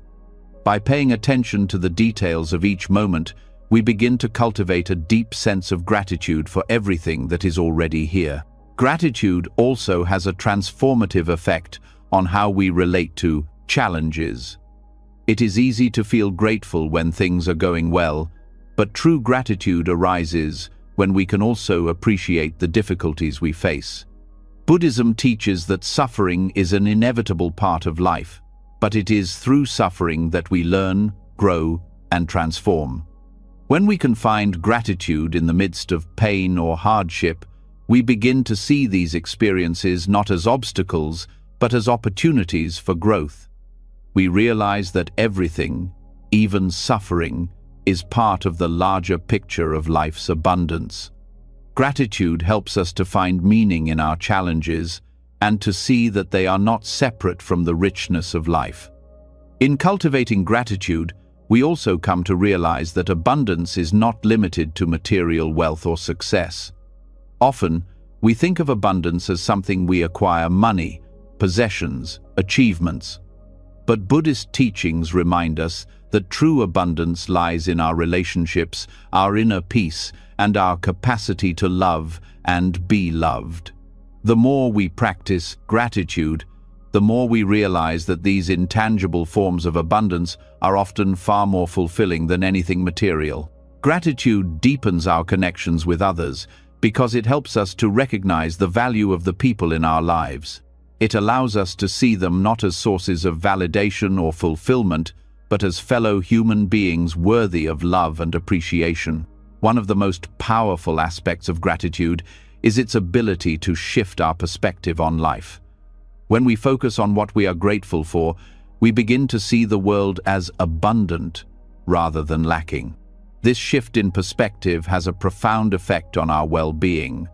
By paying attention to the details of each moment, we begin to cultivate a deep sense of gratitude for everything that is already here. Gratitude also has a transformative effect on how we relate to challenges. It is easy to feel grateful when things are going well, but true gratitude arises when we can also appreciate the difficulties we face. Buddhism teaches that suffering is an inevitable part of life, but it is through suffering that we learn, grow, and transform. When we can find gratitude in the midst of pain or hardship, we begin to see these experiences not as obstacles, but as opportunities for growth. We realize that everything, even suffering, is part of the larger picture of life's abundance. Gratitude helps us to find meaning in our challenges and to see that they are not separate from the richness of life. In cultivating gratitude, we also come to realize that abundance is not limited to material wealth or success. Often, we think of abundance as something we acquire: money, possessions, achievements. But Buddhist teachings remind us that true abundance lies in our relationships, our inner peace, and our capacity to love and be loved. The more we practice gratitude, the more we realize that these intangible forms of abundance are often far more fulfilling than anything material. Gratitude deepens our connections with others because it helps us to recognize the value of the people in our lives. It allows us to see them not as sources of validation or fulfillment, but as fellow human beings worthy of love and appreciation. One of the most powerful aspects of gratitude is its ability to shift our perspective on life. When we focus on what we are grateful for, we begin to see the world as abundant rather than lacking. This shift in perspective has a profound effect on our well-being.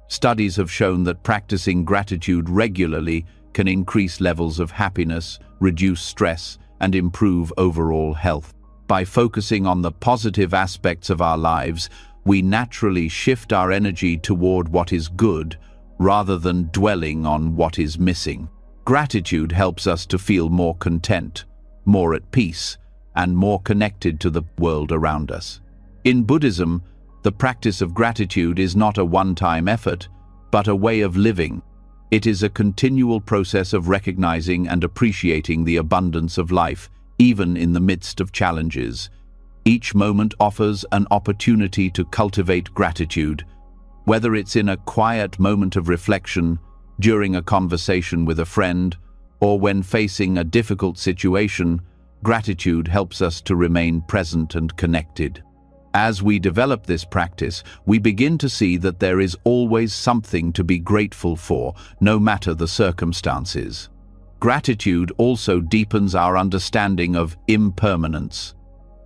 Studies have shown that practicing gratitude regularly can increase levels of happiness, reduce stress, and improve overall health. By focusing on the positive aspects of our lives, we naturally shift our energy toward what is good, rather than dwelling on what is missing. Gratitude helps us to feel more content, more at peace, and more connected to the world around us. In Buddhism, the practice of gratitude is not a one-time effort, but a way of living. It is a continual process of recognizing and appreciating the abundance of life, even in the midst of challenges. Each moment offers an opportunity to cultivate gratitude, whether it's in a quiet moment of reflection, during a conversation with a friend, or when facing a difficult situation. Gratitude helps us to remain present and connected. As we develop this practice, we begin to see that there is always something to be grateful for, no matter the circumstances. Gratitude also deepens our understanding of impermanence.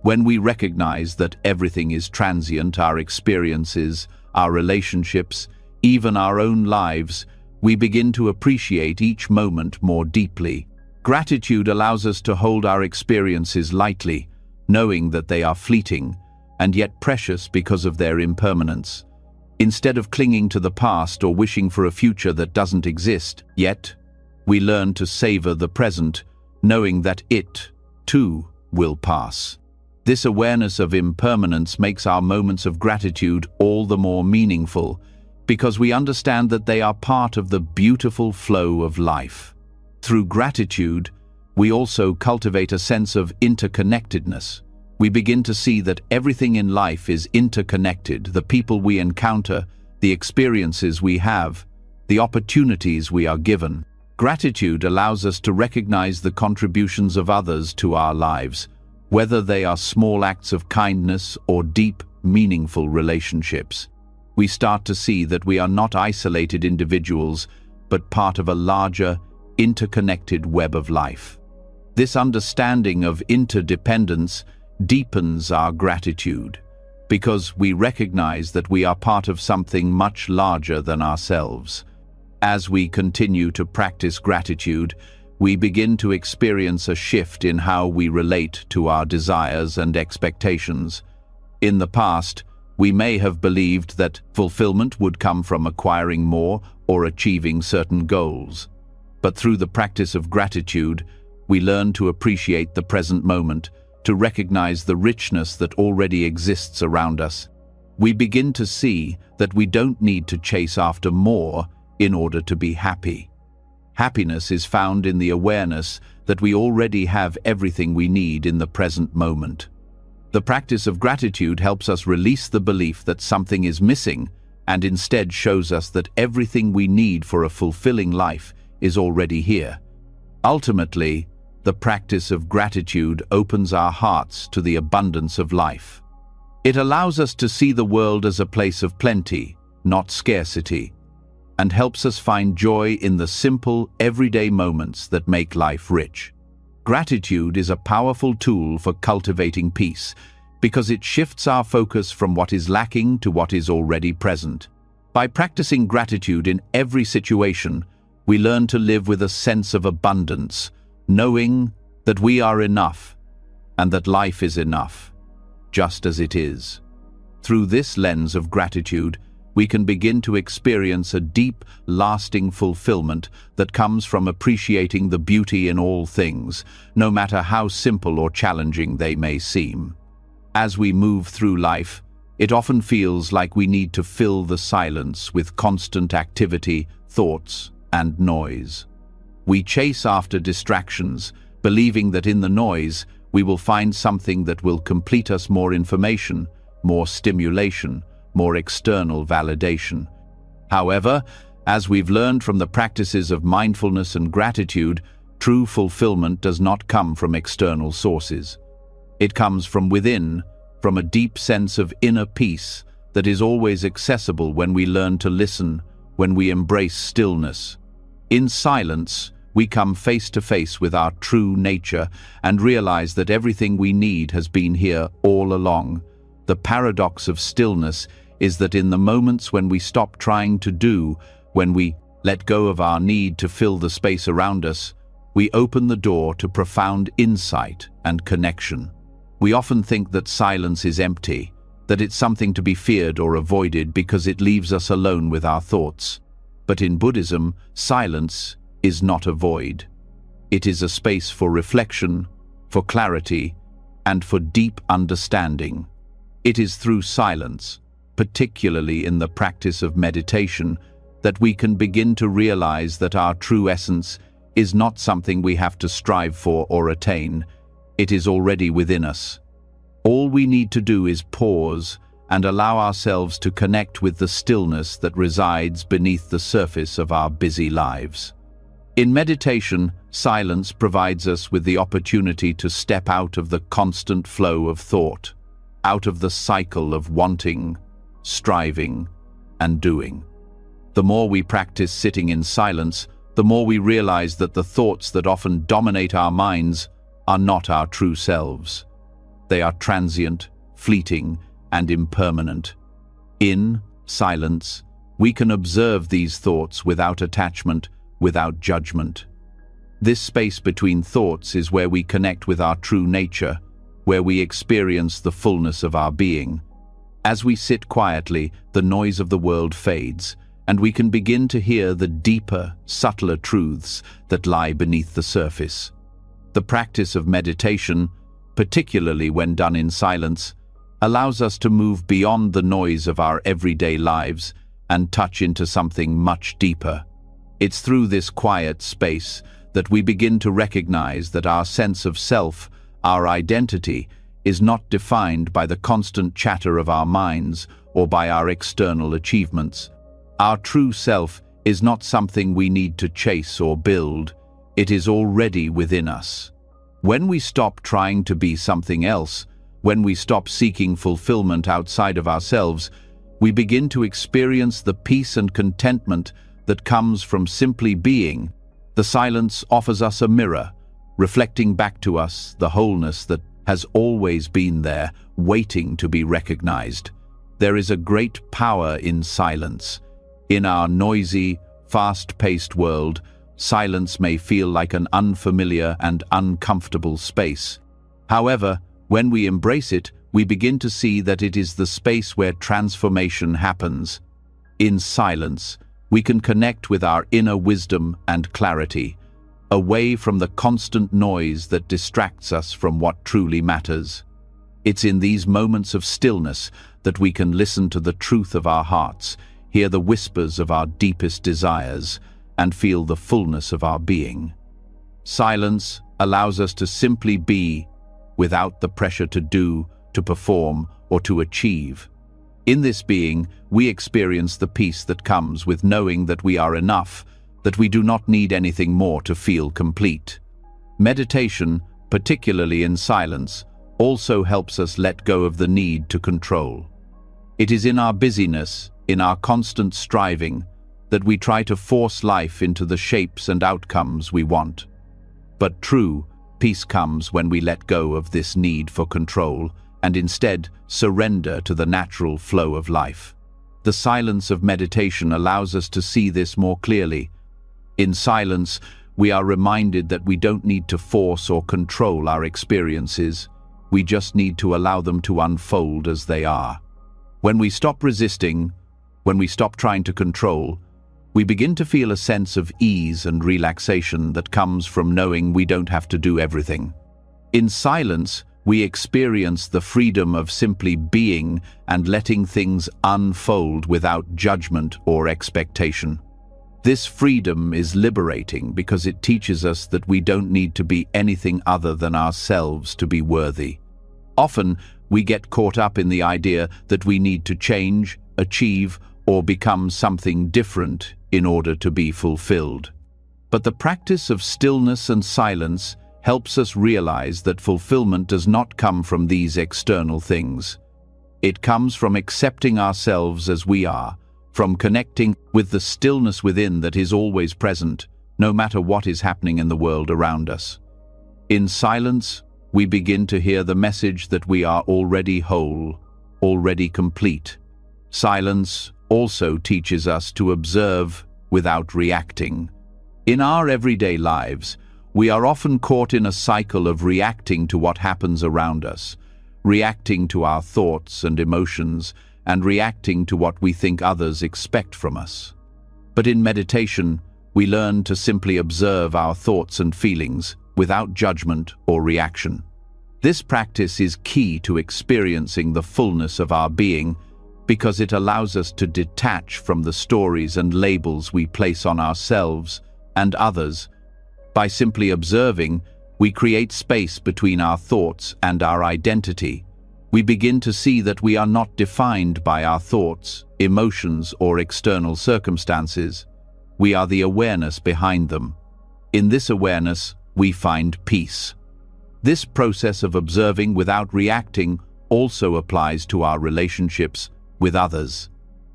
When we recognize that everything is transient, our experiences, our relationships, even our own lives, we begin to appreciate each moment more deeply. Gratitude allows us to hold our experiences lightly, knowing that they are fleeting, and yet precious because of their impermanence. Instead of clinging to the past or wishing for a future that doesn't exist yet, we learn to savor the present, knowing that it, too, will pass. This awareness of impermanence makes our moments of gratitude all the more meaningful, because we understand that they are part of the beautiful flow of life. Through gratitude, we also cultivate a sense of interconnectedness. We begin to see that everything in life is interconnected: the people we encounter, the experiences we have, the opportunities we are given. Gratitude allows us to recognize the contributions of others to our lives, whether they are small acts of kindness or deep, meaningful relationships. We start to see that we are not isolated individuals, but part of a larger, interconnected web of life. This understanding of interdependence deepens our gratitude, because we recognize that we are part of something much larger than ourselves. As we continue to practice gratitude, we begin to experience a shift in how we relate to our desires and expectations. In the past, we may have believed that fulfillment would come from acquiring more or achieving certain goals. But through the practice of gratitude, we learn to appreciate the present moment, to recognize the richness that already exists around us, we begin to see that we don't need to chase after more in order to be happy. Happiness is found in the awareness that we already have everything we need in the present moment. The practice of gratitude helps us release the belief that something is missing and instead shows us that everything we need for a fulfilling life is already here. Ultimately, the practice of gratitude opens our hearts to the abundance of life. It allows us to see the world as a place of plenty, not scarcity, and helps us find joy in the simple, everyday moments that make life rich. Gratitude is a powerful tool for cultivating peace because it shifts our focus from what is lacking to what is already present. By practicing gratitude in every situation, we learn to live with a sense of abundance, knowing that we are enough and that life is enough, just as it is. Through this lens of gratitude, we can begin to experience a deep, lasting fulfillment that comes from appreciating the beauty in all things, no matter how simple or challenging they may seem. As we move through life, it often feels like we need to fill the silence with constant activity, thoughts, and noise. We chase after distractions, believing that in the noise, we will find something that will complete us: more information, more stimulation, more external validation. However, as we've learned from the practices of mindfulness and gratitude, true fulfillment does not come from external sources. It comes from within, from a deep sense of inner peace that is always accessible when we learn to listen, when we embrace stillness. In silence, we come face to face with our true nature and realize that everything we need has been here all along. The paradox of stillness is that in the moments when we stop trying to do, when we let go of our need to fill the space around us, we open the door to profound insight and connection. We often think that silence is empty, that it's something to be feared or avoided because it leaves us alone with our thoughts. But in Buddhism, silence is not a void. It is a space for reflection, for clarity, and for deep understanding. It is through silence, particularly in the practice of meditation, that we can begin to realize that our true essence is not something we have to strive for or attain. It is already within us. All we need to do is pause and allow ourselves to connect with the stillness that resides beneath the surface of our busy lives. In meditation, silence provides us with the opportunity to step out of the constant flow of thought, out of the cycle of wanting, striving, and doing. The more we practice sitting in silence, the more we realize that the thoughts that often dominate our minds are not our true selves. They are transient, fleeting, and impermanent. In silence, we can observe these thoughts without attachment, without judgment. This space between thoughts is where we connect with our true nature, where we experience the fullness of our being. As we sit quietly, the noise of the world fades, and we can begin to hear the deeper, subtler truths that lie beneath the surface. The practice of meditation, particularly when done in silence, allows us to move beyond the noise of our everyday lives and touch into something much deeper. It's through this quiet space that we begin to recognize that our sense of self, our identity, is not defined by the constant chatter of our minds or by our external achievements. Our true self is not something we need to chase or build. It is already within us. When we stop trying to be something else, when we stop seeking fulfillment outside of ourselves, we begin to experience the peace and contentment that comes from simply being. The silence offers us a mirror, reflecting back to us the wholeness that has always been there, waiting to be recognized. There is a great power in silence. In our noisy, fast-paced world, silence may feel like an unfamiliar and uncomfortable space. However, when we embrace it, we begin to see that it is the space where transformation happens. In silence, we can connect with our inner wisdom and clarity. away from the constant noise that distracts us from what truly matters. It's in these moments of stillness that we can listen to the truth of our hearts, hear the whispers of our deepest desires, and feel the fullness of our being. Silence allows us to simply be, without the pressure to do, to perform, or to achieve. In this being, we experience the peace that comes with knowing that we are enough, that we do not need anything more to feel complete. Meditation, particularly in silence, also helps us let go of the need to control. It is in our busyness, in our constant striving, that we try to force life into the shapes and outcomes we want. But true peace comes when we let go of this need for control and instead surrender to the natural flow of life. The silence of meditation allows us to see this more clearly. In silence, we are reminded that we don't need to force or control our experiences. We just need to allow them to unfold as they are. When we stop resisting, when we stop trying to control, we begin to feel a sense of ease and relaxation that comes from knowing we don't have to do everything. In silence, we experience the freedom of simply being and letting things unfold without judgment or expectation. This freedom is liberating because it teaches us that we don't need to be anything other than ourselves to be worthy. Often, we get caught up in the idea that we need to change, achieve, or become something different in order to be fulfilled. But the practice of stillness and silence helps us realize that fulfillment does not come from these external things. It comes from accepting ourselves as we are, from connecting with the stillness within that is always present, no matter what is happening in the world around us. In silence, we begin to hear the message that we are already whole, already complete. Silence also teaches us to observe without reacting. In our everyday lives, we are often caught in a cycle of reacting to what happens around us, reacting to our thoughts and emotions, and reacting to what we think others expect from us. But in meditation, we learn to simply observe our thoughts and feelings without judgment or reaction. This practice is key to experiencing the fullness of our being because it allows us to detach from the stories and labels we place on ourselves and others. By simply observing, we create space between our thoughts and our identity. We begin to see that we are not defined by our thoughts, emotions, or external circumstances. We are the awareness behind them. In this awareness, we find peace. This process of observing without reacting also applies to our relationships with others.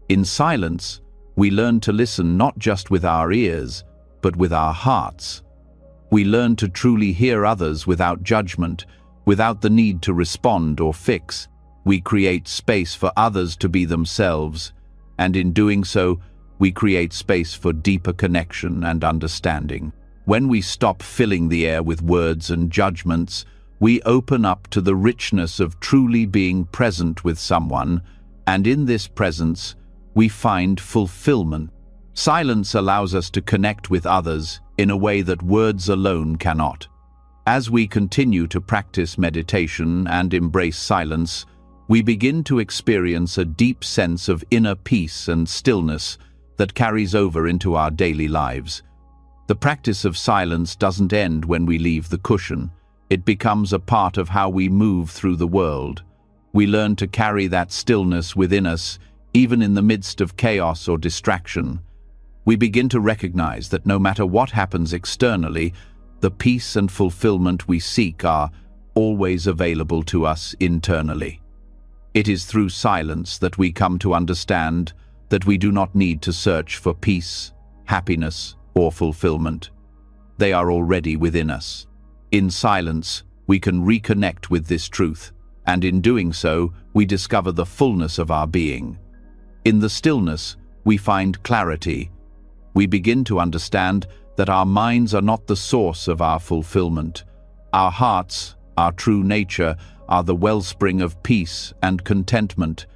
In silence, we learn to listen not just with our ears, but with our hearts. We learn to truly hear others without judgment, without the need to respond or fix. We create space for others to be themselves, and in doing so, we create space for deeper connection and understanding. When we stop filling the air with words and judgments, we open up to the richness of truly being present with someone, and in this presence, we find fulfillment. Silence allows us to connect with others in a way that words alone cannot. As we continue to practice meditation and embrace silence, we begin to experience a deep sense of inner peace and stillness that carries over into our daily lives. The practice of silence doesn't end when we leave the cushion. It becomes a part of how we move through the world. We learn to carry that stillness within us, even in the midst of chaos or distraction. We begin to recognize that no matter what happens externally, the peace and fulfillment we seek are always available to us internally. It is through silence that we come to understand that we do not need to search for peace, happiness, or fulfillment. They are already within us. In silence, we can reconnect with this truth, and in doing so, we discover the fullness of our being. In the stillness, we find clarity. We begin to understand that our minds are not the source of our fulfillment. Our hearts, our true nature, are the wellspring of peace and contentment.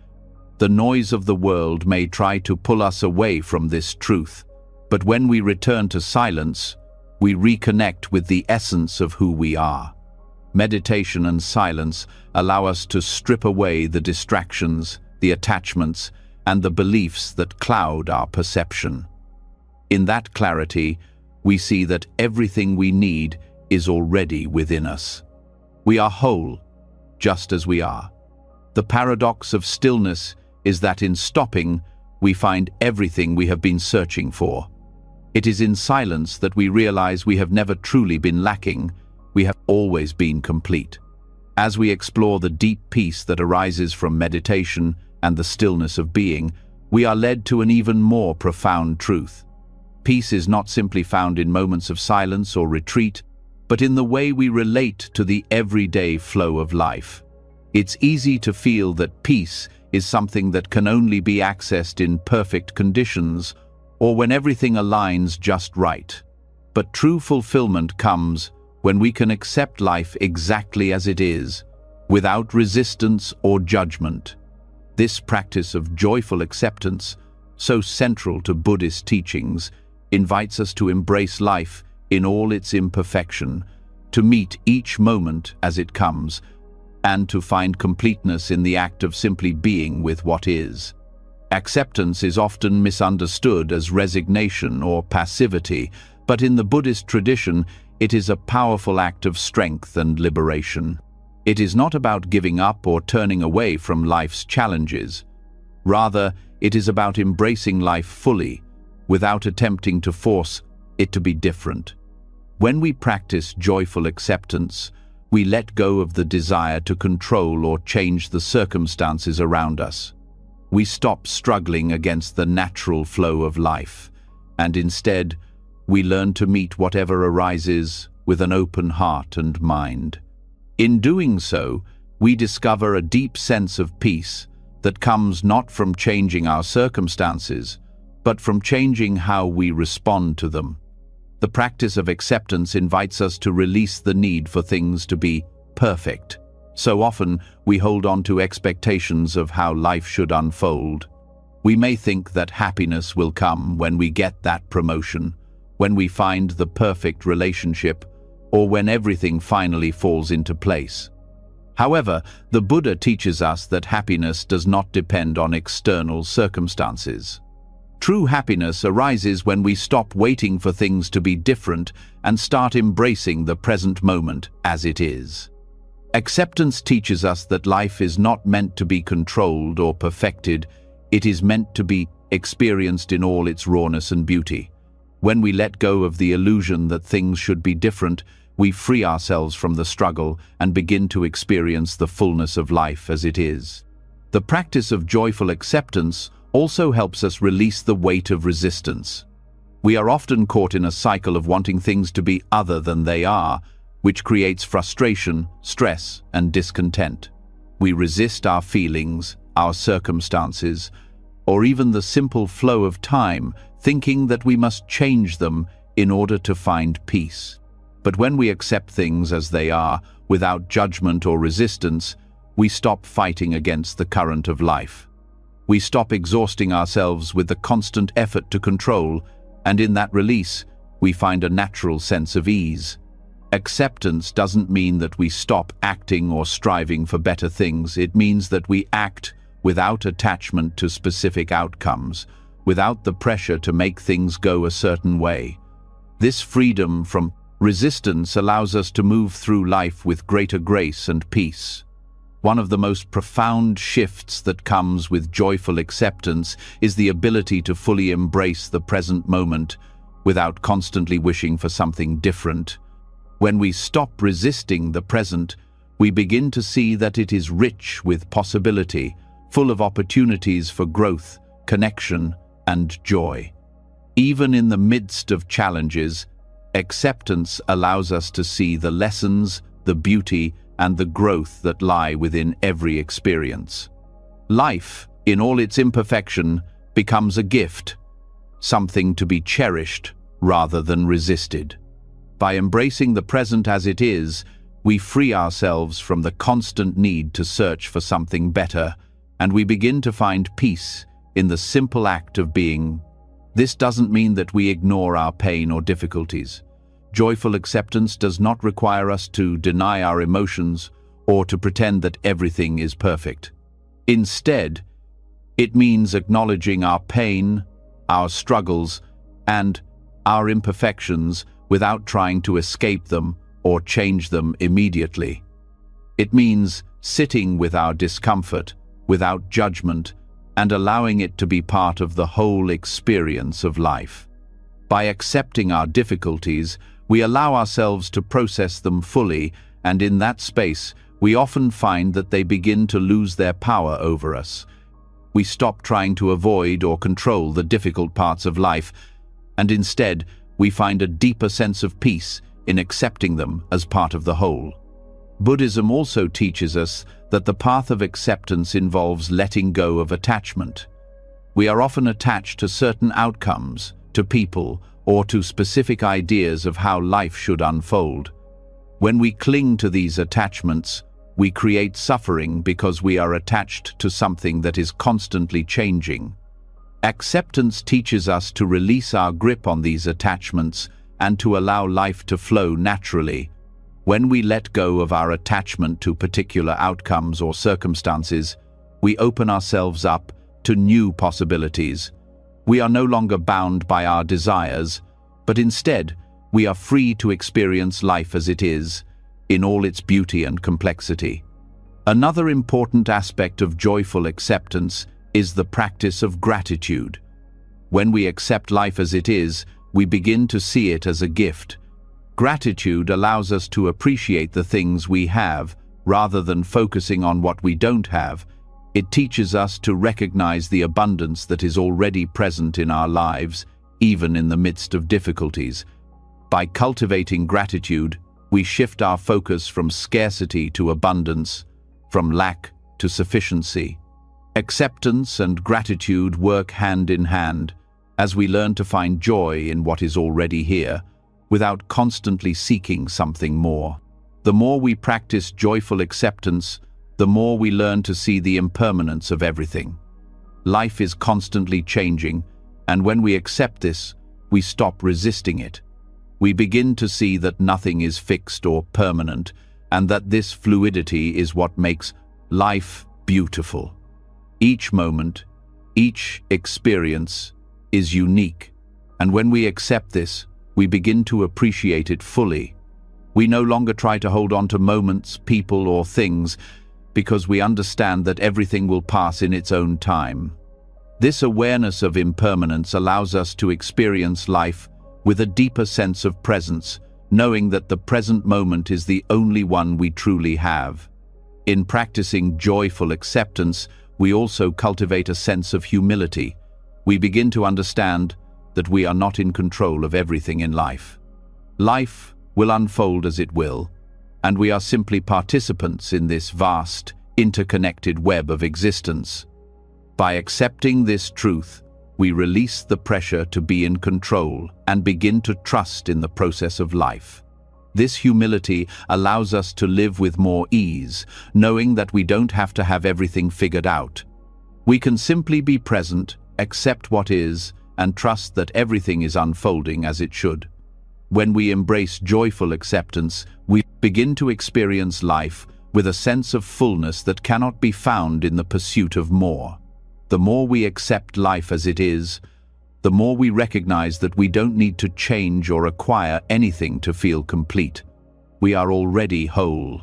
The noise of the world may try to pull us away from this truth, but when we return to silence, We reconnect with the essence of who we are. Meditation and silence allow us to strip away the distractions, the attachments, and the beliefs that cloud our perception. In that clarity, we see that everything we need is already within us. We are whole, just as we are. The paradox of stillness is that in stopping, we find everything we have been searching for. It is in silence that we realize we have never truly been lacking, we have always been complete. As we explore the deep peace that arises from meditation and the stillness of being, we are led to an even more profound truth. Peace is not simply found in moments of silence or retreat, but in the way we relate to the everyday flow of life. It's easy to feel that peace is something that can only be accessed in perfect conditions or when everything aligns just right. But true fulfillment comes when we can accept life exactly as it is, without resistance or judgment. This practice of joyful acceptance, so central to Buddhist teachings, invites us to embrace life in all its imperfection, to meet each moment as it comes, and to find completeness in the act of simply being with what is. Acceptance is often misunderstood as resignation or passivity, but in the Buddhist tradition, it is a powerful act of strength and liberation. It is not about giving up or turning away from life's challenges. Rather, it is about embracing life fully, without attempting to force it to be different. When we practice joyful acceptance, we let go of the desire to control or change the circumstances around us. We stop struggling against the natural flow of life, and instead, we learn to meet whatever arises with an open heart and mind. In doing so, we discover a deep sense of peace that comes not from changing our circumstances, but from changing how we respond to them. The practice of acceptance invites us to release the need for things to be perfect. So often, we hold on to expectations of how life should unfold. We may think that happiness will come when we get that promotion, when we find the perfect relationship, or when everything finally falls into place. However, the Buddha teaches us that happiness does not depend on external circumstances. True happiness arises when we stop waiting for things to be different and start embracing the present moment as it is. Acceptance teaches us that life is not meant to be controlled or perfected, it is meant to be experienced in all its rawness and beauty. When we let go of the illusion that things should be different, we free ourselves from the struggle and begin to experience the fullness of life as it is. The practice of joyful acceptance also helps us release the weight of resistance. We are often caught in a cycle of wanting things to be other than they are, which creates frustration, stress, and discontent. We resist our feelings, our circumstances, or even the simple flow of time, thinking that we must change them in order to find peace. But when we accept things as they are, without judgment or resistance, we stop fighting against the current of life. We stop exhausting ourselves with the constant effort to control, and in that release, we find a natural sense of ease. Acceptance doesn't mean that we stop acting or striving for better things. It means that we act without attachment to specific outcomes, without the pressure to make things go a certain way. This freedom from resistance allows us to move through life with greater grace and peace. One of the most profound shifts that comes with joyful acceptance is the ability to fully embrace the present moment without constantly wishing for something different. When we stop resisting the present, we begin to see that it is rich with possibility, full of opportunities for growth, connection, and joy. Even in the midst of challenges, acceptance allows us to see the lessons, the beauty, and the growth that lie within every experience. Life, in all its imperfection, becomes a gift, something to be cherished rather than resisted. By embracing the present as it is, we free ourselves from the constant need to search for something better, and we begin to find peace in the simple act of being. This doesn't mean that we ignore our pain or difficulties. Joyful acceptance does not require us to deny our emotions or to pretend that everything is perfect. Instead, it means acknowledging our pain, our struggles, and our imperfections without trying to escape them or change them immediately. It means sitting with our discomfort without judgment and allowing it to be part of the whole experience of life. By accepting our difficulties, we allow ourselves to process them fully, and in that space, we often find that they begin to lose their power over us. We stop trying to avoid or control the difficult parts of life, and instead, we find a deeper sense of peace in accepting them as part of the whole. Buddhism also teaches us that the path of acceptance involves letting go of attachment. We are often attached to certain outcomes, to people, or to specific ideas of how life should unfold. When we cling to these attachments, we create suffering because we are attached to something that is constantly changing. Acceptance teaches us to release our grip on these attachments and to allow life to flow naturally. When we let go of our attachment to particular outcomes or circumstances, we open ourselves up to new possibilities. We are no longer bound by our desires, but instead, we are free to experience life as it is, in all its beauty and complexity. Another important aspect of joyful acceptance is the practice of gratitude. When we accept life as it is, we begin to see it as a gift. Gratitude allows us to appreciate the things we have, rather than focusing on what we don't have. It teaches us to recognize the abundance that is already present in our lives, even in the midst of difficulties. By cultivating gratitude, we shift our focus from scarcity to abundance, from lack to sufficiency. Acceptance and gratitude work hand in hand as we learn to find joy in what is already here, without constantly seeking something more. The more we practice joyful acceptance, the more we learn to see the impermanence of everything. Life is constantly changing, and when we accept this, we stop resisting it. We begin to see that nothing is fixed or permanent, and that this fluidity is what makes life beautiful. Each moment, each experience is unique, and when we accept this, we begin to appreciate it fully. We no longer try to hold on to moments, people, or things, because we understand that everything will pass in its own time. This awareness of impermanence allows us to experience life with a deeper sense of presence, knowing that the present moment is the only one we truly have. In practicing joyful acceptance, we also cultivate a sense of humility. We begin to understand that we are not in control of everything in life. Life will unfold as it will, and we are simply participants in this vast, interconnected web of existence. By accepting this truth, we release the pressure to be in control and begin to trust in the process of life. This humility allows us to live with more ease, knowing that we don't have to have everything figured out. We can simply be present, accept what is, and trust that everything is unfolding as it should. When we embrace joyful acceptance, we begin to experience life with a sense of fullness that cannot be found in the pursuit of more. The more we accept life as it is, the more we recognize that we don't need to change or acquire anything to feel complete. We are already whole.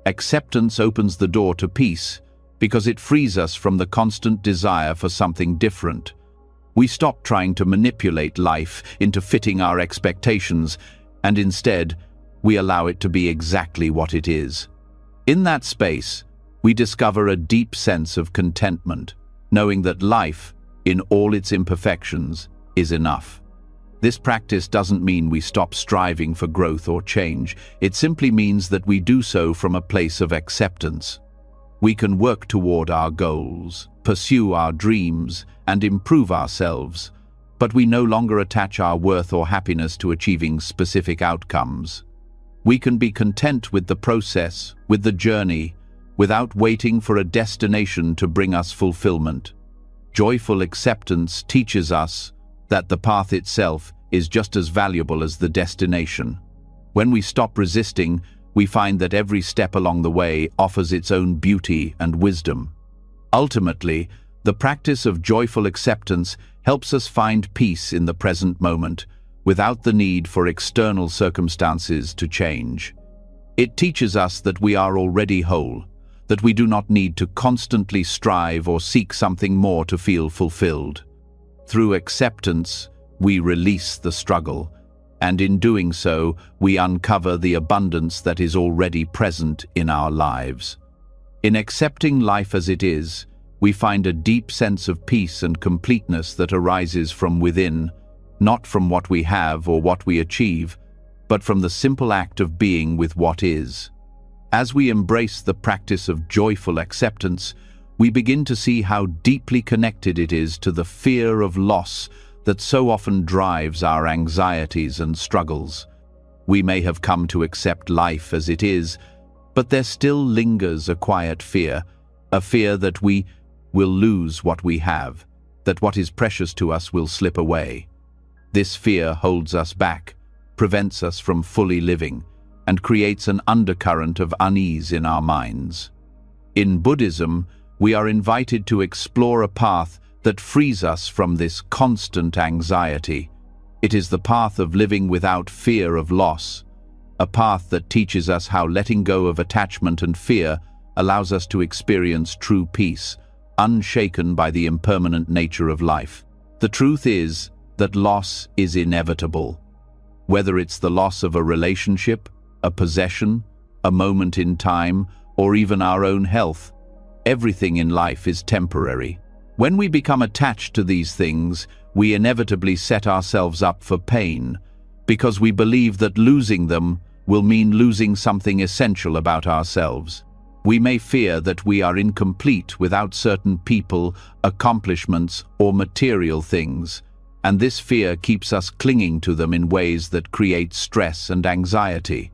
Acceptance opens the door to peace because it frees us from the constant desire for something different. We stop trying to manipulate life into fitting our expectations, and instead, we allow it to be exactly what it is. In that space, we discover a deep sense of contentment, knowing that life, in all its imperfections, is enough. This practice doesn't mean we stop striving for growth or change. It simply means that we do so from a place of acceptance. We can work toward our goals, pursue our dreams, and improve ourselves, but we no longer attach our worth or happiness to achieving specific outcomes. We can be content with the process, with the journey, without waiting for a destination to bring us fulfillment. Joyful acceptance teaches us that the path itself is just as valuable as the destination. When we stop resisting, we find that every step along the way offers its own beauty and wisdom. Ultimately, the practice of joyful acceptance helps us find peace in the present moment, without the need for external circumstances to change. It teaches us that we are already whole, that we do not need to constantly strive or seek something more to feel fulfilled. Through acceptance, we release the struggle, and in doing so, we uncover the abundance that is already present in our lives. In accepting life as it is, we find a deep sense of peace and completeness that arises from within, not from what we have or what we achieve, but from the simple act of being with what is. As we embrace the practice of joyful acceptance, we begin to see how deeply connected it is to the fear of loss that so often drives our anxieties and struggles. We may have come to accept life as it is, but there still lingers a quiet fear, a fear that we will lose what we have, that what is precious to us will slip away. This fear holds us back, prevents us from fully living, and creates an undercurrent of unease in our minds. In Buddhism, we are invited to explore a path that frees us from this constant anxiety. It is the path of living without fear of loss, a path that teaches us how letting go of attachment and fear allows us to experience true peace, unshaken by the impermanent nature of life. The truth is that loss is inevitable. Whether it's the loss of a relationship, a possession, a moment in time, or even our own health, everything in life is temporary. When we become attached to these things, we inevitably set ourselves up for pain, because we believe that losing them will mean losing something essential about ourselves. We may fear that we are incomplete without certain people, accomplishments, or material things, and this fear keeps us clinging to them in ways that create stress and anxiety.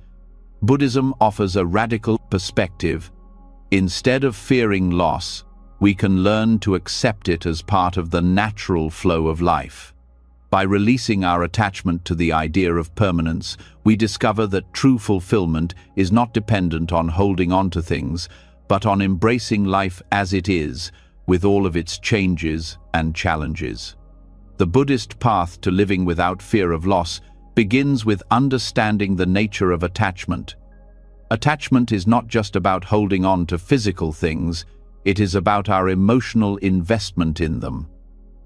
Buddhism offers a radical perspective. Instead of fearing loss, we can learn to accept it as part of the natural flow of life. By releasing our attachment to the idea of permanence, we discover that true fulfillment is not dependent on holding on to things, but on embracing life as it is, with all of its changes and challenges. The Buddhist path to living without fear of loss begins with understanding the nature of attachment. Attachment is not just about holding on to physical things, it is about our emotional investment in them.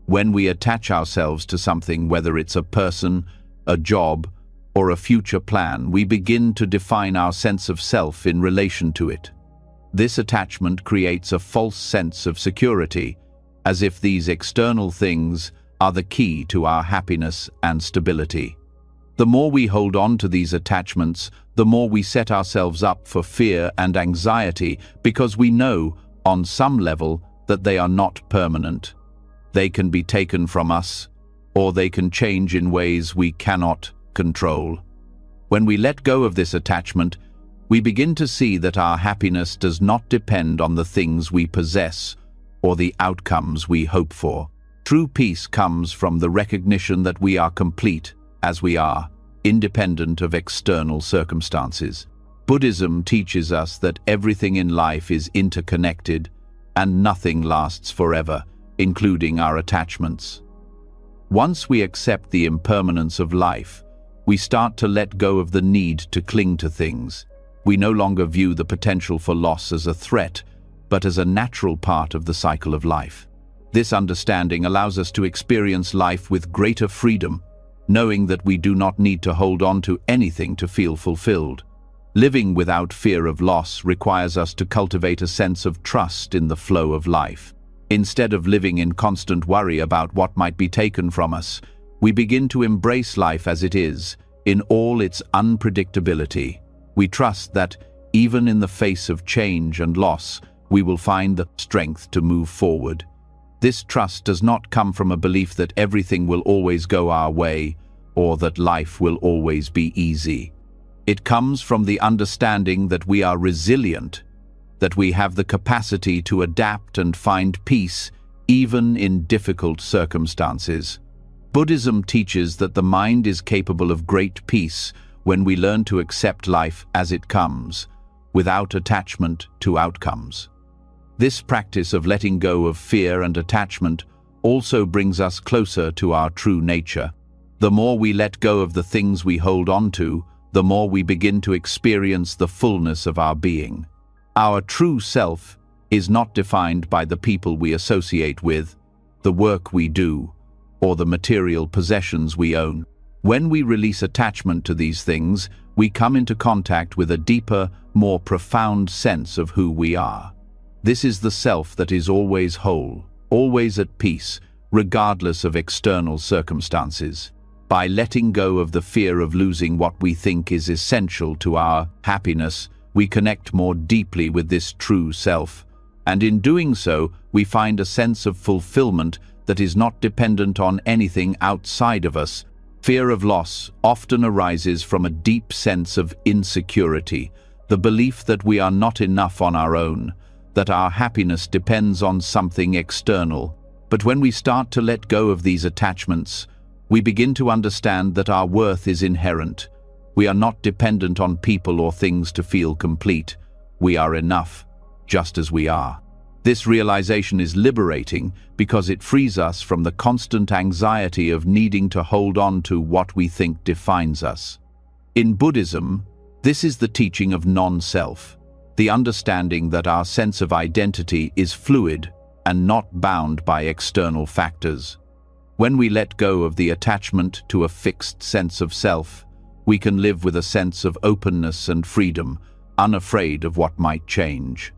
When we attach ourselves to something, whether it's a person, a job, or a future plan, we begin to define our sense of self in relation to it. This attachment creates a false sense of security, as if these external things are the key to our happiness and stability. The more we hold on to these attachments, the more we set ourselves up for fear and anxiety, because we know, on some level, that they are not permanent. They can be taken from us, or they can change in ways we cannot control. When we let go of this attachment, we begin to see that our happiness does not depend on the things we possess or the outcomes we hope for. True peace comes from the recognition that we are complete as we are, independent of external circumstances. Buddhism teaches us that everything in life is interconnected and nothing lasts forever, including our attachments. Once we accept the impermanence of life, we start to let go of the need to cling to things. We no longer view the potential for loss as a threat, but as a natural part of the cycle of life. This understanding allows us to experience life with greater freedom, knowing that we do not need to hold on to anything to feel fulfilled. Living without fear of loss requires us to cultivate a sense of trust in the flow of life. Instead of living in constant worry about what might be taken from us, we begin to embrace life as it is, in all its unpredictability. We trust that, even in the face of change and loss, we will find the strength to move forward. This trust does not come from a belief that everything will always go our way, or that life will always be easy. It comes from the understanding that we are resilient, that we have the capacity to adapt and find peace even in difficult circumstances. Buddhism teaches that the mind is capable of great peace when we learn to accept life as it comes, without attachment to outcomes. This practice of letting go of fear and attachment also brings us closer to our true nature. The more we let go of the things we hold on to, the more we begin to experience the fullness of our being. Our true self is not defined by the people we associate with, the work we do, or the material possessions we own. When we release attachment to these things, we come into contact with a deeper, more profound sense of who we are. This is the self that is always whole, always at peace, regardless of external circumstances. By letting go of the fear of losing what we think is essential to our happiness, we connect more deeply with this true self, and in doing so, we find a sense of fulfillment that is not dependent on anything outside of us. Fear of loss often arises from a deep sense of insecurity, the belief that we are not enough on our own, that our happiness depends on something external. But when we start to let go of these attachments, we begin to understand that our worth is inherent. We are not dependent on people or things to feel complete. We are enough, just as we are. This realization is liberating because it frees us from the constant anxiety of needing to hold on to what we think defines us. In Buddhism, this is the teaching of non-self, the understanding that our sense of identity is fluid and not bound by external factors. When we let go of the attachment to a fixed sense of self, we can live with a sense of openness and freedom, unafraid of what might change.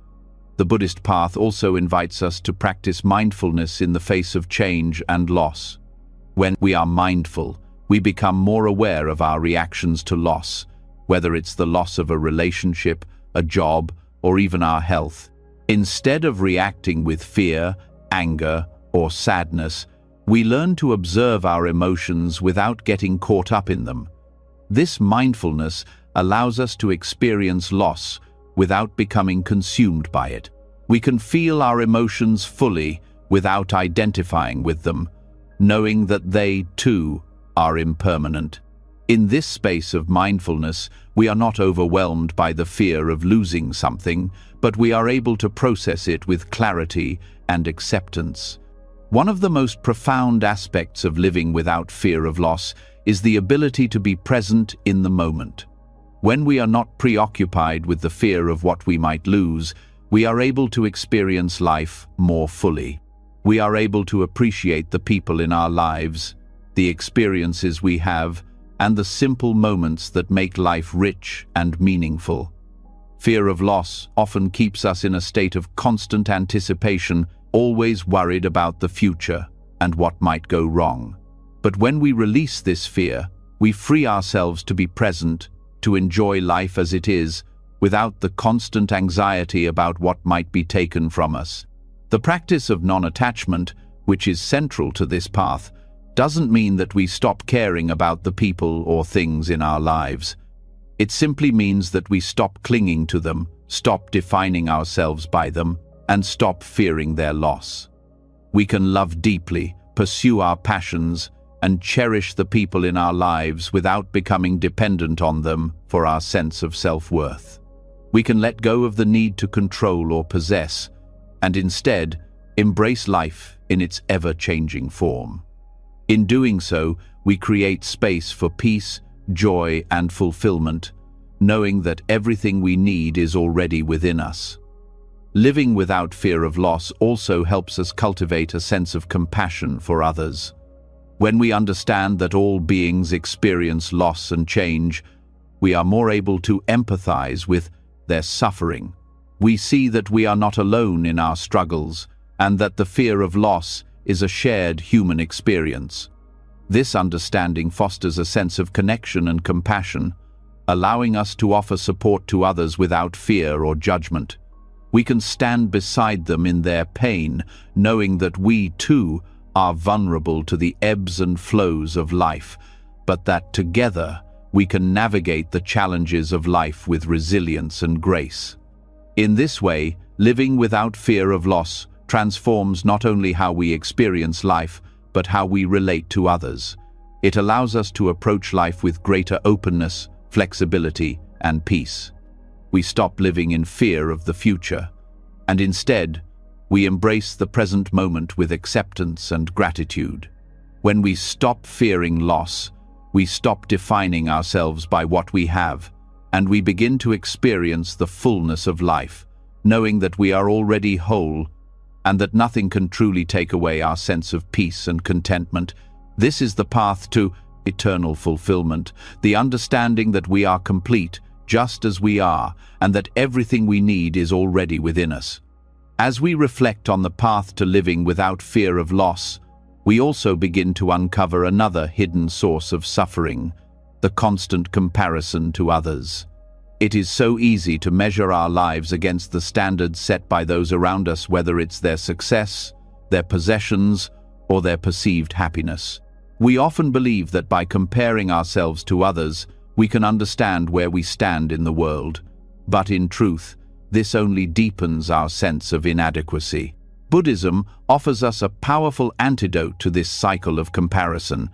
The Buddhist path also invites us to practice mindfulness in the face of change and loss. When we are mindful, we become more aware of our reactions to loss, whether it's the loss of a relationship, a job, or even our health. Instead of reacting with fear, anger, or sadness, we learn to observe our emotions without getting caught up in them. This mindfulness allows us to experience loss without becoming consumed by it. We can feel our emotions fully without identifying with them, knowing that they, too, are impermanent. In this space of mindfulness, we are not overwhelmed by the fear of losing something, but we are able to process it with clarity and acceptance. One of the most profound aspects of living without fear of loss is the ability to be present in the moment. When we are not preoccupied with the fear of what we might lose, we are able to experience life more fully. We are able to appreciate the people in our lives, the experiences we have, and the simple moments that make life rich and meaningful. Fear of loss often keeps us in a state of constant anticipation, always worried about the future and what might go wrong. But when we release this fear, we free ourselves to be present, to enjoy life as it is, without the constant anxiety about what might be taken from us. The practice of non-attachment, which is central to this path, doesn't mean that we stop caring about the people or things in our lives. It simply means that we stop clinging to them, stop defining ourselves by them, and stop fearing their loss. We can love deeply, pursue our passions, and cherish the people in our lives without becoming dependent on them for our sense of self-worth. We can let go of the need to control or possess, and instead embrace life in its ever-changing form. In doing so, we create space for peace, joy, and fulfillment, knowing that everything we need is already within us. Living without fear of loss also helps us cultivate a sense of compassion for others. When we understand that all beings experience loss and change, we are more able to empathize with their suffering. We see that we are not alone in our struggles, and that the fear of loss is a shared human experience. This understanding fosters a sense of connection and compassion, allowing us to offer support to others without fear or judgment. We can stand beside them in their pain, knowing that we, too, are vulnerable to the ebbs and flows of life, but that together we can navigate the challenges of life with resilience and grace. In this way, living without fear of loss transforms not only how we experience life, but how we relate to others. It allows us to approach life with greater openness, flexibility, and peace. We stop living in fear of the future, and instead, we embrace the present moment with acceptance and gratitude. When we stop fearing loss, we stop defining ourselves by what we have, and we begin to experience the fullness of life, knowing that we are already whole and that nothing can truly take away our sense of peace and contentment. This is the path to eternal fulfillment, the understanding that we are complete just as we are, and that everything we need is already within us. As we reflect on the path to living without fear of loss, we also begin to uncover another hidden source of suffering, the constant comparison to others. It is so easy to measure our lives against the standards set by those around us, whether it's their success, their possessions, or their perceived happiness. We often believe that by comparing ourselves to others, we can understand where we stand in the world. But in truth, this only deepens our sense of inadequacy. Buddhism offers us a powerful antidote to this cycle of comparison.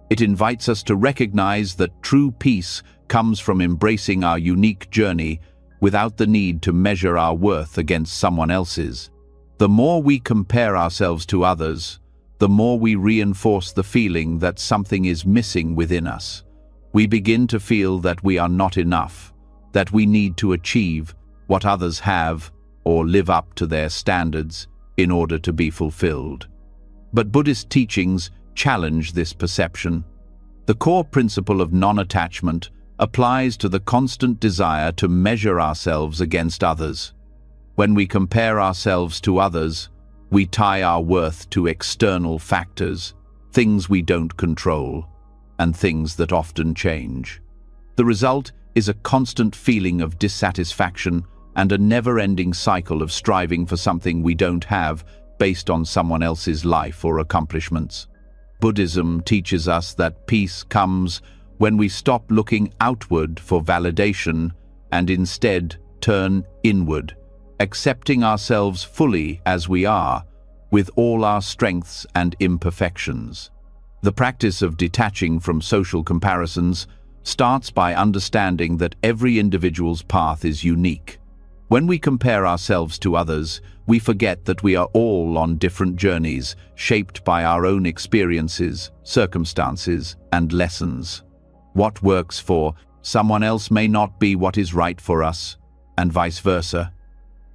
It invites us to recognize that true peace comes from embracing our unique journey without the need to measure our worth against someone else's. The more we compare ourselves to others, the more we reinforce the feeling that something is missing within us. We begin to feel that we are not enough, that we need to achieve what others have or live up to their standards in order to be fulfilled. But Buddhist teachings challenge this perception. The core principle of non-attachment applies to the constant desire to measure ourselves against others. When we compare ourselves to others, we tie our worth to external factors, things we don't control, and things that often change. The result is a constant feeling of dissatisfaction and a never-ending cycle of striving for something we don't have based on someone else's life or accomplishments. Buddhism teaches us that peace comes when we stop looking outward for validation and instead turn inward, accepting ourselves fully as we are, with all our strengths and imperfections. The practice of detaching from social comparisons starts by understanding that every individual's path is unique. When we compare ourselves to others, we forget that we are all on different journeys, shaped by our own experiences, circumstances, and lessons. What works for someone else may not be what is right for us, and vice versa.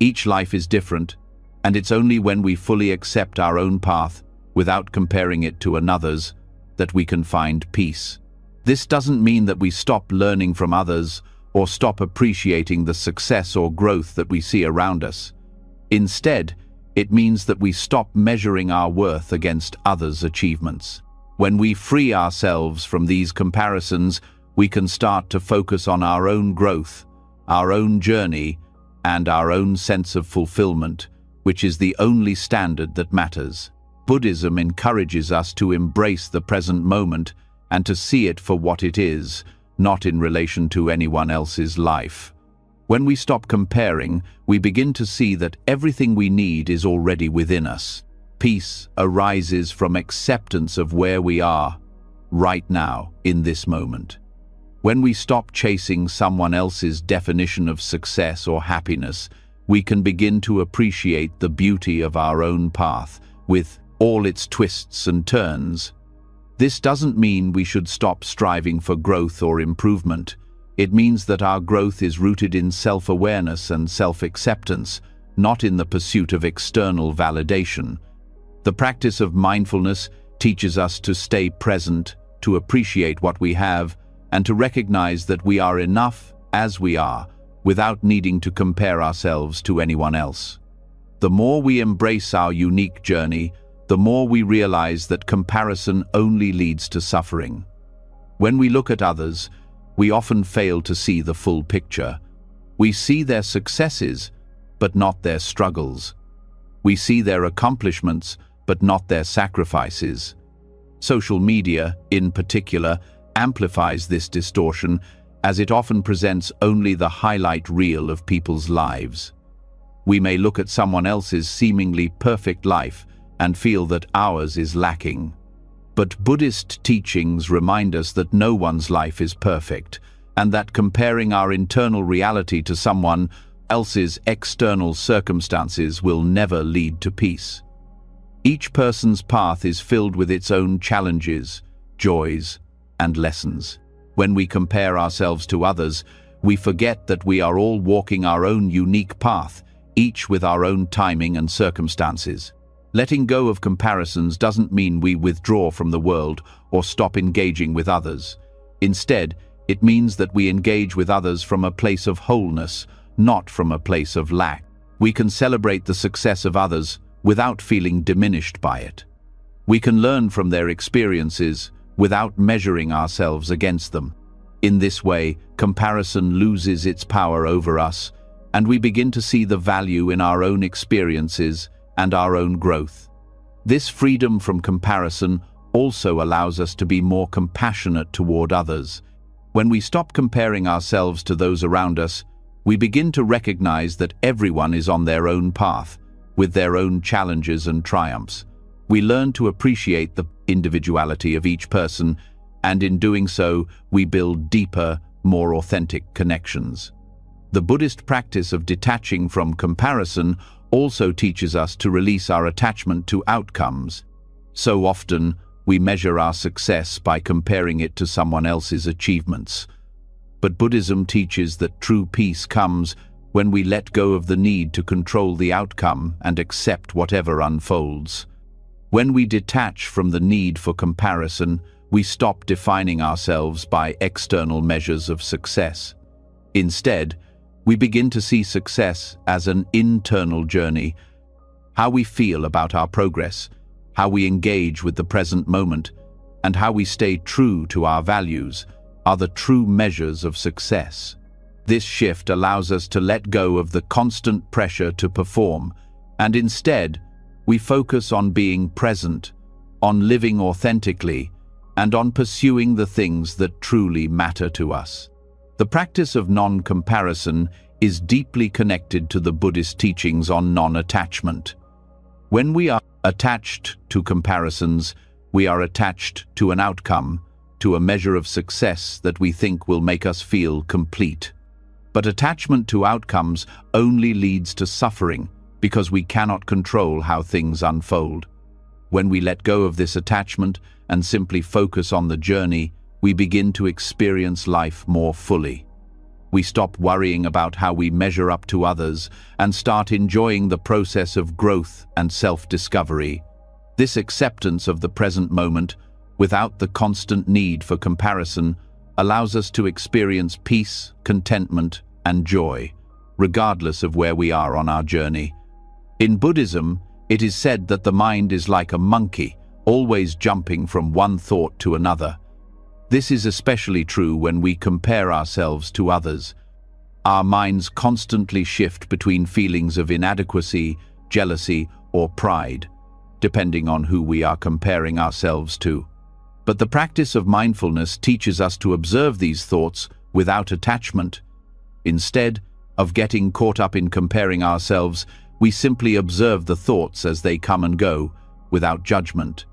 Each life is different, and it's only when we fully accept our own path, without comparing it to another's, that we can find peace. This doesn't mean that we stop learning from others or stop appreciating the success or growth that we see around us. Instead, it means that we stop measuring our worth against others' achievements. When we free ourselves from these comparisons, we can start to focus on our own growth, our own journey, and our own sense of fulfillment, which is the only standard that matters. Buddhism encourages us to embrace the present moment and to see it for what it is, not in relation to anyone else's life. When we stop comparing, we begin to see that everything we need is already within us. Peace arises from acceptance of where we are, right now, in this moment. When we stop chasing someone else's definition of success or happiness, we can begin to appreciate the beauty of our own path, with all its twists and turns. This doesn't mean we should stop striving for growth or improvement. It means that our growth is rooted in self-awareness and self-acceptance, not in the pursuit of external validation. The practice of mindfulness teaches us to stay present, to appreciate what we have, and to recognize that we are enough as we are, without needing to compare ourselves to anyone else. The more we embrace our unique journey, the more we realize that comparison only leads to suffering. When we look at others, we often fail to see the full picture. We see their successes, but not their struggles. We see their accomplishments, but not their sacrifices. Social media, in particular, amplifies this distortion, as it often presents only the highlight reel of people's lives. We may look at someone else's seemingly perfect life and feel that ours is lacking. But Buddhist teachings remind us that no one's life is perfect, and that comparing our internal reality to someone else's external circumstances will never lead to peace. Each person's path is filled with its own challenges, joys, and lessons. When we compare ourselves to others, we forget that we are all walking our own unique path, each with our own timing and circumstances. Letting go of comparisons doesn't mean we withdraw from the world or stop engaging with others. Instead, it means that we engage with others from a place of wholeness, not from a place of lack. We can celebrate the success of others without feeling diminished by it. We can learn from their experiences without measuring ourselves against them. In this way, comparison loses its power over us, and we begin to see the value in our own experiences and our own growth. This freedom from comparison also allows us to be more compassionate toward others. When we stop comparing ourselves to those around us, we begin to recognize that everyone is on their own path, with their own challenges and triumphs. We learn to appreciate the individuality of each person, and in doing so, we build deeper, more authentic connections. The Buddhist practice of detaching from comparison also teaches us to release our attachment to outcomes. So often, we measure our success by comparing it to someone else's achievements. But Buddhism teaches that true peace comes when we let go of the need to control the outcome and accept whatever unfolds. When we detach from the need for comparison, we stop defining ourselves by external measures of success. Instead, we begin to see success as an internal journey. How we feel about our progress, how we engage with the present moment, and how we stay true to our values are the true measures of success. This shift allows us to let go of the constant pressure to perform, and instead, we focus on being present, on living authentically, and on pursuing the things that truly matter to us. The practice of non-comparison is deeply connected to the Buddhist teachings on non-attachment. When we are attached to comparisons, we are attached to an outcome, to a measure of success that we think will make us feel complete. But attachment to outcomes only leads to suffering because we cannot control how things unfold. When we let go of this attachment and simply focus on the journey, we begin to experience life more fully. We stop worrying about how we measure up to others and start enjoying the process of growth and self-discovery. This acceptance of the present moment, without the constant need for comparison, allows us to experience peace, contentment, and joy, regardless of where we are on our journey. In Buddhism, it is said that the mind is like a monkey, always jumping from one thought to another. This is especially true when we compare ourselves to others. Our minds constantly shift between feelings of inadequacy, jealousy, or pride, depending on who we are comparing ourselves to. But the practice of mindfulness teaches us to observe these thoughts without attachment. Instead of getting caught up in comparing ourselves, we simply observe the thoughts as they come and go, without judgment.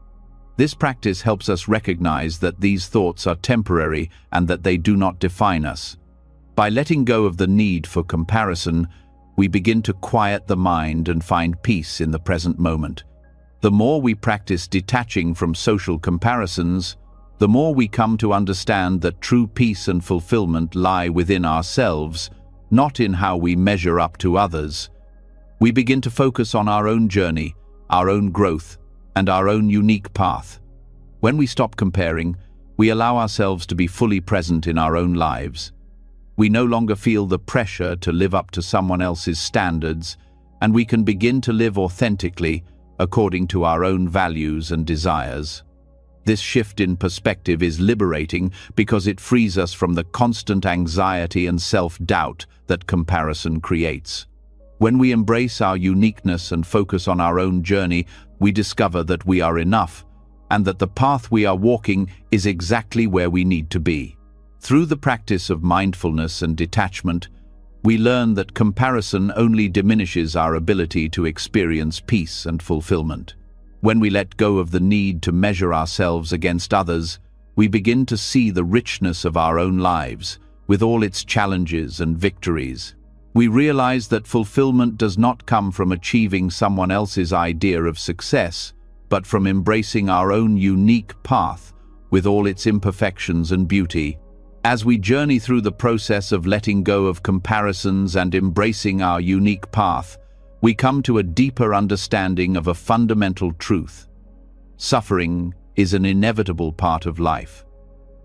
This practice helps us recognize that these thoughts are temporary and that they do not define us. By letting go of the need for comparison, we begin to quiet the mind and find peace in the present moment. The more we practice detaching from social comparisons, the more we come to understand that true peace and fulfillment lie within ourselves, not in how we measure up to others. We begin to focus on our own journey, our own growth, and our own unique path. When we stop comparing, we allow ourselves to be fully present in our own lives. We no longer feel the pressure to live up to someone else's standards, and we can begin to live authentically according to our own values and desires. This shift in perspective is liberating because it frees us from the constant anxiety and self-doubt that comparison creates. When we embrace our uniqueness and focus on our own journey, we discover that we are enough and that the path we are walking is exactly where we need to be. Through the practice of mindfulness and detachment, we learn that comparison only diminishes our ability to experience peace and fulfillment. When we let go of the need to measure ourselves against others, we begin to see the richness of our own lives, with all its challenges and victories. We realize that fulfillment does not come from achieving someone else's idea of success, but from embracing our own unique path with all its imperfections and beauty. As we journey through the process of letting go of comparisons and embracing our unique path, we come to a deeper understanding of a fundamental truth. Suffering is an inevitable part of life.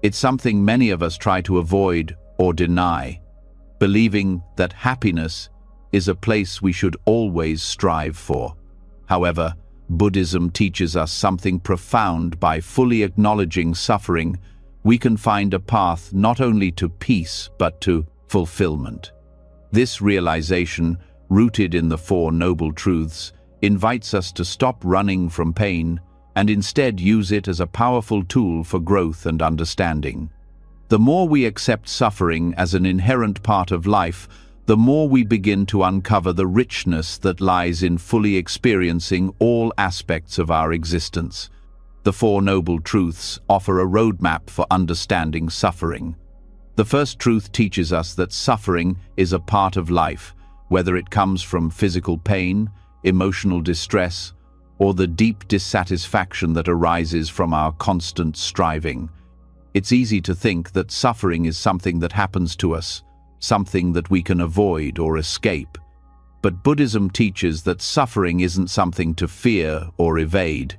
It's something many of us try to avoid or deny, believing that happiness is a place we should always strive for. However, Buddhism teaches us something profound. By fully acknowledging suffering, we can find a path not only to peace but to fulfillment. This realization, rooted in the Four Noble Truths, invites us to stop running from pain and instead use it as a powerful tool for growth and understanding. The more we accept suffering as an inherent part of life, the more we begin to uncover the richness that lies in fully experiencing all aspects of our existence. The Four Noble Truths offer a roadmap for understanding suffering. The first truth teaches us that suffering is a part of life, whether it comes from physical pain, emotional distress, or the deep dissatisfaction that arises from our constant striving. It's easy to think that suffering is something that happens to us, something that we can avoid or escape. But Buddhism teaches that suffering isn't something to fear or evade.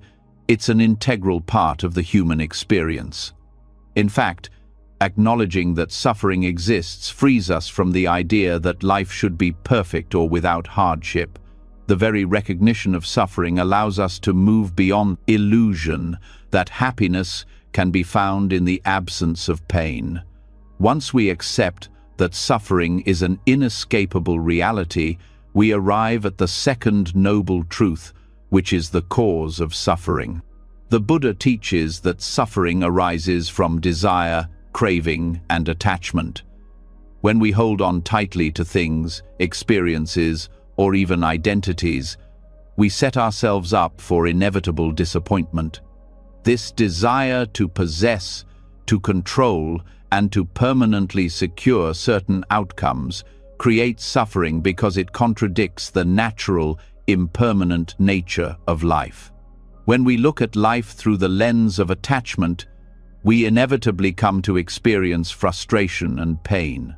It's an integral part of the human experience. In fact, acknowledging that suffering exists frees us from the idea that life should be perfect or without hardship. The very recognition of suffering allows us to move beyond illusion that happiness can be found in the absence of pain. Once we accept that suffering is an inescapable reality, we arrive at the second noble truth, which is the cause of suffering. The Buddha teaches that suffering arises from desire, craving, and attachment. When we hold on tightly to things, experiences, or even identities, we set ourselves up for inevitable disappointment. This desire to possess, to control, and to permanently secure certain outcomes creates suffering because it contradicts the natural, impermanent nature of life. When we look at life through the lens of attachment, we inevitably come to experience frustration and pain.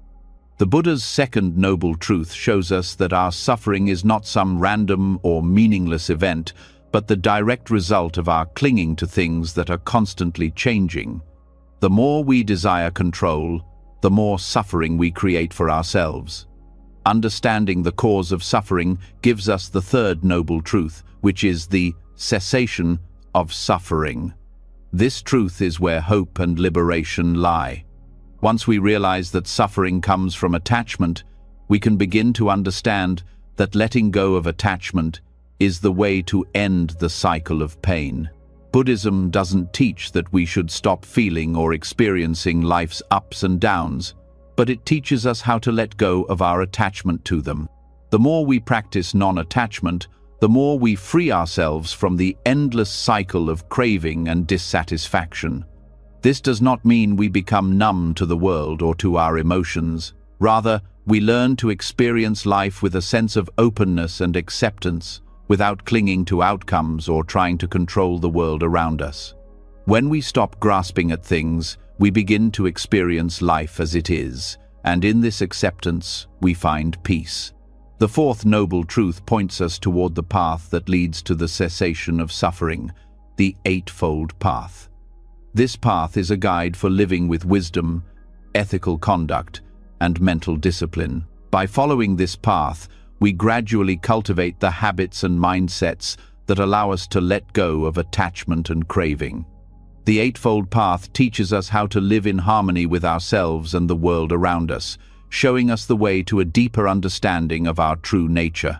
The Buddha's second noble truth shows us that our suffering is not some random or meaningless event, but the direct result of our clinging to things that are constantly changing. The more we desire control, the more suffering we create for ourselves. Understanding the cause of suffering gives us the third noble truth, which is the cessation of suffering. This truth is where hope and liberation lie. Once we realize that suffering comes from attachment, we can begin to understand that letting go of attachment is the way to end the cycle of pain. Buddhism doesn't teach that we should stop feeling or experiencing life's ups and downs, but it teaches us how to let go of our attachment to them. The more we practice non-attachment, the more we free ourselves from the endless cycle of craving and dissatisfaction. This does not mean we become numb to the world or to our emotions. Rather, we learn to experience life with a sense of openness and acceptance, without clinging to outcomes or trying to control the world around us. When we stop grasping at things, we begin to experience life as it is, and in this acceptance, we find peace. The fourth noble truth points us toward the path that leads to the cessation of suffering, the Eightfold Path. This path is a guide for living with wisdom, ethical conduct, and mental discipline. By following this path, we gradually cultivate the habits and mindsets that allow us to let go of attachment and craving. The Eightfold Path teaches us how to live in harmony with ourselves and the world around us, showing us the way to a deeper understanding of our true nature.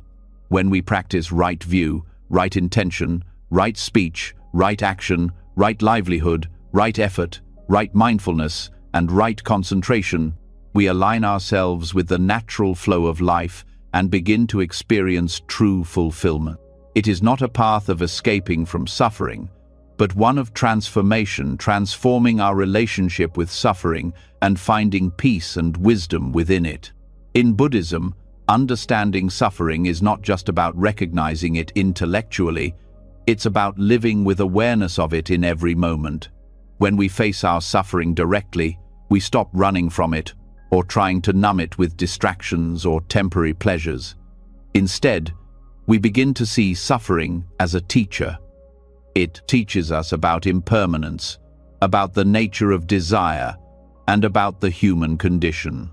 When we practice right view, right intention, right speech, right action, right livelihood, right effort, right mindfulness, and right concentration, we align ourselves with the natural flow of life and begin to experience true fulfillment. It is not a path of escaping from suffering, but one of transformation, transforming our relationship with suffering and finding peace and wisdom within it. In Buddhism, understanding suffering is not just about recognizing it intellectually, it's about living with awareness of it in every moment. When we face our suffering directly, we stop running from it or trying to numb it with distractions or temporary pleasures. Instead, we begin to see suffering as a teacher. It teaches us about impermanence, about the nature of desire, and about the human condition.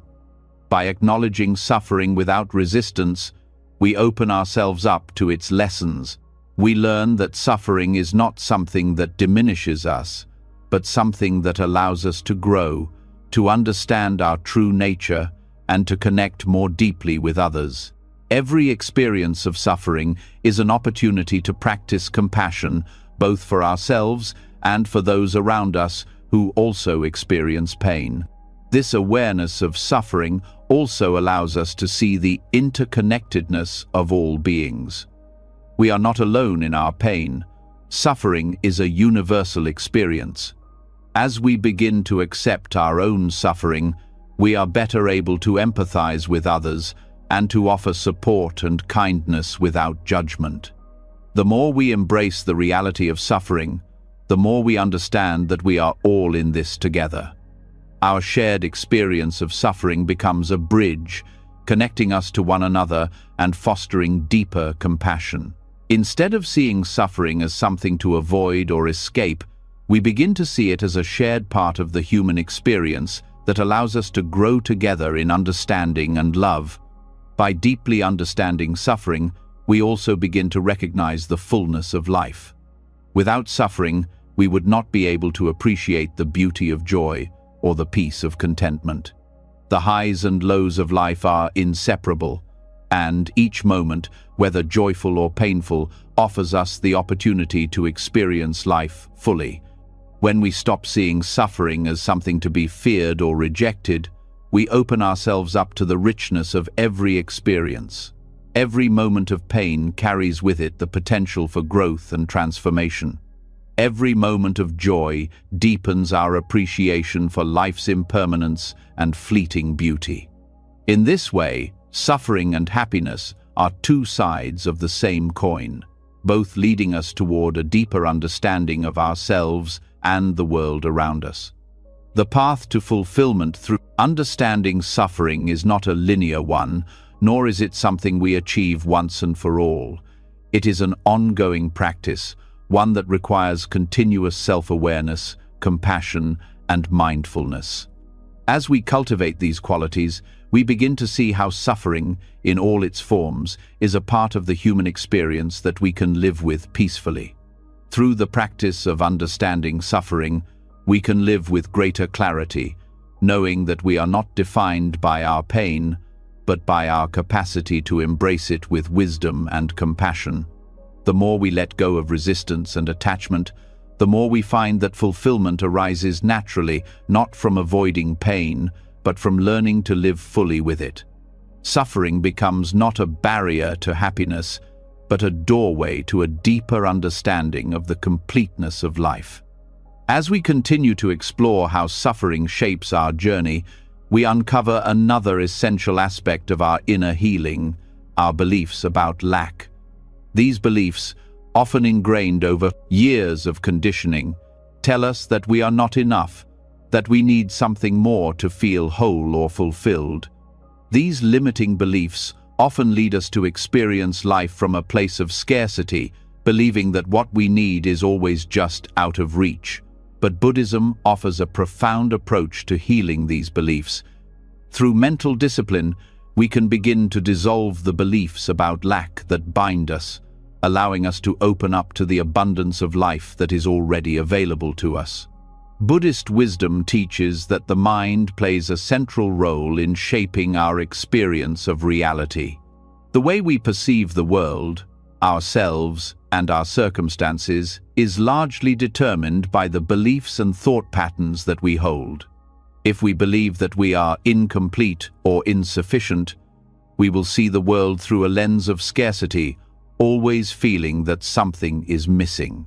By acknowledging suffering without resistance, we open ourselves up to its lessons. We learn that suffering is not something that diminishes us, but something that allows us to grow, to understand our true nature, and to connect more deeply with others. Every experience of suffering is an opportunity to practice compassion, both for ourselves and for those around us who also experience pain. This awareness of suffering also allows us to see the interconnectedness of all beings. We are not alone in our pain. Suffering is a universal experience. As we begin to accept our own suffering, we are better able to empathize with others and to offer support and kindness without judgment. The more we embrace the reality of suffering, the more we understand that we are all in this together. Our shared experience of suffering becomes a bridge, connecting us to one another and fostering deeper compassion. Instead of seeing suffering as something to avoid or escape, we begin to see it as a shared part of the human experience that allows us to grow together in understanding and love. By deeply understanding suffering, we also begin to recognize the fullness of life. Without suffering, we would not be able to appreciate the beauty of joy or the peace of contentment. The highs and lows of life are inseparable, and each moment, whether joyful or painful, offers us the opportunity to experience life fully. When we stop seeing suffering as something to be feared or rejected, we open ourselves up to the richness of every experience. Every moment of pain carries with it the potential for growth and transformation. Every moment of joy deepens our appreciation for life's impermanence and fleeting beauty. In this way, suffering and happiness are two sides of the same coin, both leading us toward a deeper understanding of ourselves and the world around us. The path to fulfillment through understanding suffering is not a linear one, nor is it something we achieve once and for all. It is an ongoing practice, one that requires continuous self-awareness, compassion, and mindfulness. As we cultivate these qualities, we begin to see how suffering, in all its forms, is a part of the human experience that we can live with peacefully. Through the practice of understanding suffering, we can live with greater clarity, knowing that we are not defined by our pain, but by our capacity to embrace it with wisdom and compassion. The more we let go of resistance and attachment, the more we find that fulfillment arises naturally, not from avoiding pain, but from learning to live fully with it. Suffering becomes not a barrier to happiness, but a doorway to a deeper understanding of the completeness of life. As we continue to explore how suffering shapes our journey, we uncover another essential aspect of our inner healing, our beliefs about lack. These beliefs, often ingrained over years of conditioning, tell us that we are not enough, that we need something more to feel whole or fulfilled. These limiting beliefs often lead us to experience life from a place of scarcity, believing that what we need is always just out of reach. But Buddhism offers a profound approach to healing these beliefs. Through mental discipline, we can begin to dissolve the beliefs about lack that bind us, allowing us to open up to the abundance of life that is already available to us. Buddhist wisdom teaches that the mind plays a central role in shaping our experience of reality. The way we perceive the world, ourselves, and our circumstances is largely determined by the beliefs and thought patterns that we hold. If we believe that we are incomplete or insufficient, we will see the world through a lens of scarcity, always feeling that something is missing.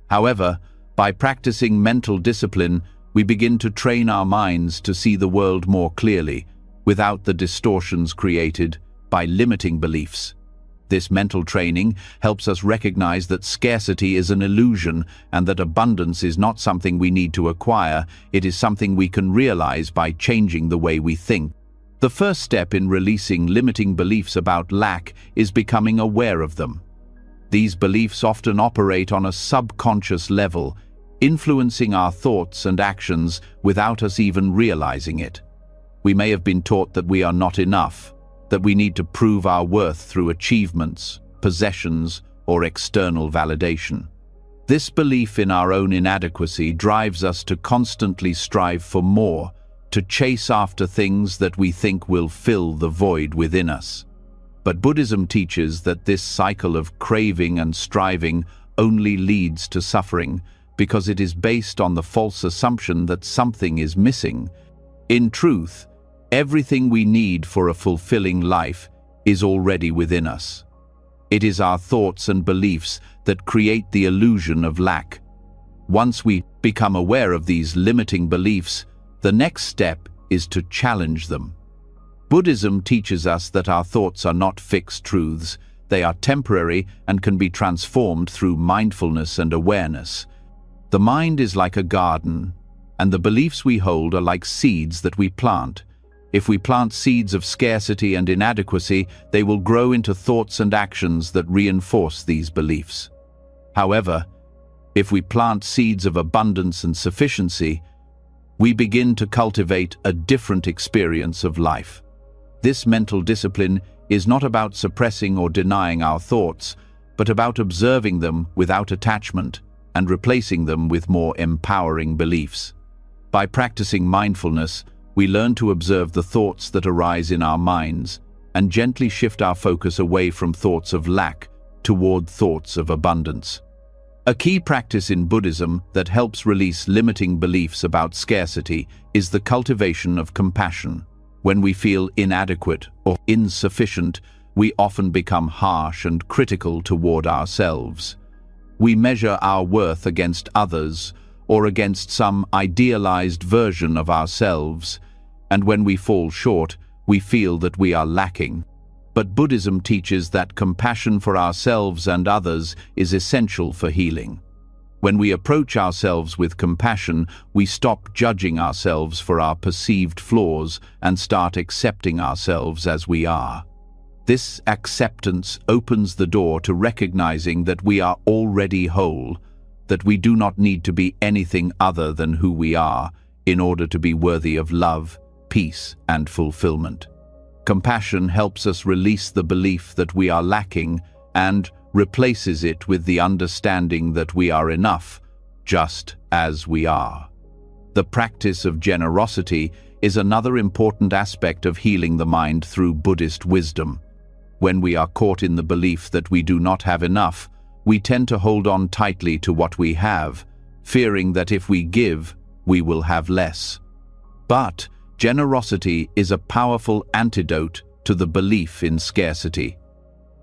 However, By practicing mental discipline, we begin to train our minds to see the world more clearly, without the distortions created by limiting beliefs. This mental training helps us recognize that scarcity is an illusion and that abundance is not something we need to acquire, it is something we can realize by changing the way we think. The first step in releasing limiting beliefs about lack is becoming aware of them. These beliefs often operate on a subconscious level, influencing our thoughts and actions without us even realizing it. We may have been taught that we are not enough, that we need to prove our worth through achievements, possessions, or external validation. This belief in our own inadequacy drives us to constantly strive for more, to chase after things that we think will fill the void within us. But Buddhism teaches that this cycle of craving and striving only leads to suffering, because it is based on the false assumption that something is missing. In truth, everything we need for a fulfilling life is already within us. It is our thoughts and beliefs that create the illusion of lack. Once we become aware of these limiting beliefs, the next step is to challenge them. Buddhism teaches us that our thoughts are not fixed truths, they are temporary and can be transformed through mindfulness and awareness. The mind is like a garden, and the beliefs we hold are like seeds that we plant. If we plant seeds of scarcity and inadequacy, they will grow into thoughts and actions that reinforce these beliefs. However, if we plant seeds of abundance and sufficiency, we begin to cultivate a different experience of life. This mental discipline is not about suppressing or denying our thoughts, but about observing them without attachment and replacing them with more empowering beliefs. By practicing mindfulness, we learn to observe the thoughts that arise in our minds and gently shift our focus away from thoughts of lack toward thoughts of abundance. A key practice in Buddhism that helps release limiting beliefs about scarcity is the cultivation of compassion. When we feel inadequate or insufficient, we often become harsh and critical toward ourselves. We measure our worth against others or against some idealized version of ourselves, and when we fall short, we feel that we are lacking. But Buddhism teaches that compassion for ourselves and others is essential for healing. When we approach ourselves with compassion, we stop judging ourselves for our perceived flaws and start accepting ourselves as we are. This acceptance opens the door to recognizing that we are already whole, that we do not need to be anything other than who we are in order to be worthy of love, peace, and fulfillment. Compassion helps us release the belief that we are lacking and replaces it with the understanding that we are enough, just as we are. The practice of generosity is another important aspect of healing the mind through Buddhist wisdom. When we are caught in the belief that we do not have enough, we tend to hold on tightly to what we have, fearing that if we give, we will have less. But generosity is a powerful antidote to the belief in scarcity.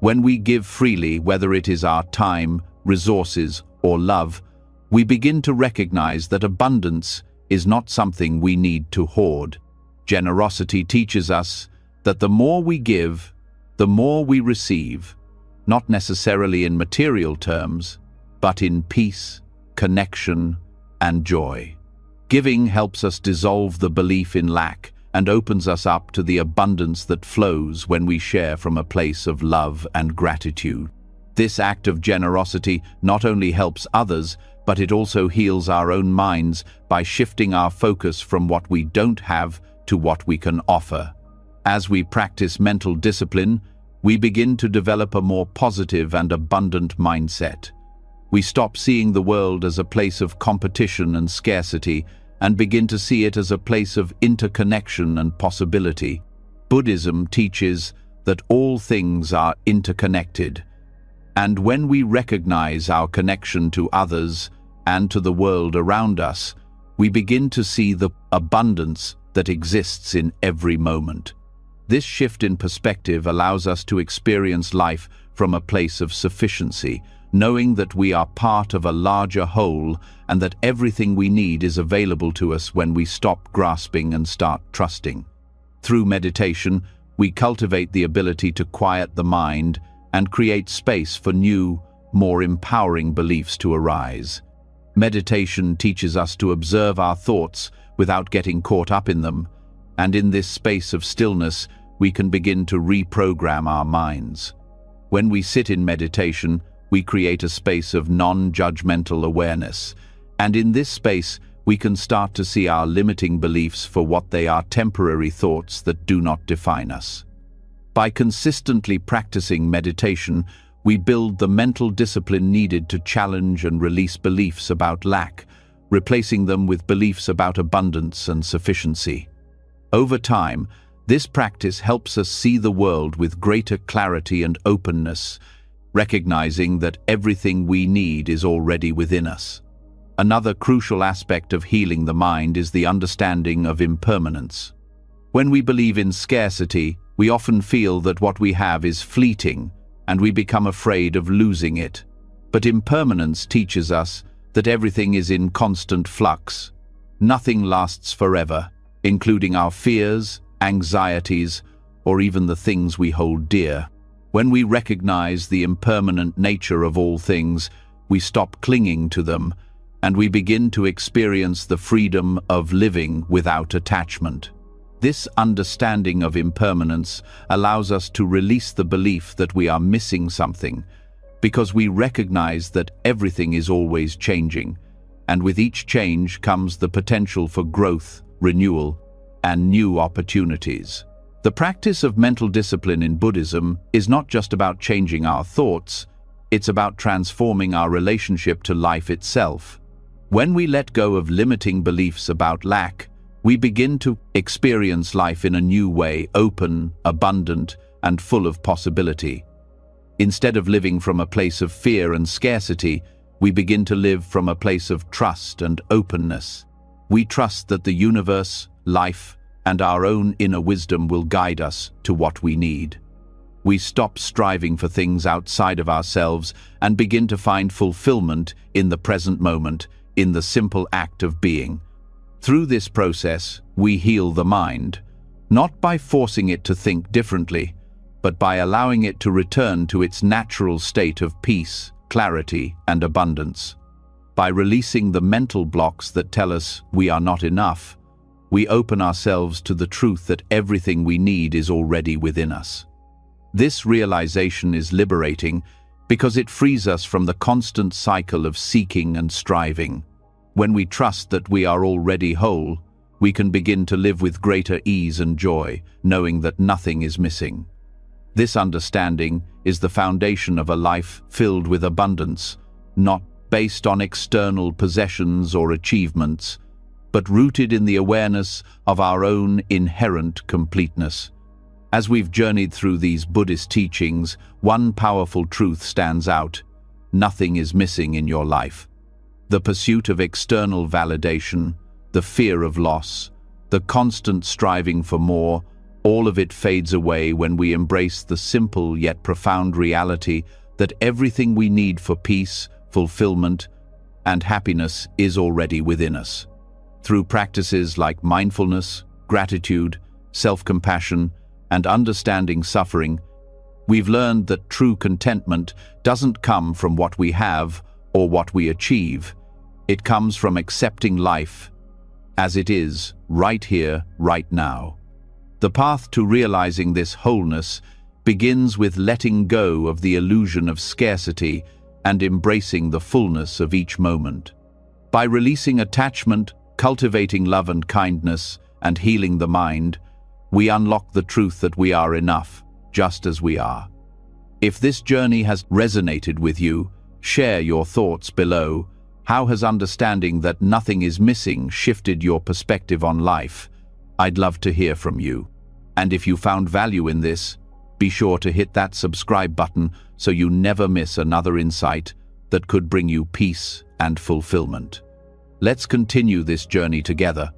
When we give freely, whether it is our time, resources, or love, we begin to recognize that abundance is not something we need to hoard. Generosity teaches us that the more we give, the more we receive, not necessarily in material terms, but in peace, connection, and joy. Giving helps us dissolve the belief in lack and opens us up to the abundance that flows when we share from a place of love and gratitude. This act of generosity not only helps others, but it also heals our own minds by shifting our focus from what we don't have to what we can offer. As we practice mental discipline, we begin to develop a more positive and abundant mindset. We stop seeing the world as a place of competition and scarcity and begin to see it as a place of interconnection and possibility. Buddhism teaches that all things are interconnected, and when we recognize our connection to others and to the world around us, we begin to see the abundance that exists in every moment. This shift in perspective allows us to experience life from a place of sufficiency, knowing that we are part of a larger whole and that everything we need is available to us when we stop grasping and start trusting. Through meditation, we cultivate the ability to quiet the mind and create space for new, more empowering beliefs to arise. Meditation teaches us to observe our thoughts without getting caught up in them, and in this space of stillness, we can begin to reprogram our minds. When we sit in meditation, we create a space of non-judgmental awareness, and in this space, we can start to see our limiting beliefs for what they are: temporary thoughts that do not define us. By consistently practicing meditation, we build the mental discipline needed to challenge and release beliefs about lack, replacing them with beliefs about abundance and sufficiency. Over time, this practice helps us see the world with greater clarity and openness, recognizing that everything we need is already within us. Another crucial aspect of healing the mind is the understanding of impermanence. When we believe in scarcity, we often feel that what we have is fleeting, and we become afraid of losing it. But impermanence teaches us that everything is in constant flux. Nothing lasts forever, including our fears, anxieties, or even the things we hold dear. When we recognize the impermanent nature of all things, we stop clinging to them, and we begin to experience the freedom of living without attachment. This understanding of impermanence allows us to release the belief that we are missing something, because we recognize that everything is always changing, and with each change comes the potential for growth, renewal, and new opportunities. The practice of mental discipline in Buddhism is not just about changing our thoughts, it's about transforming our relationship to life itself. When we let go of limiting beliefs about lack, we begin to experience life in a new way, open, abundant, and full of possibility. Instead of living from a place of fear and scarcity, we begin to live from a place of trust and openness. We trust that the universe, life, and our own inner wisdom will guide us to what we need. We stop striving for things outside of ourselves and begin to find fulfillment in the present moment, in the simple act of being. Through this process, we heal the mind, not by forcing it to think differently, but by allowing it to return to its natural state of peace, clarity, and abundance. By releasing the mental blocks that tell us we are not enough, we open ourselves to the truth that everything we need is already within us. This realization is liberating because it frees us from the constant cycle of seeking and striving. When we trust that we are already whole, we can begin to live with greater ease and joy, knowing that nothing is missing. This understanding is the foundation of a life filled with abundance, not based on external possessions or achievements, but rooted in the awareness of our own inherent completeness. As we've journeyed through these Buddhist teachings, one powerful truth stands out: nothing is missing in your life. The pursuit of external validation, the fear of loss, the constant striving for more, all of it fades away when we embrace the simple yet profound reality that everything we need for peace, fulfillment, and happiness is already within us. Through practices like mindfulness, gratitude, self-compassion, and understanding suffering, we've learned that true contentment doesn't come from what we have or what we achieve. It comes from accepting life as it is, right here, right now. The path to realizing this wholeness begins with letting go of the illusion of scarcity and embracing the fullness of each moment. By releasing attachment, cultivating love and kindness, and healing the mind, we unlock the truth that we are enough, just as we are. If this journey has resonated with you, share your thoughts below. How has understanding that nothing is missing shifted your perspective on life? I'd love to hear from you. And if you found value in this, be sure to hit that subscribe button so you never miss another insight that could bring you peace and fulfillment. Let's continue this journey together,